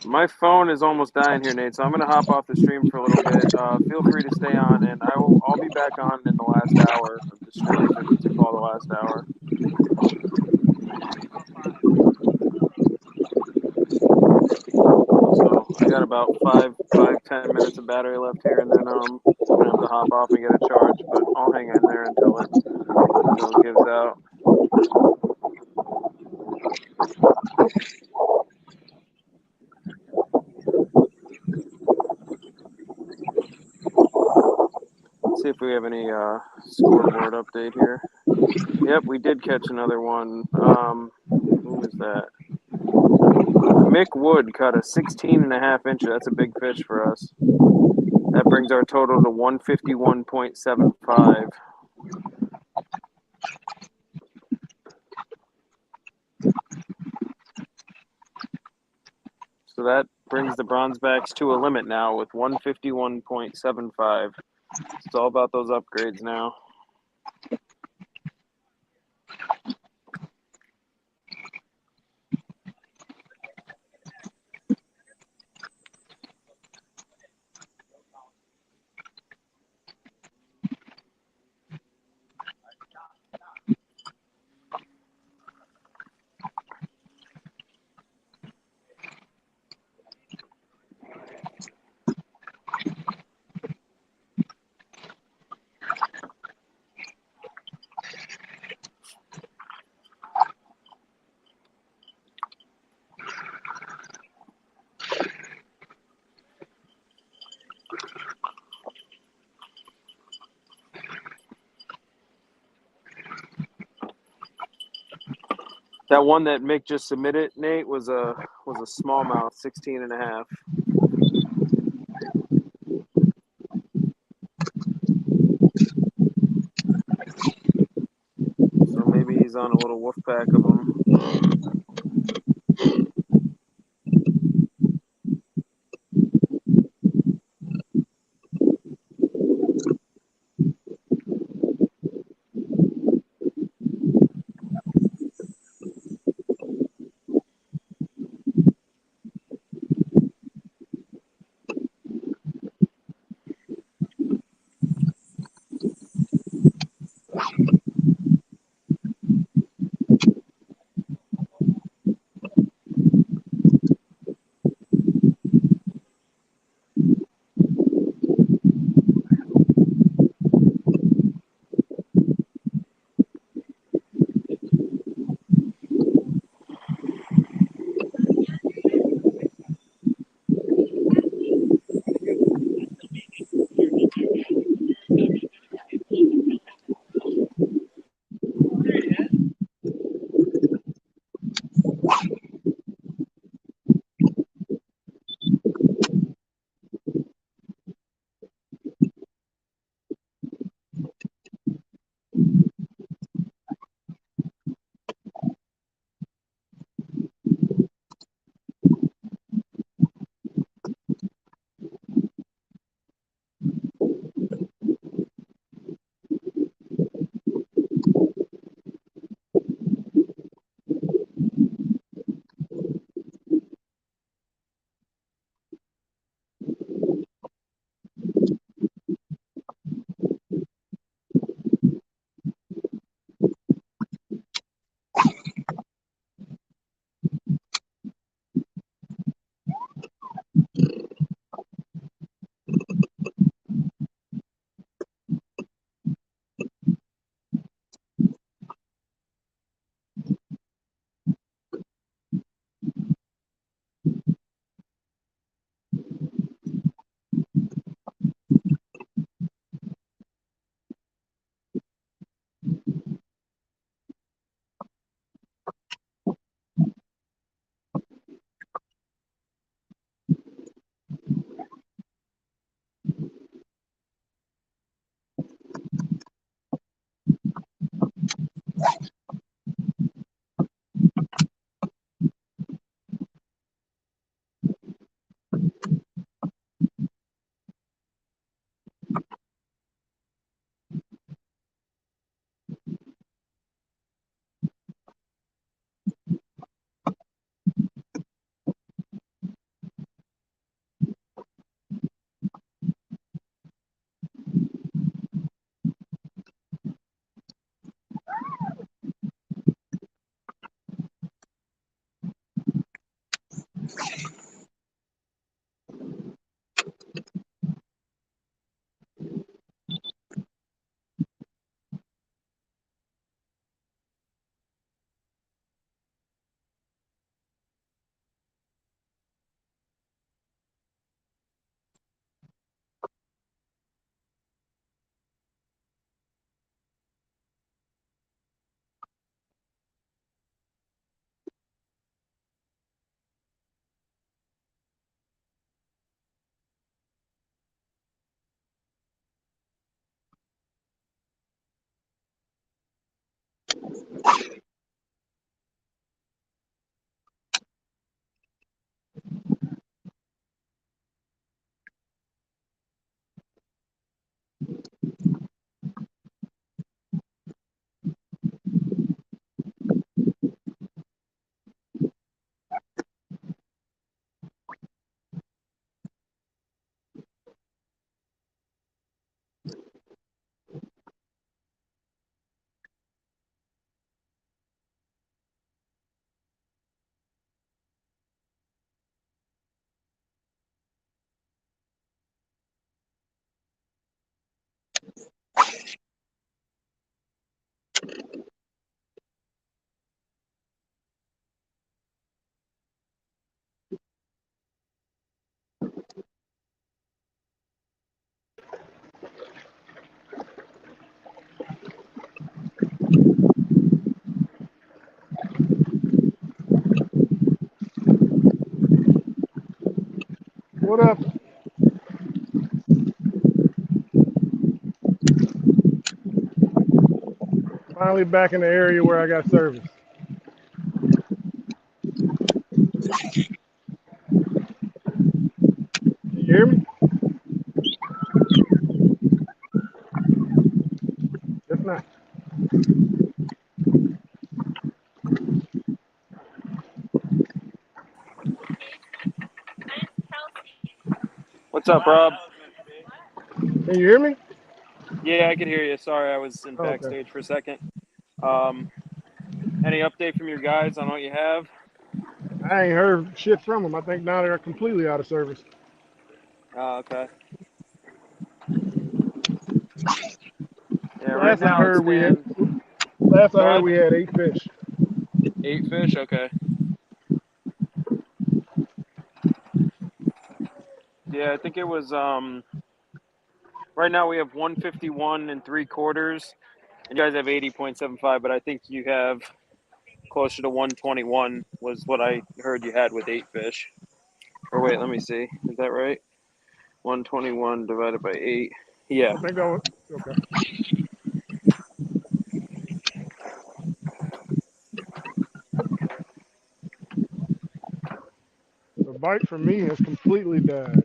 my phone is almost dying here, Nate, so I'm going to hop off the stream for a little bit. Feel free to stay on, and I'll be back on in the last hour of the stream to call the last hour. So I got about 10 minutes of battery left here, and then I'm going to have to hop off and get a charge, but I'll hang in there until it gives out. Let's see if we have any scoreboard update here. Yep, we did catch another one. Who was that? Mick Wood caught a 16.5 inch. That's a big fish for us. That brings our total to 151.75. So that brings the Bronzebacks to a limit now with 151.75. It's all about those upgrades now. That one that Mick just submitted, Nate, was a smallmouth, 16.5. So maybe he's on a little wolf pack of them. What up? Finally back in the area where I got service. Can you hear me? If not. What's up, Rob? Can you hear me? Yeah, I could hear you. Sorry, I was in Oh, okay. backstage for a second. Any update from your guys on what you have? I ain't heard shit from them. I think now they're completely out of service. Oh, okay. Yeah, right Last I now it's heard we had been. last I Go heard ahead. we had 8 fish. 8 fish. Okay. Yeah, I think it was. Right now we have 151 and 3/4, and you guys have 80.75. But I think you have closer to 121 was what I heard you had with 8 fish. Or wait, let me see. Is that right? 121 divided by 8. Yeah. I think that was okay. The bite for me has completely died.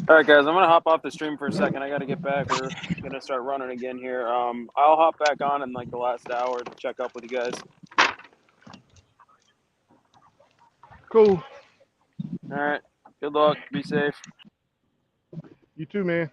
All right, guys, I'm gonna hop off the stream for a second. I got to get back. We're gonna start running again here. I'll hop back on in like the last hour to check up with you guys. Cool. All right. Good luck. Be safe. You too, man.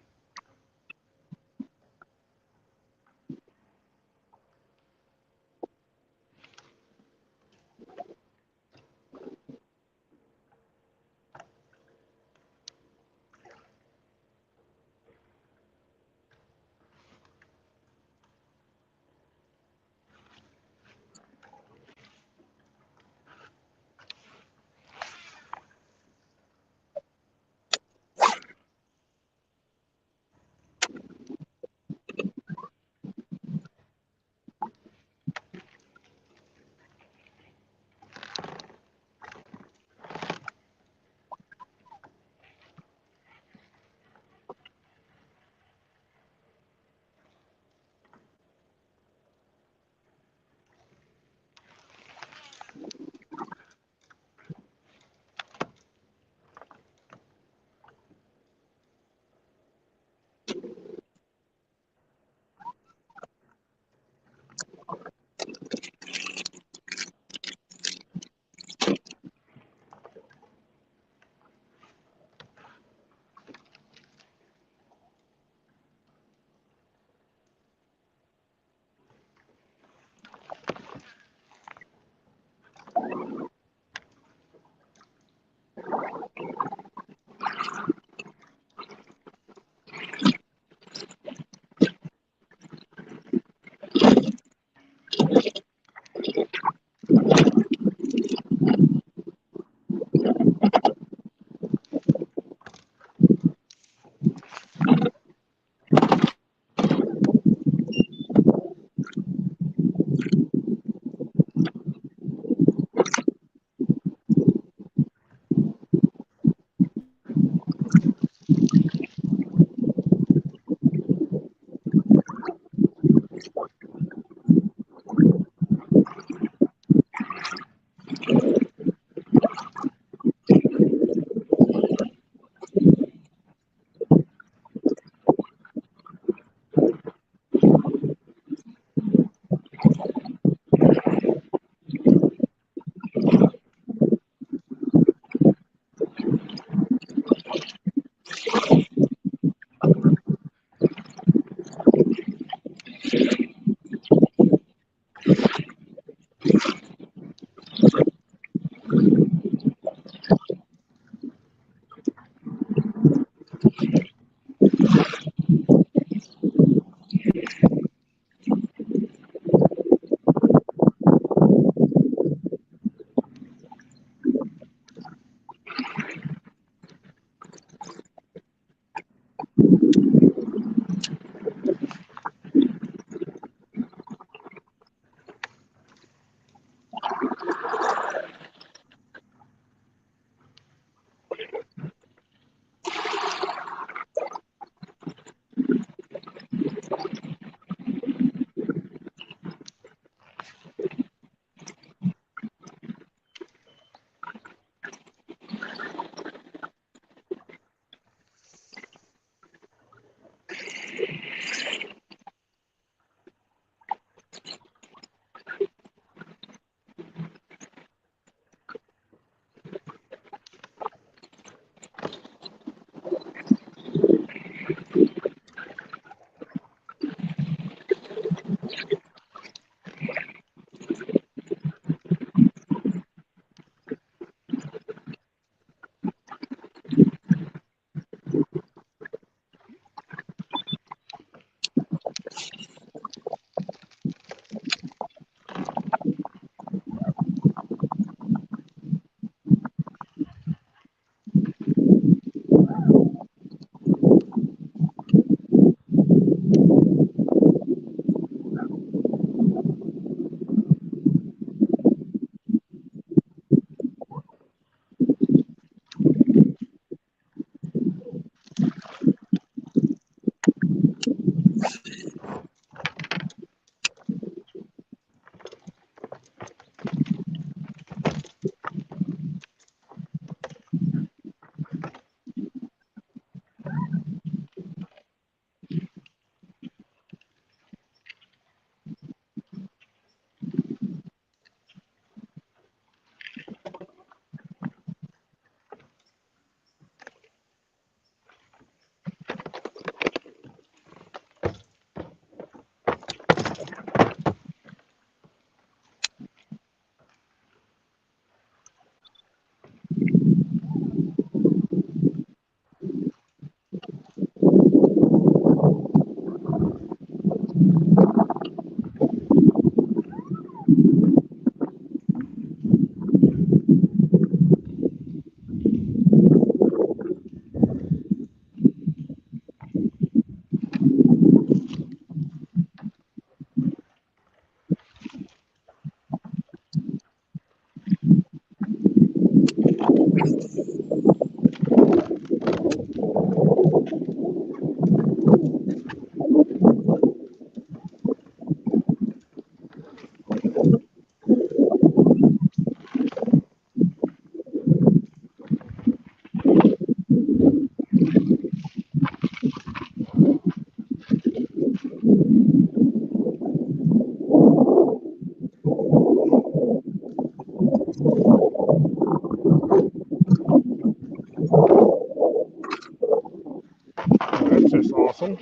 That's just awesome.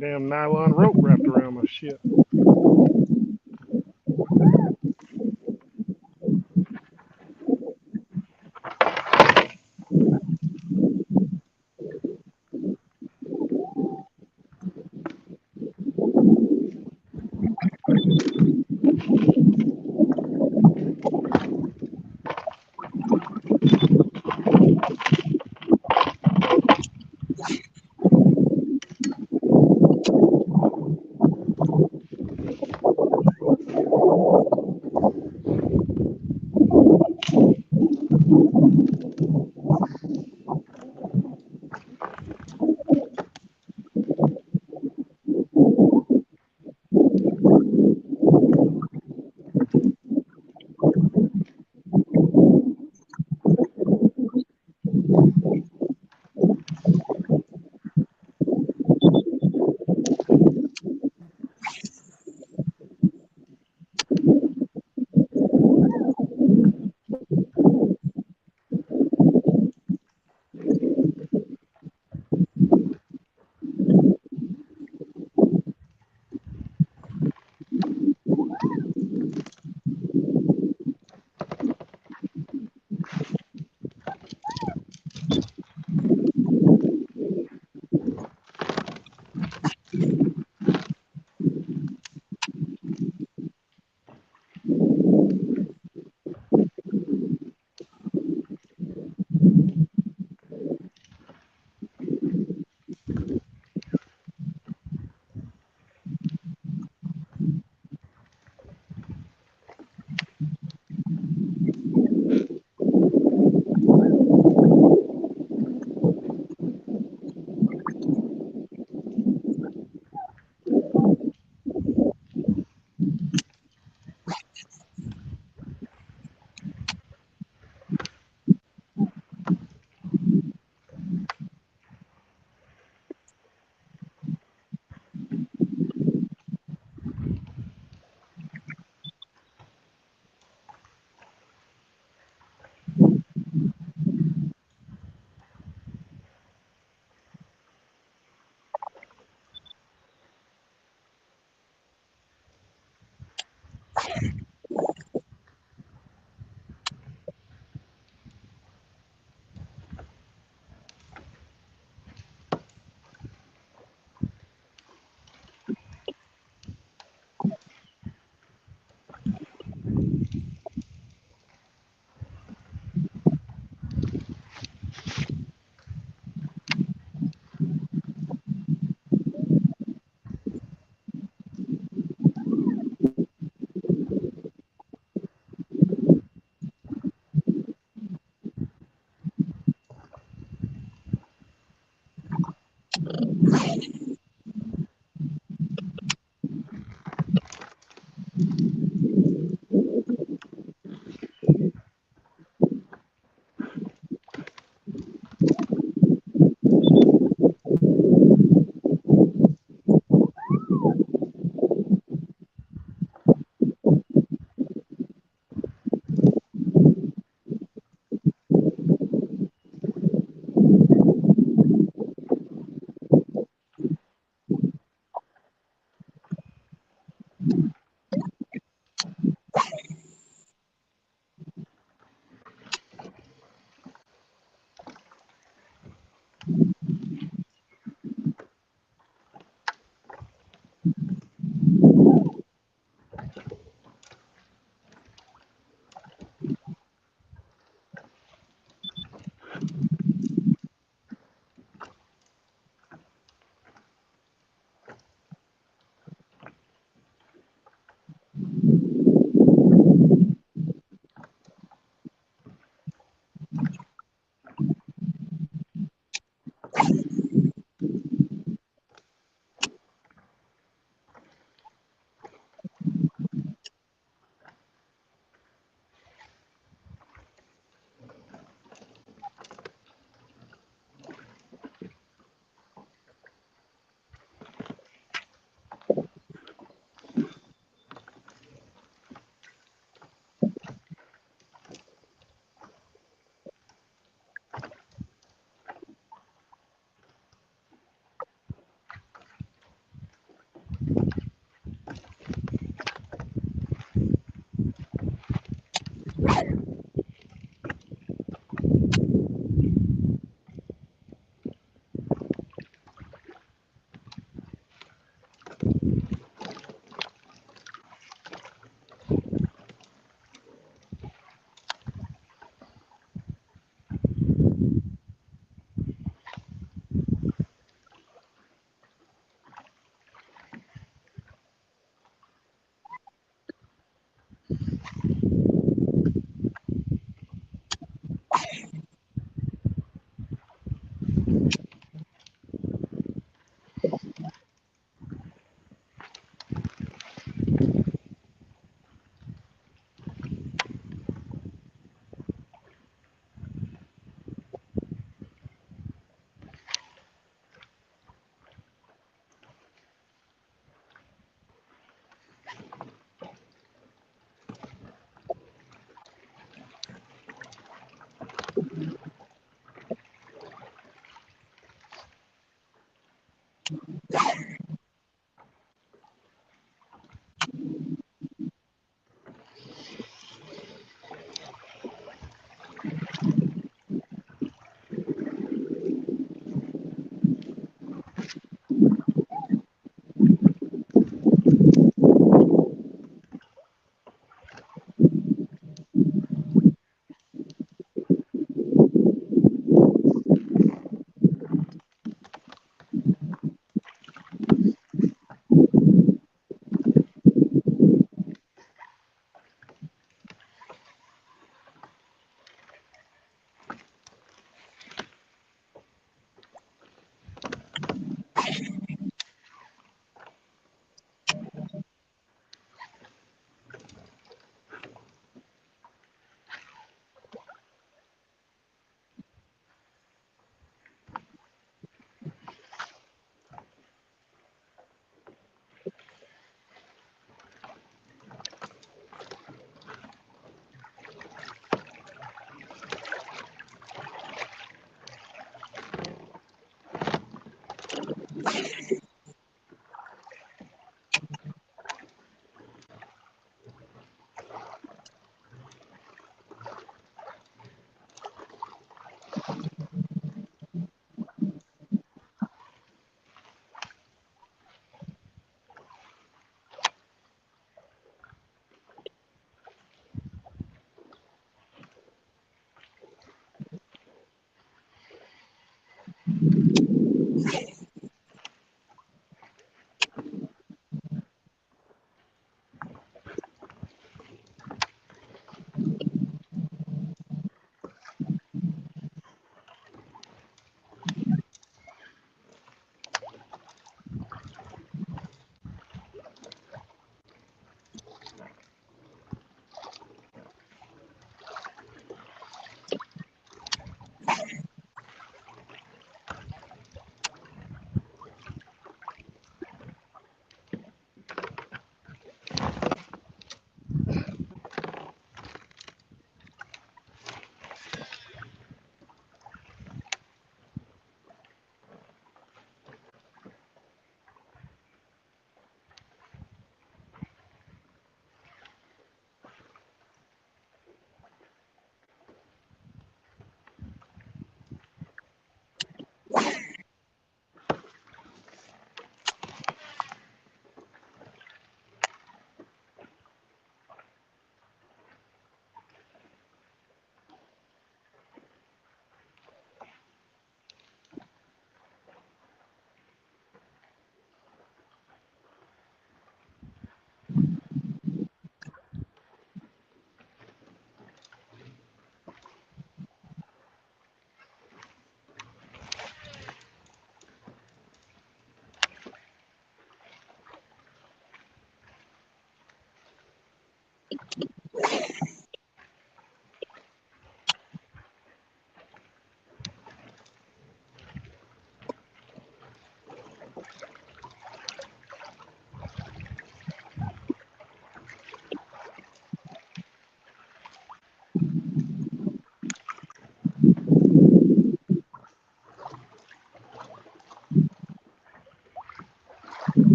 Damn nylon rope wrapped around my shit.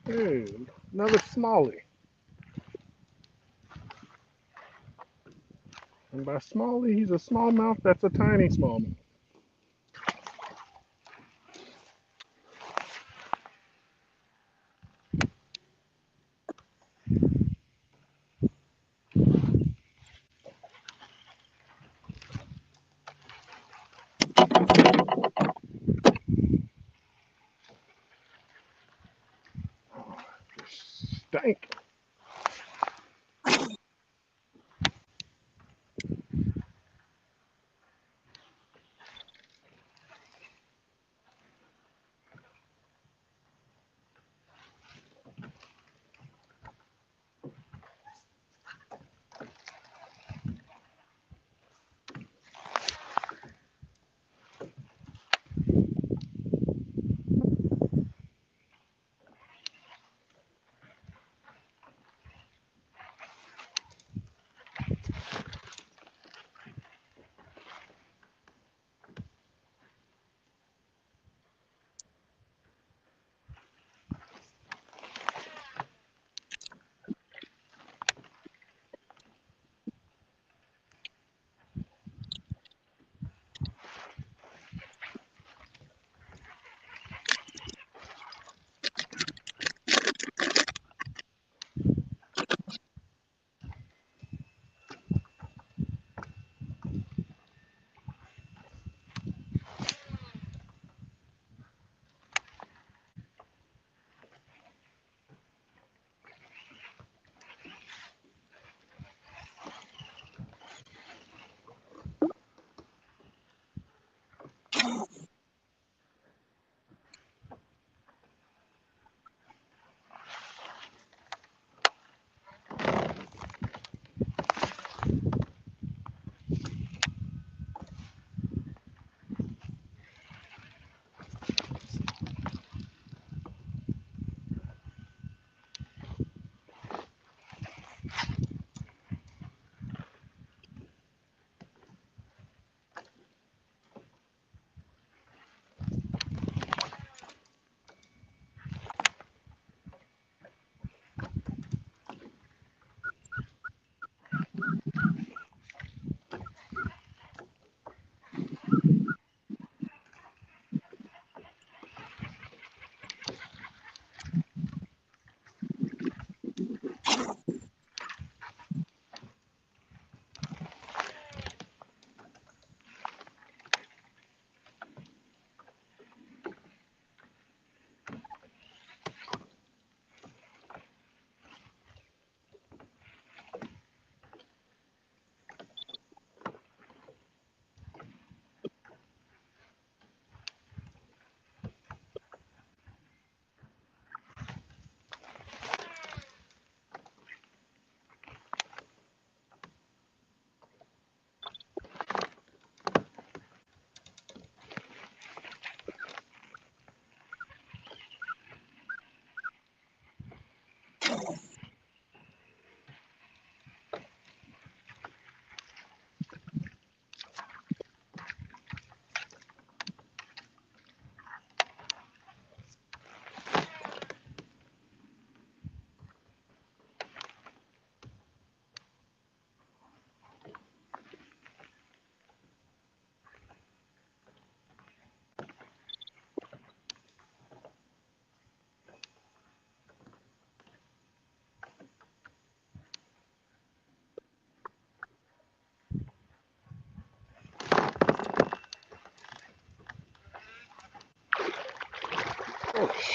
Hey, another smallie. And by smallie, he's a smallmouth that's a tiny smallmouth. Stank.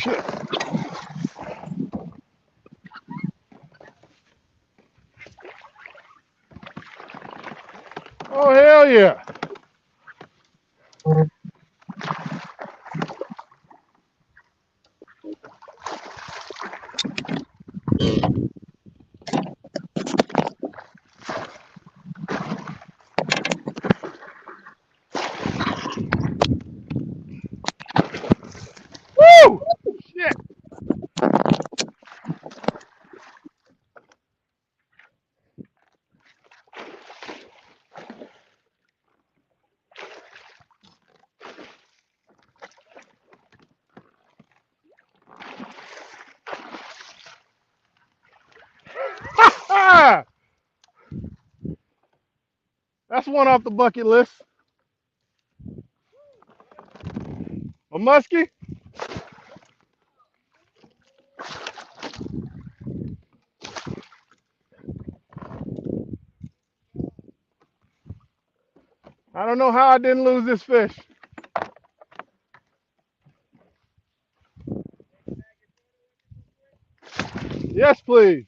shit. Oh, hell yeah. Woo! Shit. That's one off the bucket list. A muskie? I don't know how I didn't lose this fish. Yes, please.